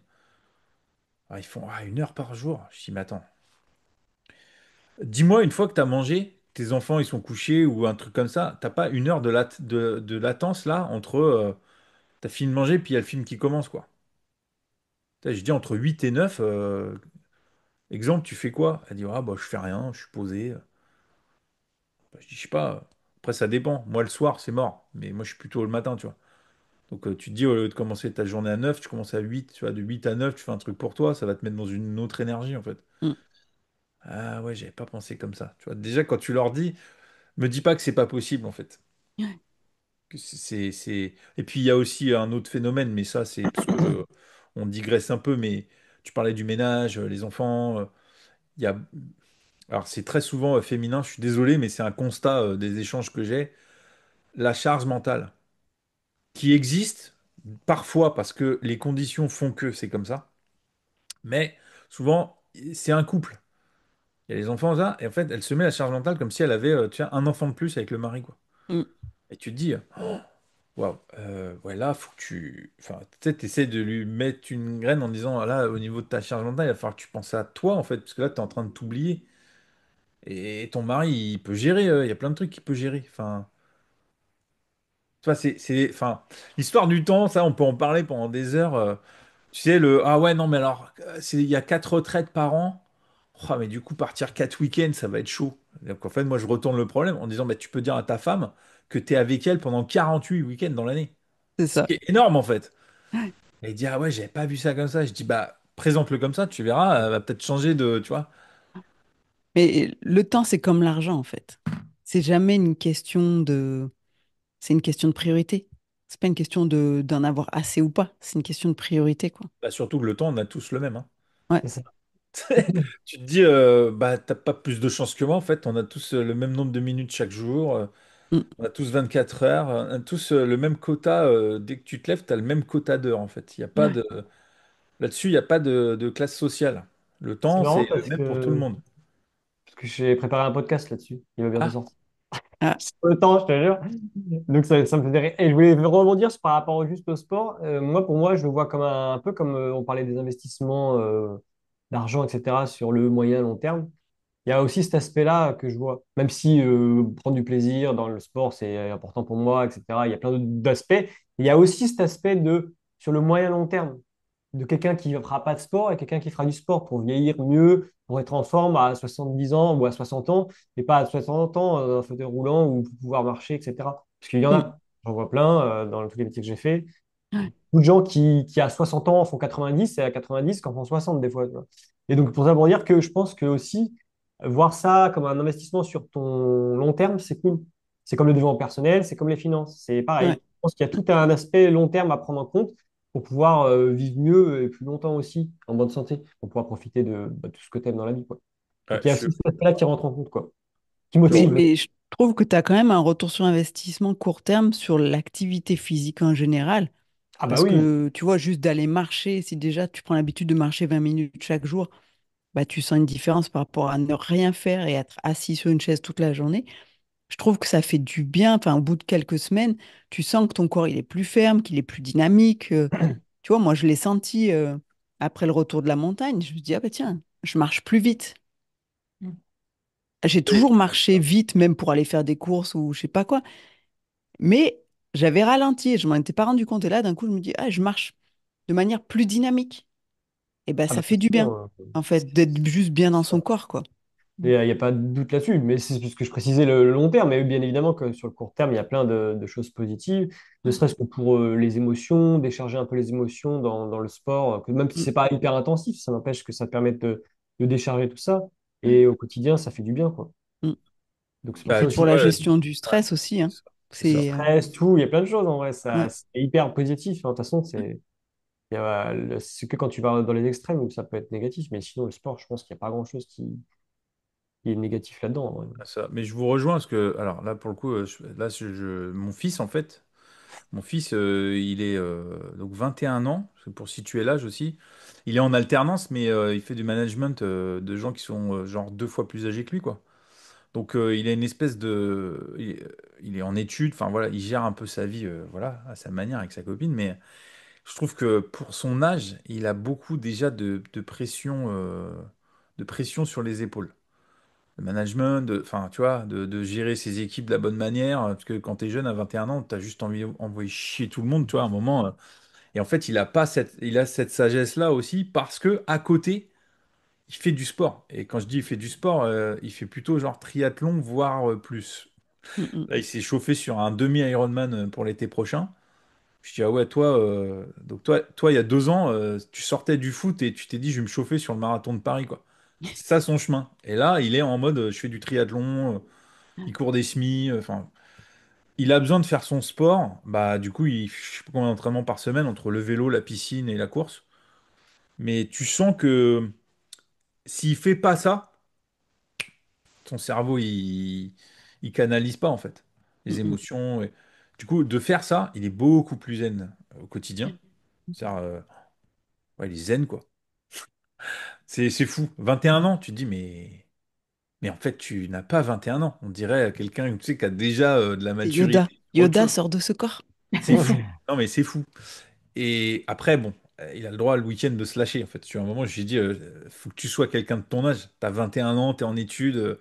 Ah, ils font 1 heure par jour. Je dis, mais attends, dis-moi une fois que tu as mangé, tes enfants ils sont couchés ou un truc comme ça, t'as pas 1 heure de latence là entre t'as fini de manger puis il y a le film qui commence quoi. Je dis entre 8 et 9, exemple, tu fais quoi? Elle dit, ah bah je fais rien, je suis posé. Bah, je dis, je sais pas. Après, ça dépend. Moi, le soir, c'est mort. Mais moi, je suis plutôt le matin, tu vois. Donc, tu te dis, au lieu de commencer ta journée à 9 tu commences à 8 tu vois. De 8 à 9 tu fais un truc pour toi. Ça va te mettre dans une autre énergie, en fait. Mm. Ah ouais, j'avais pas pensé comme ça. Tu vois, déjà, quand tu leur dis, me dis pas que c'est pas possible, en fait. Ouais. Et puis, il y a aussi un autre phénomène, mais ça, c'est parce que on digresse un peu, mais tu parlais du ménage, les enfants. Il y a... Alors, c'est très souvent féminin, je suis désolé, mais c'est un constat des échanges que j'ai. La charge mentale, qui existe parfois parce que les conditions font que c'est comme ça. Mais souvent, c'est un couple. Il y a les enfants, ça, et en fait, elle se met la charge mentale comme si elle avait tu vois, un enfant de plus avec le mari, quoi. Mm. Et tu te dis, waouh, ouais, là, faut que tu. Enfin, tu sais, t'essaies de lui mettre une graine en disant, ah, là, au niveau de ta charge mentale, il va falloir que tu penses à toi, en fait, parce que là, tu es en train de t'oublier. Et ton mari, il peut gérer, il y a plein de trucs qu'il peut gérer. Enfin, tu vois, enfin, l'histoire du temps, ça, on peut en parler pendant des heures. Tu sais, ah ouais, non, mais alors, il y a 4 retraites par an. Oh, mais du coup, partir 4 week-ends, ça va être chaud. Donc, en fait, moi, je retourne le problème en disant, bah, tu peux dire à ta femme que tu es avec elle pendant 48 week-ends dans l'année. C'est Ce ça. qui est énorme, en fait. Et il dit, ah ouais, j'avais pas vu ça comme ça. Je dis, bah, présente-le comme ça, tu verras, elle va peut-être changer de, tu vois. Mais le temps, c'est comme l'argent, en fait. C'est jamais une question de... C'est une question de priorité. C'est pas une question de d'en avoir assez ou pas. C'est une question de priorité, quoi. Bah, surtout que le temps, on a tous le même, hein. Ouais. C'est ça. Tu te dis, bah, t'as pas plus de chance que moi, en fait. On a tous le même nombre de minutes chaque jour. Mm. On a tous 24 heures. On a tous le même quota. Dès que tu te lèves, tu as le même quota d'heures, en fait. Il y a pas Ouais. de... Là-dessus, il n'y a pas de classe sociale. Le C'est temps, marrant c'est le même pour tout le monde. parce que j'ai préparé un podcast là-dessus. Il va bientôt Ah, sortir. Ah, C'est pas le temps, je te jure. Donc ça me faisait rire. Et je voulais rebondir par rapport juste au sport. Moi, pour moi, je le vois comme un peu comme on parlait des investissements d'argent, etc., sur le moyen long terme. Il y a aussi cet aspect-là que je vois. Même si prendre du plaisir dans le sport, c'est important pour moi, etc. Il y a plein d'aspects. Il y a aussi cet aspect de, sur le moyen long terme, de quelqu'un qui ne fera pas de sport et quelqu'un qui fera du sport pour vieillir mieux, pour être en forme à 70 ans ou à 60 ans, et pas à 60 ans dans un fauteuil roulant ou pour pouvoir marcher, etc. Parce qu'il y en mm. a, j'en vois plein dans tous les métiers que j'ai fait. Ouais. Beaucoup de gens qui à 60 ans en font 90 et à 90 qu'en font 60 des fois. Tu vois. Et donc pour ça, pour dire que je pense que aussi, voir ça comme un investissement sur ton long terme, c'est cool. C'est comme le développement personnel, c'est comme les finances. C'est pareil. Ouais. Je pense qu'il y a tout un aspect long terme à prendre en compte pour pouvoir vivre mieux et plus longtemps aussi, en bonne santé, pour pouvoir profiter de tout ce que tu aimes dans la vie, quoi. ouais, Donc il y a aussi cet aspect-là qui rentre en compte, quoi, qui je Mais, motive. rejoins. mais je trouve que tu as quand même un retour sur investissement court terme sur l'activité physique en général. Ah bah Parce oui, que tu vois, juste d'aller marcher, si déjà tu prends l'habitude de marcher 20 minutes chaque jour, bah, tu sens une différence par rapport à ne rien faire et être assis sur une chaise toute la journée. Je trouve que ça fait du bien. Enfin, au bout de quelques semaines, tu sens que ton corps il est plus ferme, qu'il est plus dynamique. Tu vois, moi, je l'ai senti après le retour de la montagne. Je me dis, ah bah tiens, je marche plus vite. J'ai Oui. toujours marché vite, même pour aller faire des courses ou je sais pas quoi. Mais j'avais ralenti et je m'en étais pas rendu compte. Et là, d'un coup, je me dis, ah, je marche de manière plus dynamique. Et ben, ah ça bah, fait c'est du bien, sûr. en fait, d'être juste bien dans son C'est corps, quoi. Il n'y a pas de doute là-dessus, mais c'est ce que je précisais le long terme, mais bien évidemment que sur le court terme, il y a plein de choses positives, ne Ouais. serait-ce que pour les émotions, décharger un peu les émotions dans le sport, que même si Mm, c'est pas hyper intensif, ça n'empêche que ça permet de décharger tout ça, ouais. et au quotidien, ça fait du bien, quoi. Mm. Donc c'est pour Bah, ça Puis tu aussi pour la vois, gestion du ouais, stress aussi, hein. c'est ça. C'est stress, tout, il y a plein de choses en vrai, ça, ouais. c'est hyper positif, hein. De toute façon, c'est que quand tu vas dans les extrêmes où ça peut être négatif, mais sinon, le sport, je pense qu'il n'y a pas grand-chose qui est négatif là-dedans, en vrai. Ça. Mais je vous rejoins parce que, alors là, pour le coup, mon fils, en fait, il est donc 21 ans, c'est pour situer l'âge aussi. Il est en alternance, mais il fait du management de gens qui sont genre 2 fois plus âgés que lui, quoi. Donc il a une espèce de... il est en études, enfin voilà, il gère un peu sa vie, voilà, à sa manière avec sa copine, mais je trouve que pour son âge, il a beaucoup déjà de pression sur les épaules. Le management, enfin, tu vois, de gérer ses équipes de la bonne manière, parce que quand tu es jeune à 21 ans, tu as juste envie d'envoyer chier tout le monde, tu vois, à un moment. Et en fait, il a cette sagesse-là aussi parce que à côté, il fait du sport. Et quand je dis il fait du sport, il fait plutôt genre triathlon, voire plus. Mm, mm, Là, il s'est chauffé sur un demi-Ironman pour l'été prochain. Je dis, ah ouais, toi, il y a 2 ans, tu sortais du foot et tu t'es dit, je vais me chauffer sur le marathon de Paris, quoi. C'est ça son chemin. Et là, il est en mode, je fais du triathlon, il court des semis, enfin, il a besoin de faire son sport. Bah, du coup, je sais pas combien d'entraînements par semaine entre le vélo, la piscine et la course. Mais tu sens que s'il fait pas ça, son cerveau, il canalise pas, en fait, mm, les mm. émotions. Du coup, de faire ça, il est beaucoup plus zen au quotidien. C'est-à-dire, ouais, il est zen, quoi. C'est fou. 21 ans, tu te dis, mais en fait, tu n'as pas 21 ans. On dirait quelqu'un, tu sais, qui a déjà de la C'est Yoda. maturité, autre Yoda chose. sort de ce corps. C'est fou. Non, mais c'est fou. Et après, bon, il a le droit le week-end de se lâcher. En fait, sur un moment, j'ai dit, faut que tu sois quelqu'un de ton âge. T'as 21 ans, t'es en études.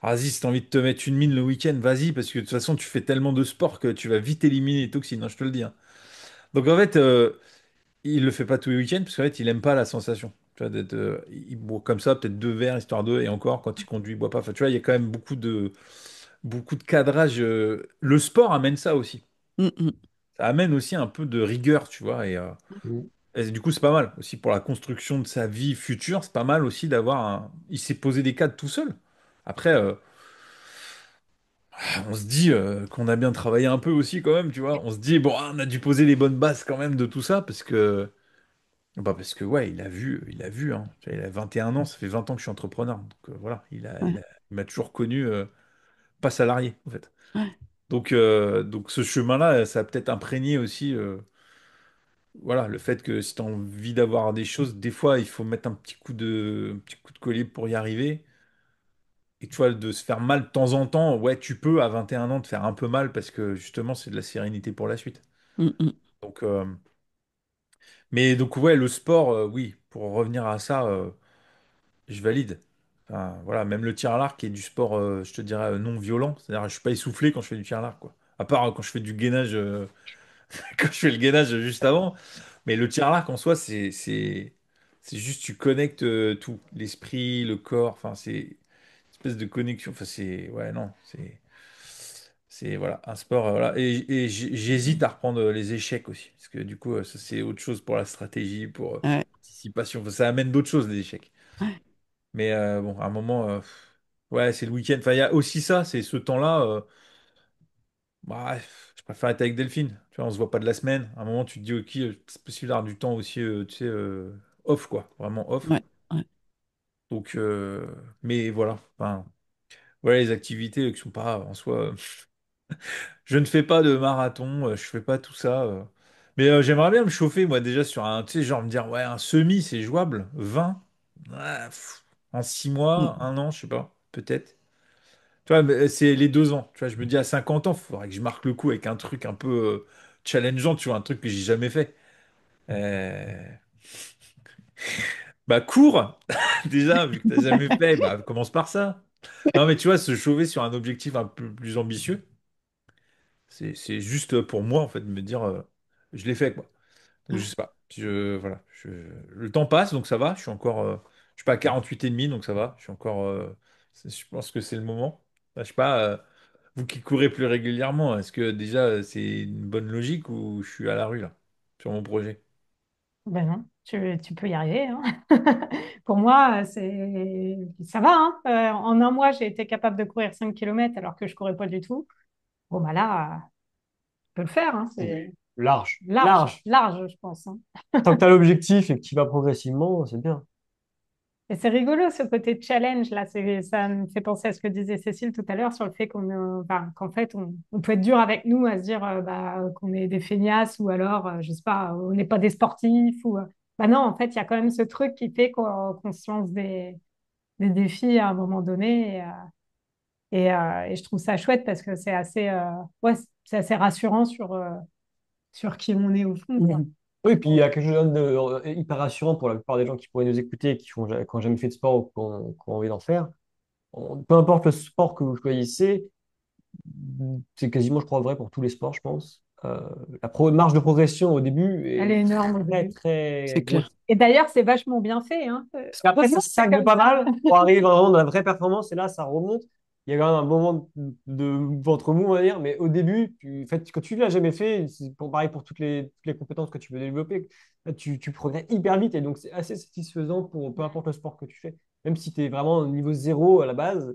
Vas-y, si t'as envie de te mettre une mine le week-end, vas-y, parce que de toute façon, tu fais tellement de sport que tu vas vite éliminer les toxines, hein, je te le dis, hein. Donc en fait, il le fait pas tous les week-ends, parce qu'en fait, il aime pas la sensation. Tu vois, il boit comme ça, peut-être 2 verres, histoire d'eux, et encore, quand il conduit, il boit pas. Enfin, tu vois, il y a quand même beaucoup de cadrage. Le sport amène ça aussi. Mm, mm. Ça amène aussi un peu de rigueur, tu vois, Mm. et du coup, c'est pas mal aussi pour la construction de sa vie future. C'est pas mal aussi d'avoir un. Il s'est posé des cadres tout seul. Après, on se dit qu'on a bien travaillé un peu aussi quand même, tu vois. On se dit, bon, on a dû poser les bonnes bases quand même de tout ça parce que ouais, il a vu, hein. Tu vois, il a 21 ans, ça fait 20 ans que je suis entrepreneur. Donc voilà, Ouais, il m'a toujours connu pas salarié, en fait. ouais. Donc ce chemin-là, ça a peut-être imprégné aussi, voilà, le fait que si tu as envie d'avoir des choses, des fois, il faut mettre un petit coup de collier pour y arriver. Et tu vois, de se faire mal de temps en temps, ouais, tu peux à 21 ans te faire un peu mal parce que justement, c'est de la sérénité pour la suite. Mm, mm. Donc, mais donc, ouais, le sport, oui, pour revenir à ça, je valide. Enfin, voilà, même le tir à l'arc est du sport, je te dirais, non violent. C'est-à-dire, je suis pas essoufflé quand je fais du tir à l'arc, quoi. À part quand je fais du gainage, quand je fais le gainage juste avant. Mais le tir à l'arc en soi, c'est juste, tu connectes tout, l'esprit, le corps, enfin, c'est une espèce de connexion. Enfin, ouais, non, voilà, un sport, voilà. Et j'hésite à reprendre les échecs aussi, parce que du coup, ça, c'est autre chose pour la stratégie, pour Ouais, l'anticipation. Enfin, ça amène d'autres choses, les échecs. ouais. Mais bon, à un moment, ouais, c'est le week-end. Enfin, il y a aussi ça, c'est ce temps-là. Bah, je préfère être avec Delphine. Tu vois, on se voit pas de la semaine. À un moment, tu te dis, ok, c'est possible d'avoir du temps aussi, tu sais, off, quoi. Vraiment off. Ouais, ouais. Donc, mais voilà. Enfin, voilà les activités qui sont pas en soi. Je ne fais pas de marathon, je fais pas tout ça. Mais j'aimerais bien me chauffer, moi, déjà sur un, tu sais, genre me dire, ouais, un semi, c'est jouable. 20 ouais, en 6 mois, Mm. 1 an, je sais pas, peut-être. Tu vois, mais c'est les 2 ans. Tu vois, je me dis à 50 ans, il faudrait que je marque le coup avec un truc un peu challengeant, tu vois, un truc que j'ai jamais fait. Euh, Bah, cours! Déjà, vu que t'as jamais fait, bah, commence par ça. Non, mais tu vois, se chauffer sur un objectif un peu plus ambitieux, c'est juste pour moi, en fait, de me dire, je l'ai fait, quoi. Donc, je sais pas. Voilà. Le temps passe, donc ça va. Je suis pas à 48 et demi, donc ça va. Je suis encore, je pense que c'est le moment. Bah, je sais pas, vous qui courez plus régulièrement, est-ce que déjà c'est une bonne logique ou je suis à la rue là, sur mon projet? Ben non, tu peux y arriver, hein. Pour moi, ça va, hein. En un mois, j'ai été capable de courir 5 kilomètres alors que je courais pas du tout. Bon, bah là, tu peux le faire, hein. C'est Large, large, large. large, je pense, hein. Tant que tu as l'objectif et que tu vas progressivement, c'est bien. Et c'est rigolo ce côté challenge là, ça me fait penser à ce que disait Cécile tout à l'heure sur le fait enfin, qu'en fait on peut être dur avec nous à se dire bah, qu'on est des feignasses ou alors je sais pas, on n'est pas des sportifs ou bah non en fait il y a quand même ce truc qui fait qu'on se lance des défis à un moment donné et je trouve ça chouette parce que c'est assez ouais c'est assez rassurant sur qui on est au fond quoi. Mhm. Oui, puis il y a quelque chose de hyper rassurant pour la plupart des gens qui pourraient nous écouter et qui ont jamais fait de sport ou qui ont envie d'en faire. Peu importe le sport que vous choisissez, c'est quasiment, je crois, vrai pour tous les sports, je pense. Marge de progression au début Elle est est énorme au très, début. très C'est grosse. clair. Et d'ailleurs c'est vachement bien fait hein. Parce qu'après, ça C'est stagne comme pas ça. mal pour arriver vraiment dans la vraie performance et là, ça remonte. Il y a quand même un moment de ventre mou, on va dire, mais au début, en fait, quand tu l'as jamais fait, c'est pareil pour toutes les compétences que tu veux développer, là, tu progresses hyper vite et donc c'est assez satisfaisant pour peu importe le sport que tu fais. Même si tu es vraiment au niveau zéro à la base,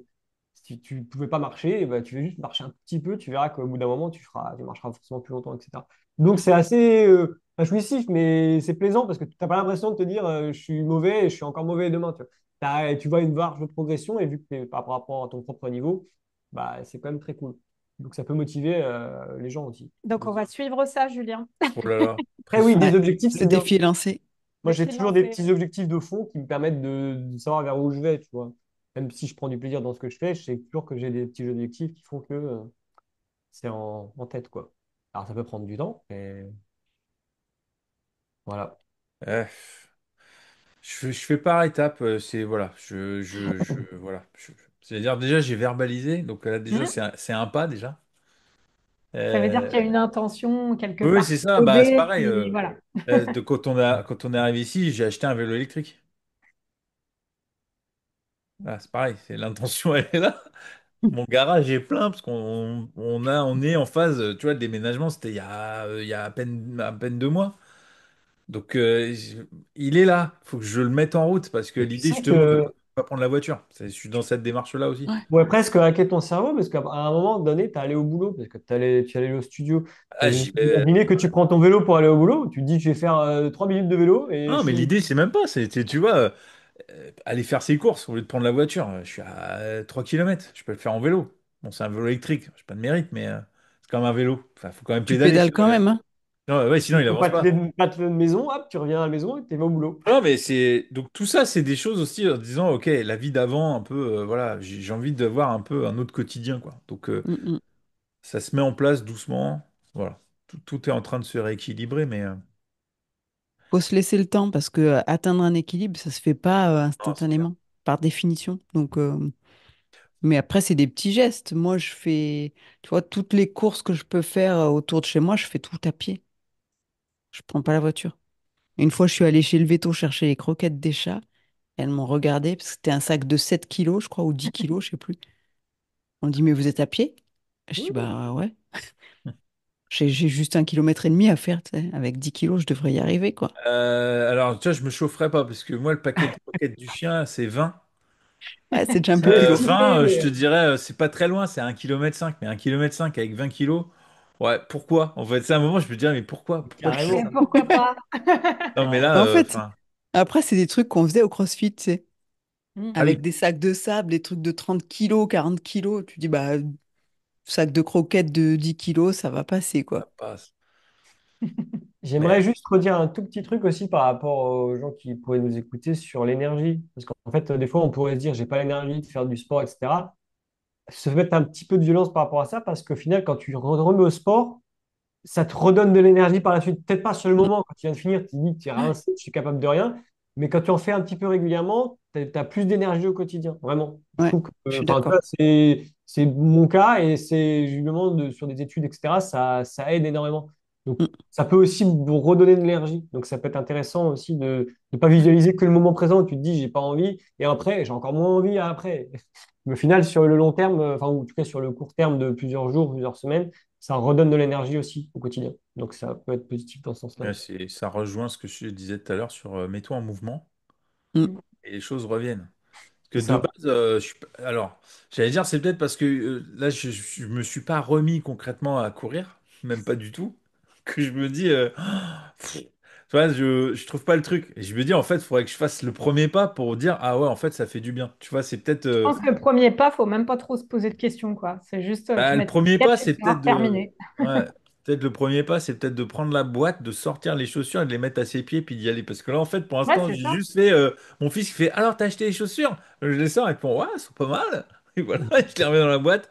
si tu ne pouvais pas marcher, eh ben, tu vas juste marcher un petit peu, tu verras qu'au bout d'un moment, tu marcheras forcément plus longtemps, etc. Donc c'est assez jouissif, mais c'est plaisant parce que tu n'as pas l'impression de te dire je suis mauvais et je suis encore mauvais demain. Tu vois. Tu vois une marge de progression et vu que tu es par rapport à ton propre niveau, bah, c'est quand même très cool. Donc ça peut motiver les gens aussi. Donc, on va suivre ça, Julien. Oh là là, Après, oui, pression. des objectifs, Le c'est bien. défi est lancé. Moi, Mais j'ai sinon, toujours des c'est petits objectifs de fond qui me permettent de savoir vers où je vais, tu vois. Même si je prends du plaisir dans ce que je fais, je sais toujours que j'ai des petits objectifs qui font que c'est en tête, quoi. Alors, ça peut prendre du temps, mais voilà. Euh, je fais par étapes, c'est voilà, voilà. C'est-à-dire déjà j'ai verbalisé, donc là déjà Hmm. c'est un pas déjà. Ça veut dire qu'il y a Euh, une intention quelque oui, oui, part c'est qui est ça, bah c'est posée, pareil. qui voilà. Quand on est arrivé ici, j'ai acheté un vélo électrique. Ah, c'est pareil, c'est l'intention elle est là. Mon garage est plein parce on est en phase, tu vois, le déménagement, c'était il y a à peine 2 mois. Donc il est là, faut que je le mette en route parce que Et tu l'idée sais justement de ne que pas prendre la voiture, je suis dans cette démarche-là aussi. Ouais. tu pourrais presque hacker ton cerveau parce qu'à un moment donné, tu es allé au boulot, parce que tu allais au studio. Ah, j'y vais. Imaginez que tu prends ton vélo pour aller au boulot, tu te dis, je vais faire 3 minutes de vélo et Non, je mais suis. l'idée, c'est même pas. Tu vois, aller faire ses courses au lieu de prendre la voiture. Je suis à 3 km. Je peux le faire en vélo. Bon, c'est un vélo électrique. Je pas de mérite, mais c'est quand même un vélo. Enfin, faut quand même Tu pédaler, pédales quand sinon, même, hein? non, ouais, sinon Il il faut avance pas. pas te lever de maison, hop, tu reviens à la maison et tu vas au boulot. Non, mais c'est. Donc, tout ça, c'est des choses aussi en disant, OK, la vie d'avant, un peu, voilà, j'ai envie d'avoir un peu un autre quotidien, quoi. Donc, Mm, mm. ça se met en place doucement. Voilà. Tout est en train de se rééquilibrer, mais. Faut se laisser le temps parce que atteindre un équilibre, ça se fait pas Non, c'est clair. instantanément, par définition. Donc, mais après, c'est des petits gestes. Moi, je fais, tu vois, toutes les courses que je peux faire autour de chez moi, je fais tout à pied. Je prends pas la voiture. Une fois, je suis allée chez le Veto chercher les croquettes des chats. Elles m'ont regardé parce que c'était un sac de 7 kilos, je crois, ou 10 kilos, je sais plus. On me dit, mais vous êtes à pied? Je dis, Mmh. bah ouais. J'ai juste 1,5 kilomètre à faire, tu sais. Avec 10 kilos, je devrais y arriver, quoi. Alors, tu vois, je me chaufferais pas parce que moi, le paquet de croquettes du chien, c'est 20. Ouais, c'est déjà un C'est peu plus lourd. 20, je te estimé. dirais, c'est pas très loin, c'est 1,5 km, mais 1,5 km avec 20 kilos. Ouais, pourquoi? En fait, c'est un moment, je me disais, mais pourquoi? Pourquoi tu fais Et Carrément. ça? pourquoi pas? Non, mais Ouais. là, En fait, enfin, après, c'est des trucs qu'on faisait au CrossFit, tu sais. Hmm. ah oui, Avec des sacs de sable, des trucs de 30 kilos, 40 kilos. Tu dis, bah, sac de croquettes de 10 kilos, ça va passer, ça quoi. passe. Mais J'aimerais juste redire un tout petit truc aussi par rapport aux gens qui pourraient nous écouter sur l'énergie. Parce qu'en fait, des fois, on pourrait se dire, j'ai pas l'énergie de faire du sport, etc. Se mettre un petit peu de violence par rapport à ça, parce qu'au final, quand tu remets au sport, ça te redonne de l'énergie par la suite. Peut-être pas sur le Mm. moment, quand tu viens de finir, tu te dis, tu es Ouais, rincé, je suis capable de rien. Mais quand tu en fais un petit peu régulièrement, tu as plus d'énergie au quotidien, vraiment. Je ouais, trouve que, je suis enfin, en tout cas, d'accord. c'est mon cas et c'est justement sur des études, etc., ça aide énormément. Donc, Mm. ça peut aussi vous redonner de l'énergie. Donc, ça peut être intéressant aussi de ne pas visualiser que le moment présent où tu te dis, j'ai pas envie, et après, j'ai encore moins envie après. Mais au final, sur le long terme, enfin, ou en tout cas sur le court terme de plusieurs jours, plusieurs semaines, ça redonne de l'énergie aussi au quotidien. Donc ça peut être positif dans ce sens-là ouais, aussi. ça rejoint ce que je disais tout à l'heure sur mets-toi en mouvement Mm. et les choses reviennent. Parce que C'est de ça. base, alors, j'allais dire, c'est peut-être parce que là, je me suis pas remis concrètement à courir, même pas du tout, que je me dis, pff, tu vois, je trouve pas le truc. Et je me dis, en fait, il faudrait que je fasse le premier pas pour dire, ah ouais, en fait, ça fait du bien. Tu vois, c'est peut-être. Je pense que le premier pas, faut même pas trop se poser de questions, quoi. C'est juste, tu Bah, le mets tes premier pas, baskets et c'est tu seras peut-être de. terminé. Ouais, peut-être le premier pas, c'est peut-être de prendre la boîte, de sortir les chaussures et de les mettre à ses pieds, puis d'y aller. Parce que là, en fait, pour Ouais, l'instant, c'est j'ai ça. juste fait. Mon fils, il fait, alors, t'as acheté les chaussures? Je les sors et puis, ouais, elles sont pas mal. Et voilà, je les remets dans la boîte.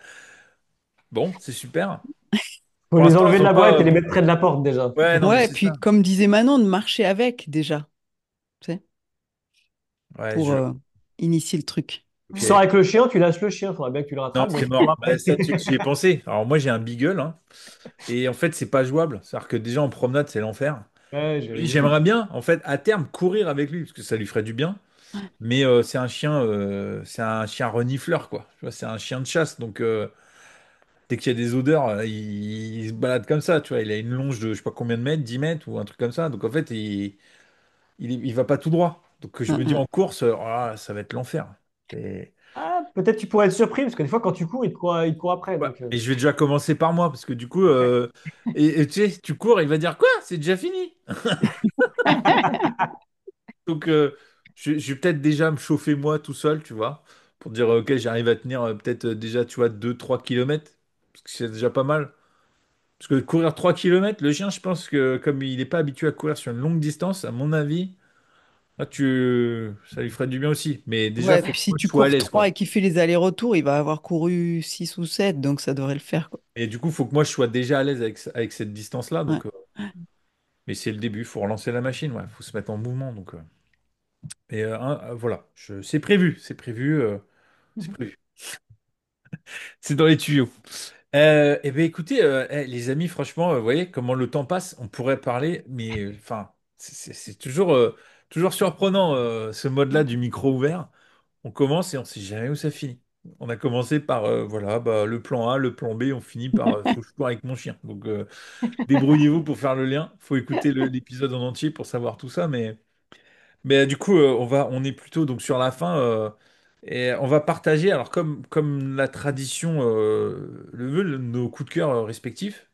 Bon, c'est super. Faut Pour les l'instant, elles enlever de sont la boîte pas. et les mettre près de la porte déjà. Ouais, non, mais Ouais, et c'est puis ça. comme disait Manon, de marcher avec déjà, tu sais, Ouais, pour initier le truc. Tu sors ok. avec le chien, tu lâches le chien, faudra bien que tu le Non, rattrapes. c'est Donc, mort. Bah, ça, j'y ai pensé. Alors, moi, j'ai un beagle, hein, et en fait, c'est pas jouable. C'est-à-dire que déjà, en promenade, c'est l'enfer. ouais, Lui, j'imagine. j'aimerais bien, en fait, à terme, courir avec lui, parce que ça lui ferait du bien. Mais c'est un chien renifleur, quoi. Tu vois, c'est un chien de chasse. Donc, dès qu'il y a des odeurs, il se balade comme ça. Tu vois, il a une longe de je sais pas combien de mètres, 10 mètres ou un truc comme ça. Donc, en fait, il va pas tout droit. Donc, je Mm, me dis mm. en course, oh là, ça va être l'enfer. Et, Ah, peut-être tu pourrais être surpris, parce que des fois, quand tu cours, il te court après. ouais. Donc, Et je vais déjà commencer par moi, parce que du coup, et tu sais, tu cours, il va dire quoi? C'est déjà fini. Donc, je vais peut-être déjà me chauffer moi tout seul, tu vois, pour dire, ok, j'arrive à tenir peut-être déjà, tu vois, 2 3 km, parce que c'est déjà pas mal. Parce que courir 3 km, le chien, je pense que comme il n'est pas habitué à courir sur une longue distance, à mon avis, Là, ça lui ferait du bien aussi. Mais déjà, Ouais, faut puis que si moi, je tu sois à cours l'aise, 3 quoi. et qu'il fait les allers-retours, il va avoir couru 6 ou 7, donc ça devrait le faire, quoi. Et du coup, faut que moi, je sois déjà à l'aise avec cette distance-là. Ouais. Mais c'est le début, faut relancer la machine, ouais. Faut se mettre en mouvement. Voilà, c'est prévu, c'est prévu, c'est Mhm. prévu. C'est dans les tuyaux. Eh bien, écoutez, les amis, franchement, vous voyez comment le temps passe, on pourrait parler, mais enfin, c'est toujours surprenant ce mode-là du micro ouvert. On commence et on sait jamais où ça finit. On a commencé par voilà, bah, le plan A, le plan B, on finit par faut que je cours avec mon chien. Débrouillez-vous pour faire le lien. Faut écouter l'épisode en entier pour savoir tout ça, mais du coup, on est plutôt donc sur la fin et on va partager. Alors comme la tradition le veut, nos coups de cœur respectifs,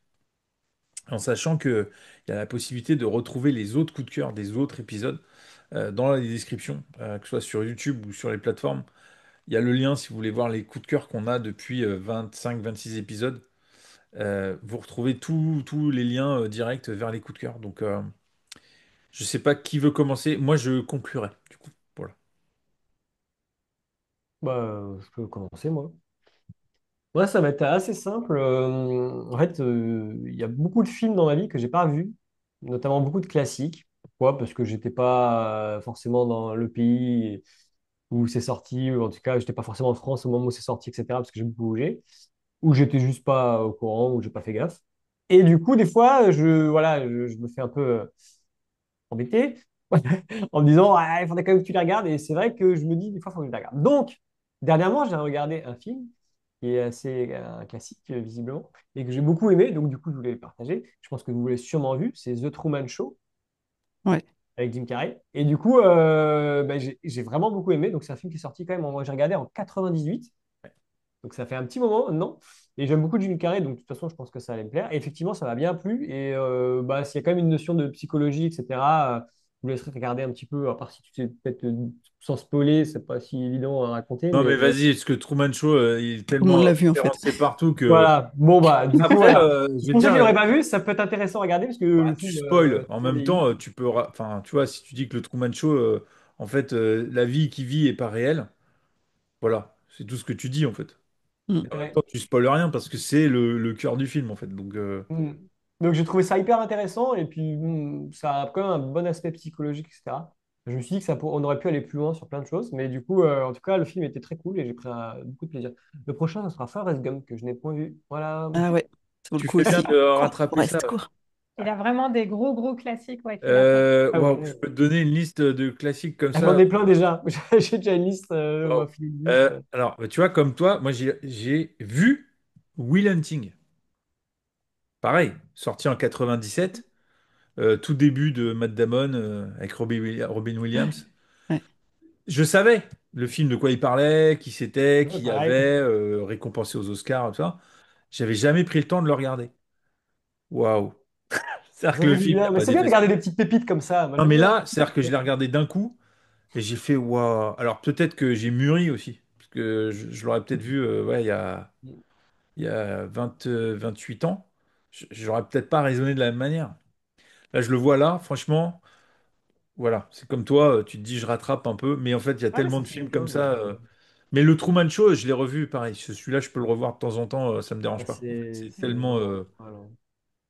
en sachant que il y a la possibilité de retrouver les autres coups de cœur des autres épisodes dans les descriptions, que ce soit sur YouTube ou sur les plateformes. Il y a le lien si vous voulez voir les coups de cœur qu'on a depuis 25-26 épisodes. Vous retrouvez tous les liens directs vers les coups de cœur. Je sais pas qui veut commencer. Moi, je conclurai. Du coup, voilà. Bah, je peux commencer, moi. Moi, ça va être assez simple. En fait, il y a beaucoup de films dans ma vie que j'ai pas vus, notamment beaucoup de classiques. Pourquoi? Parce que j'étais pas forcément dans le pays où c'est sorti, ou en tout cas, j'étais pas forcément en France au moment où c'est sorti, etc. Parce que j'ai beaucoup bougé, ou j'étais juste pas au courant, ou j'ai pas fait gaffe. Et du coup, des fois, voilà, je me fais un peu embêter en me disant, ah, il faudrait quand même que tu les regardes. Et c'est vrai que je me dis, des fois, il faut que je les regarde. Donc, dernièrement, j'ai regardé un film qui est assez un classique, visiblement, et que j'ai beaucoup aimé. Donc, du coup, je voulais le partager. Je pense que vous l'avez sûrement vu. C'est The Truman Show Ouais. avec Jim Carrey. Et du coup, ben, j'ai vraiment beaucoup aimé. Donc, c'est un film qui est sorti quand même. Moi, j'ai regardé en 98. Donc ça fait un petit moment maintenant. Et j'aime beaucoup Jim Carrey, donc de toute façon, je pense que ça allait me plaire. Et effectivement, ça m'a bien plu. Et bah, s'il y a quand même une notion de psychologie, etc., je vous laisserai regarder un petit peu, à part si tu sais peut-être sans spoiler, c'est pas si évident à raconter. Non, Mais mais vas-y, parce que Truman Show, il est Tout le monde tellement l'a vu, en fait. référencé partout que. voilà. Bon, bah, du coup, Après, voilà. je vais te Pour ceux dire, qui l'auraient pas vu, ça peut être intéressant à regarder parce que bah, le tu film spoil. En bien même temps, vieilli. enfin, tu vois, si tu dis que le Truman Show, en fait, la vie qu'il vit est pas réelle, voilà, c'est tout ce que tu dis, en fait. Mm. Et en même Ouais. temps, tu spoiles rien parce que c'est le cœur du film, en fait. Mm. Donc j'ai trouvé ça hyper intéressant et puis ça a quand même un bon aspect psychologique, etc. Je me suis dit que on aurait pu aller plus loin sur plein de choses, mais du coup, en tout cas, le film était très cool et j'ai pris beaucoup de plaisir. Le prochain, ce sera Forrest Gump que je n'ai point vu. Voilà mon Ah film. ouais, ça vaut le Tu coup fais bien aussi. de Cours, rattraper ça. Forest, cours. Il a vraiment des gros, gros classiques ouais, qu'il a fait. Ah Waouh, ouais. je peux te donner une liste de classiques comme Ah, j'en ça. ai plein déjà. J'ai déjà une liste, Waouh. ma fille liste. Alors, bah, tu vois, comme toi, moi, j'ai vu Will Hunting. Pareil, sorti en 97. Tout début de Matt Damon avec Robin Williams. Ouais. Je savais le film de quoi il parlait, qui c'était, Ouais, qui y pareil. avait, récompensé aux Oscars, tout ça. J'avais jamais pris le temps de le regarder. Waouh! C'est-à-dire que le Ouais, c'est film, il n'y bien. a Mais pas c'est bien d'effets de garder spéciaux. des petites pépites comme ça. Moi, Non, j'aime mais bien. là, c'est-à-dire que je l'ai regardé d'un coup et j'ai fait waouh! Alors peut-être que j'ai mûri aussi, parce que je l'aurais peut-être vu ouais, il y a 28 ans. J'aurais peut-être pas raisonné de la même manière. Là, je le vois là, franchement. Voilà, c'est comme toi, tu te dis je rattrape un peu, mais en fait il y a Ouais, mais tellement ça de fait films autre comme chose. ça. Mais le Truman Show, je l'ai revu pareil. Celui-là, je peux le revoir de temps en temps, ça me dérange Ah, pas. En fait, c'est c'est tellement. vraiment. Voilà.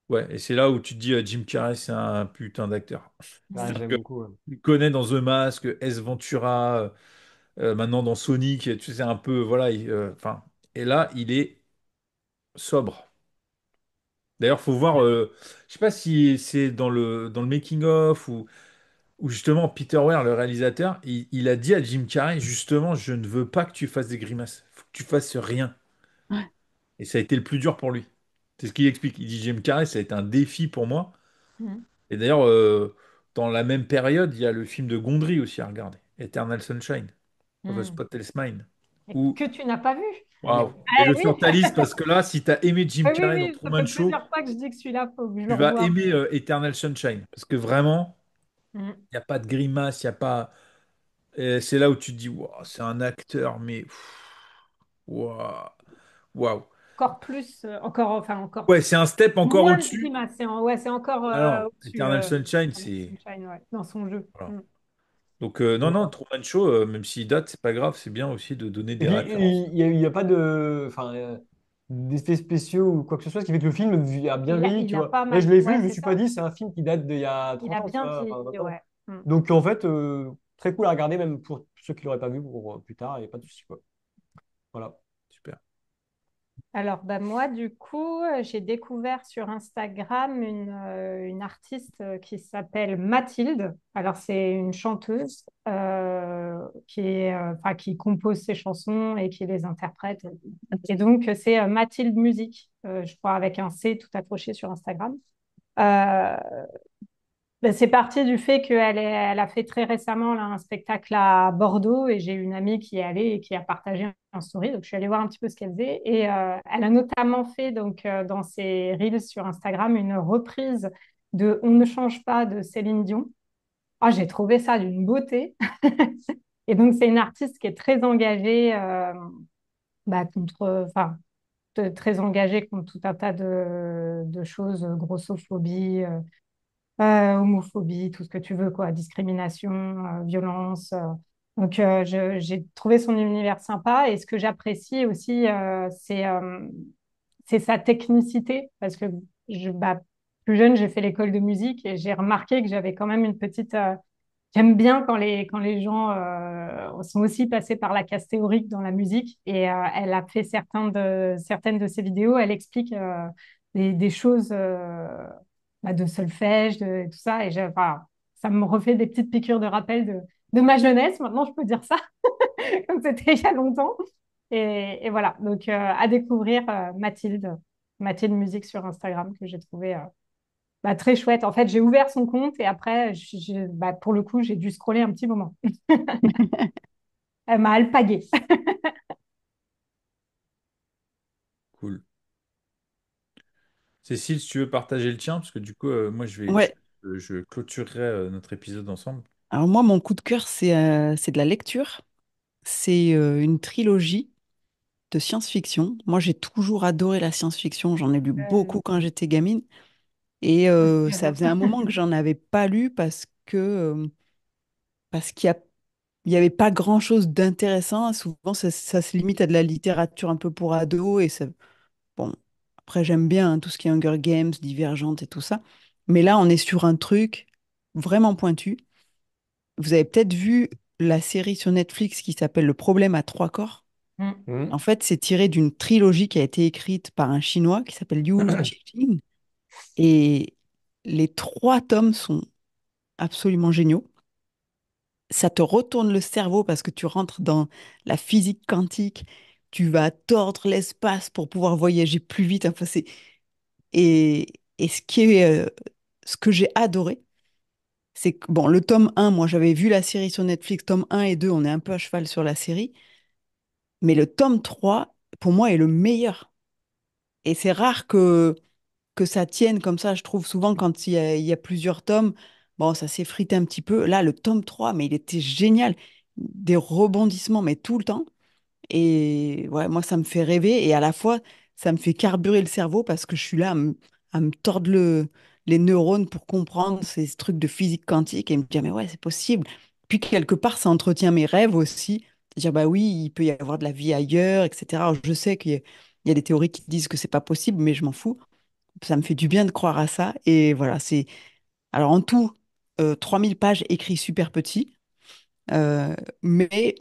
Ouais, et c'est là où tu te dis Jim Carrey, c'est un putain d'acteur. Ah, C'est-à-dire j'aime que beaucoup. Ouais. tu le connais dans The Mask, S. Ventura, maintenant dans Sonic, tu sais un peu, voilà. Enfin, et là, il est sobre. D'ailleurs, faut voir. Je sais pas si c'est dans le making of où justement Peter Weir, le réalisateur, il a dit à Jim Carrey, justement, je ne veux pas que tu fasses des grimaces, faut que tu fasses rien. Ouais. Et ça a été le plus dur pour lui. C'est ce qu'il explique. Il dit, Jim Carrey, ça a été un défi pour moi. Mhm. Et d'ailleurs, dans la même période, il y a le film de Gondry aussi à regarder, Eternal Sunshine of a Mhm. Spotless Mind. Et Où, que tu n'as pas vu. waouh, Ah mets-le oui, sur ta liste parce que là, si tu as aimé Jim oui, oui, Carrey dans oui, ça Truman fait Show, plusieurs fois que je dis que celui-là, faut que je le tu vas revoie. aimer Eternal Sunshine. Parce que vraiment, Mhm. il n'y a pas de grimace, il n'y a pas. Et c'est là où tu te dis, waouh, c'est un acteur, mais waouh, waouh. Encore plus, enfin encore Ouais, c'est un step encore moins de au-dessus. grimaces. Ouais, c'est encore Alors, au-dessus Eternal Sunshine, Eternal c'est Sunshine, ouais, dans son jeu. voilà. Mhm. Donc, non, non, Voilà. Truman Show, même s'il date, c'est pas grave, c'est bien aussi de donner Et des puis, références. il y a pas de, enfin, d'effets spéciaux ou quoi que ce soit, ce qui fait que le film a bien vieilli, Il tu a vois. pas Et mal, je l'ai vu, ouais, je me c'est suis pas ça. dit, c'est un film qui date d'il y a Il 30 a ans, tu bien vois, enfin, vieilli, 20 ans. ouais. Mm. Donc, en fait, très cool à regarder, même pour ceux qui l'auraient pas vu pour plus tard, il n'y a pas de souci, quoi. Voilà. Super. Alors, bah, moi, du coup, j'ai découvert sur Instagram une artiste qui s'appelle Mathilde. Alors, c'est une chanteuse enfin, qui compose ses chansons et qui les interprète. Et donc, c'est Mathilde Musique, je crois, avec un C tout accroché sur Instagram. Euh, Ben, c'est parti du fait elle a fait très récemment là, un spectacle à Bordeaux et j'ai une amie qui est allée et qui a partagé un story. Donc, je suis allée voir un petit peu ce qu'elle faisait. Et elle a notamment fait donc, dans ses reels sur Instagram une reprise de On ne change pas de Céline Dion. Ah, j'ai trouvé ça d'une beauté. Et donc, c'est une artiste qui est très engagée enfin, très engagée contre tout un tas de choses, grossophobie. Homophobie, tout ce que tu veux, quoi, discrimination, violence. Donc, j'ai trouvé son univers sympa et ce que j'apprécie aussi, c'est sa technicité parce que bah, plus jeune, j'ai fait l'école de musique et j'ai remarqué que j'avais quand même une petite. J'aime bien quand les gens sont aussi passés par la case théorique dans la musique et elle a fait certaines de ses vidéos, elle explique des choses bah, de solfège, de tout ça. Enfin, ça me refait des petites piqûres de rappel de ma jeunesse. Maintenant, je peux dire ça, comme c'était il y a longtemps. Et voilà, donc à découvrir Mathilde Musique sur Instagram, que j'ai trouvé bah, très chouette. En fait, j'ai ouvert son compte et après, bah, pour le coup, j'ai dû scroller un petit moment. Elle m'a alpagué. Cool. Cécile, si tu veux partager le tien, parce que du coup, moi, Ouais. je clôturerai notre épisode ensemble. Alors moi, mon coup de cœur, c'est de la lecture. C'est une trilogie de science-fiction. Moi, j'ai toujours adoré la science-fiction. J'en ai lu Euh, beaucoup quand j'étais gamine. Et ça Également. faisait un moment que j'en avais pas lu parce qu'il y avait pas grand-chose d'intéressant. Souvent, ça se limite à de la littérature un peu pour ados. Bon, après, j'aime bien hein, tout ce qui est Hunger Games, Divergente et tout ça. Mais là, on est sur un truc vraiment pointu. Vous avez peut-être vu la série sur Netflix qui s'appelle Le problème à trois corps. Mm. En fait, c'est tiré d'une trilogie qui a été écrite par un Chinois qui s'appelle Liu Cixin. Et les trois tomes sont absolument géniaux. Ça te retourne le cerveau parce que tu rentres dans la physique quantique. Tu vas tordre l'espace pour pouvoir voyager plus vite. Enfin, et ce que j'ai adoré, c'est que, bon, le tome un, moi j'avais vu la série sur Netflix, tome un et 2, on est un peu à cheval sur la série, mais le tome 3 pour moi, est le meilleur. Et c'est rare que ça tienne comme ça, je trouve souvent quand il y a plusieurs tomes, bon, ça s'effrite un petit peu. Là, le tome 3 mais il était génial. Des rebondissements, mais tout le temps. Et ouais, moi, ça me fait rêver et à la fois, ça me fait carburer le cerveau parce que je suis là à me tordre les neurones pour comprendre ces trucs de physique quantique et me dire, mais ouais, c'est possible. Puis quelque part, ça entretient mes rêves aussi. Dire, bah oui, il peut y avoir de la vie ailleurs, etc. Alors, je sais il y a des théories qui disent que c'est pas possible, mais je m'en fous. Ça me fait du bien de croire à ça. Et voilà, c'est. Alors, en tout, 3000 pages écrits super petits, mais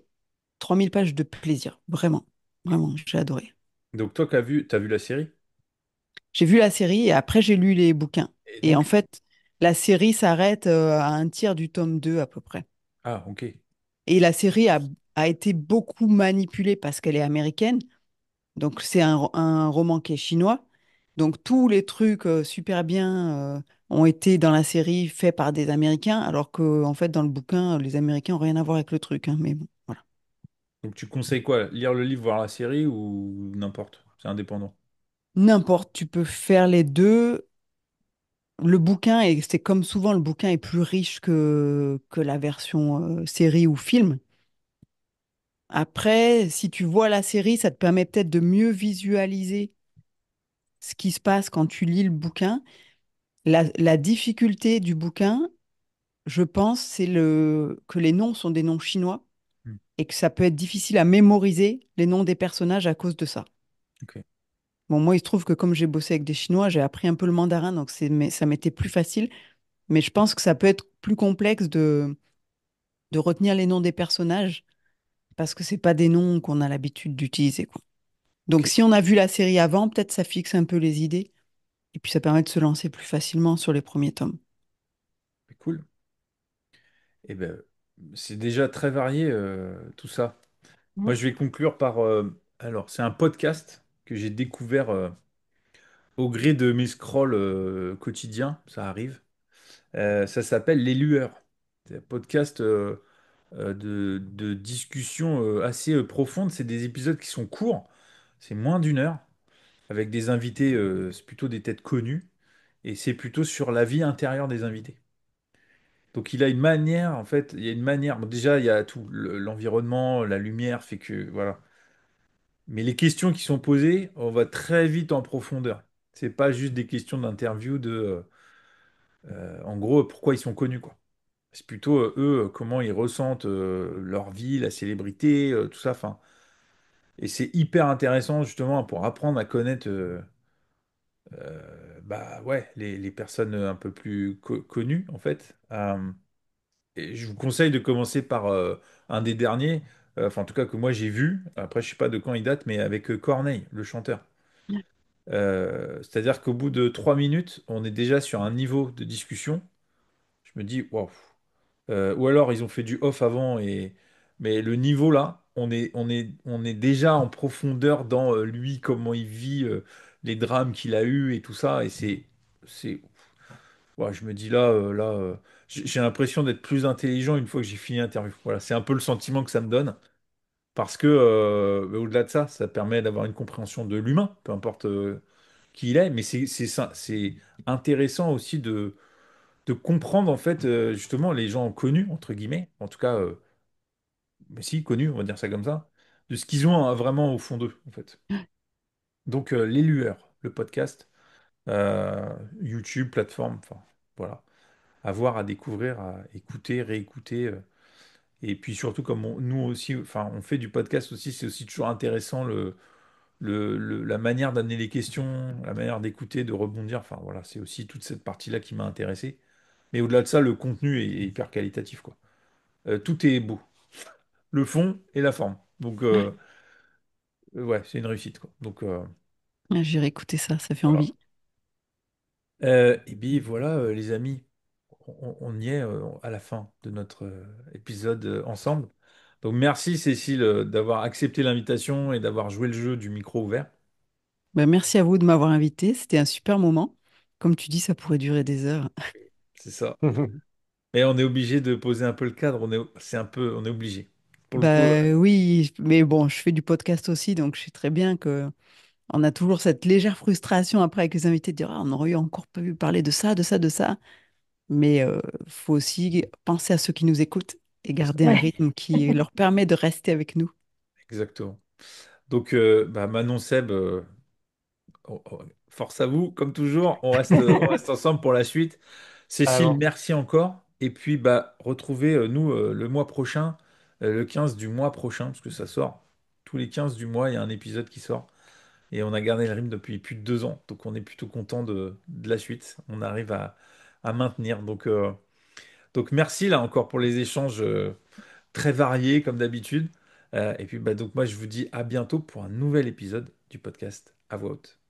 3000 pages de plaisir. Vraiment, vraiment, j'ai adoré. Donc, toi, t'as vu la série? J'ai vu la série et après, j'ai lu les bouquins. Et Et en donc, fait, la série s'arrête à un tiers du tome 2 à peu près. ah, ok. Et la série a été beaucoup manipulée parce qu'elle est américaine. Donc, c'est un roman qui est chinois. Donc, tous les trucs super bien ont été dans la série faits par des Américains, alors que, en fait, dans le bouquin, les Américains n'ont rien à voir avec le truc, hein. Mais bon, voilà. Donc, tu conseilles quoi? Lire le livre, voir la série ou n'importe? C'est indépendant. N'importe, tu peux faire les deux. Le bouquin, et c'est comme souvent, le bouquin est plus riche que la version série ou film. Après, si tu vois la série, ça te permet peut-être de mieux visualiser ce qui se passe quand tu lis le bouquin. La difficulté du bouquin, je pense, que les noms sont des noms chinois Hmm. et que ça peut être difficile à mémoriser les noms des personnages à cause de ça. Ok. Bon, moi, il se trouve que comme j'ai bossé avec des Chinois, j'ai appris un peu le mandarin, donc ça m'était plus facile. Mais je pense que ça peut être plus complexe de retenir les noms des personnages parce que c'est pas des noms qu'on a l'habitude d'utiliser, quoi. Donc, Ok. si on a vu la série avant, peut-être ça fixe un peu les idées et puis ça permet de se lancer plus facilement sur les premiers tomes. C'est cool. Et ben, c'est déjà très varié tout ça. Moi, Mhm. je vais conclure par. Alors, c'est un podcast que j'ai découvert au gré de mes scrolls quotidiens. Ça arrive. Ça s'appelle Les Lueurs. C'est un podcast de discussion assez profonde. C'est des épisodes qui sont courts. C'est moins d'une heure. Avec des invités, c'est plutôt des têtes connues. Et c'est plutôt sur la vie intérieure des invités. Donc il a une manière, en fait, il y a une manière. Bon, déjà, il y a tout, l'environnement, la lumière fait que, voilà. Mais les questions qui sont posées, on va très vite en profondeur. C'est pas juste des questions d'interview en gros, pourquoi ils sont connus, quoi. C'est plutôt eux, comment ils ressentent leur vie, la célébrité, tout ça. Enfin, et c'est hyper intéressant justement pour apprendre à connaître, bah ouais, les personnes un peu plus connues, en fait. Et je vous conseille de commencer par un des derniers, enfin en tout cas que moi j'ai vu, après je sais pas de quand il date, mais avec Corneille, le chanteur. C'est-à-dire qu'au bout de 3 minutes, on est déjà sur un niveau de discussion. Je me dis, waouh. Ou alors ils ont fait du off avant, mais le niveau là, on est déjà en profondeur dans lui, comment il vit, les drames qu'il a eus et tout ça. Et c'est, ouais, je me dis là, j'ai l'impression d'être plus intelligent une fois que j'ai fini l'interview. Voilà, c'est un peu le sentiment que ça me donne. Parce que, au-delà de ça, ça permet d'avoir une compréhension de l'humain, peu importe qui il est. Mais c'est intéressant aussi de comprendre, en fait, justement, les gens connus, entre guillemets, en tout cas, mais si, connus, on va dire ça comme ça, de ce qu'ils ont vraiment au fond d'eux, en fait. Donc, Les Lueurs, le podcast, YouTube, plateforme, enfin, voilà. À voir, à découvrir, à écouter, réécouter. Et puis surtout, comme nous aussi, enfin, on fait du podcast aussi, c'est aussi toujours intéressant la manière d'amener les questions, la manière d'écouter, de rebondir. Enfin voilà, c'est aussi toute cette partie-là qui m'a intéressé. Mais au-delà de ça, le contenu est hyper qualitatif, quoi. Tout est beau, le fond et la forme. Donc ouais, c'est une réussite, quoi. Donc J'irai écouter ça, ça fait voilà. envie. Et bien voilà, les amis, on y est à la fin de notre épisode ensemble. Donc merci Cécile d'avoir accepté l'invitation et d'avoir joué le jeu du micro ouvert. Ben, merci à vous de m'avoir invité, c'était un super moment. Comme tu dis, ça pourrait durer des heures. C'est ça. Et on est obligé de poser un peu le cadre, c'est un peu, on est obligé. Pour le coup, Bah oui, mais bon, je fais du podcast aussi, donc je sais très bien que on a toujours cette légère frustration après avec les invités de dire ah, on aurait eu encore pu parler de ça, de ça, de ça. Mais faut aussi penser à ceux qui nous écoutent et c'est ça. garder un Ouais. rythme qui leur permet de rester avec nous. Exactement. Donc bah, Manon Seb, force à vous, comme toujours, on reste ensemble pour la suite. Cécile, Carrément. merci encore. Et puis bah, retrouvez nous le mois prochain, le 15 du mois prochain, parce que ça sort. Tous les 15 du mois, il y a un épisode qui sort. Et on a gardé le rythme depuis plus de 2 ans. Donc on est plutôt content de la suite. On arrive à maintenir. Donc merci là encore pour les échanges très variés comme d'habitude. Et puis bah, donc moi je vous dis à bientôt pour un nouvel épisode du podcast à voix haute.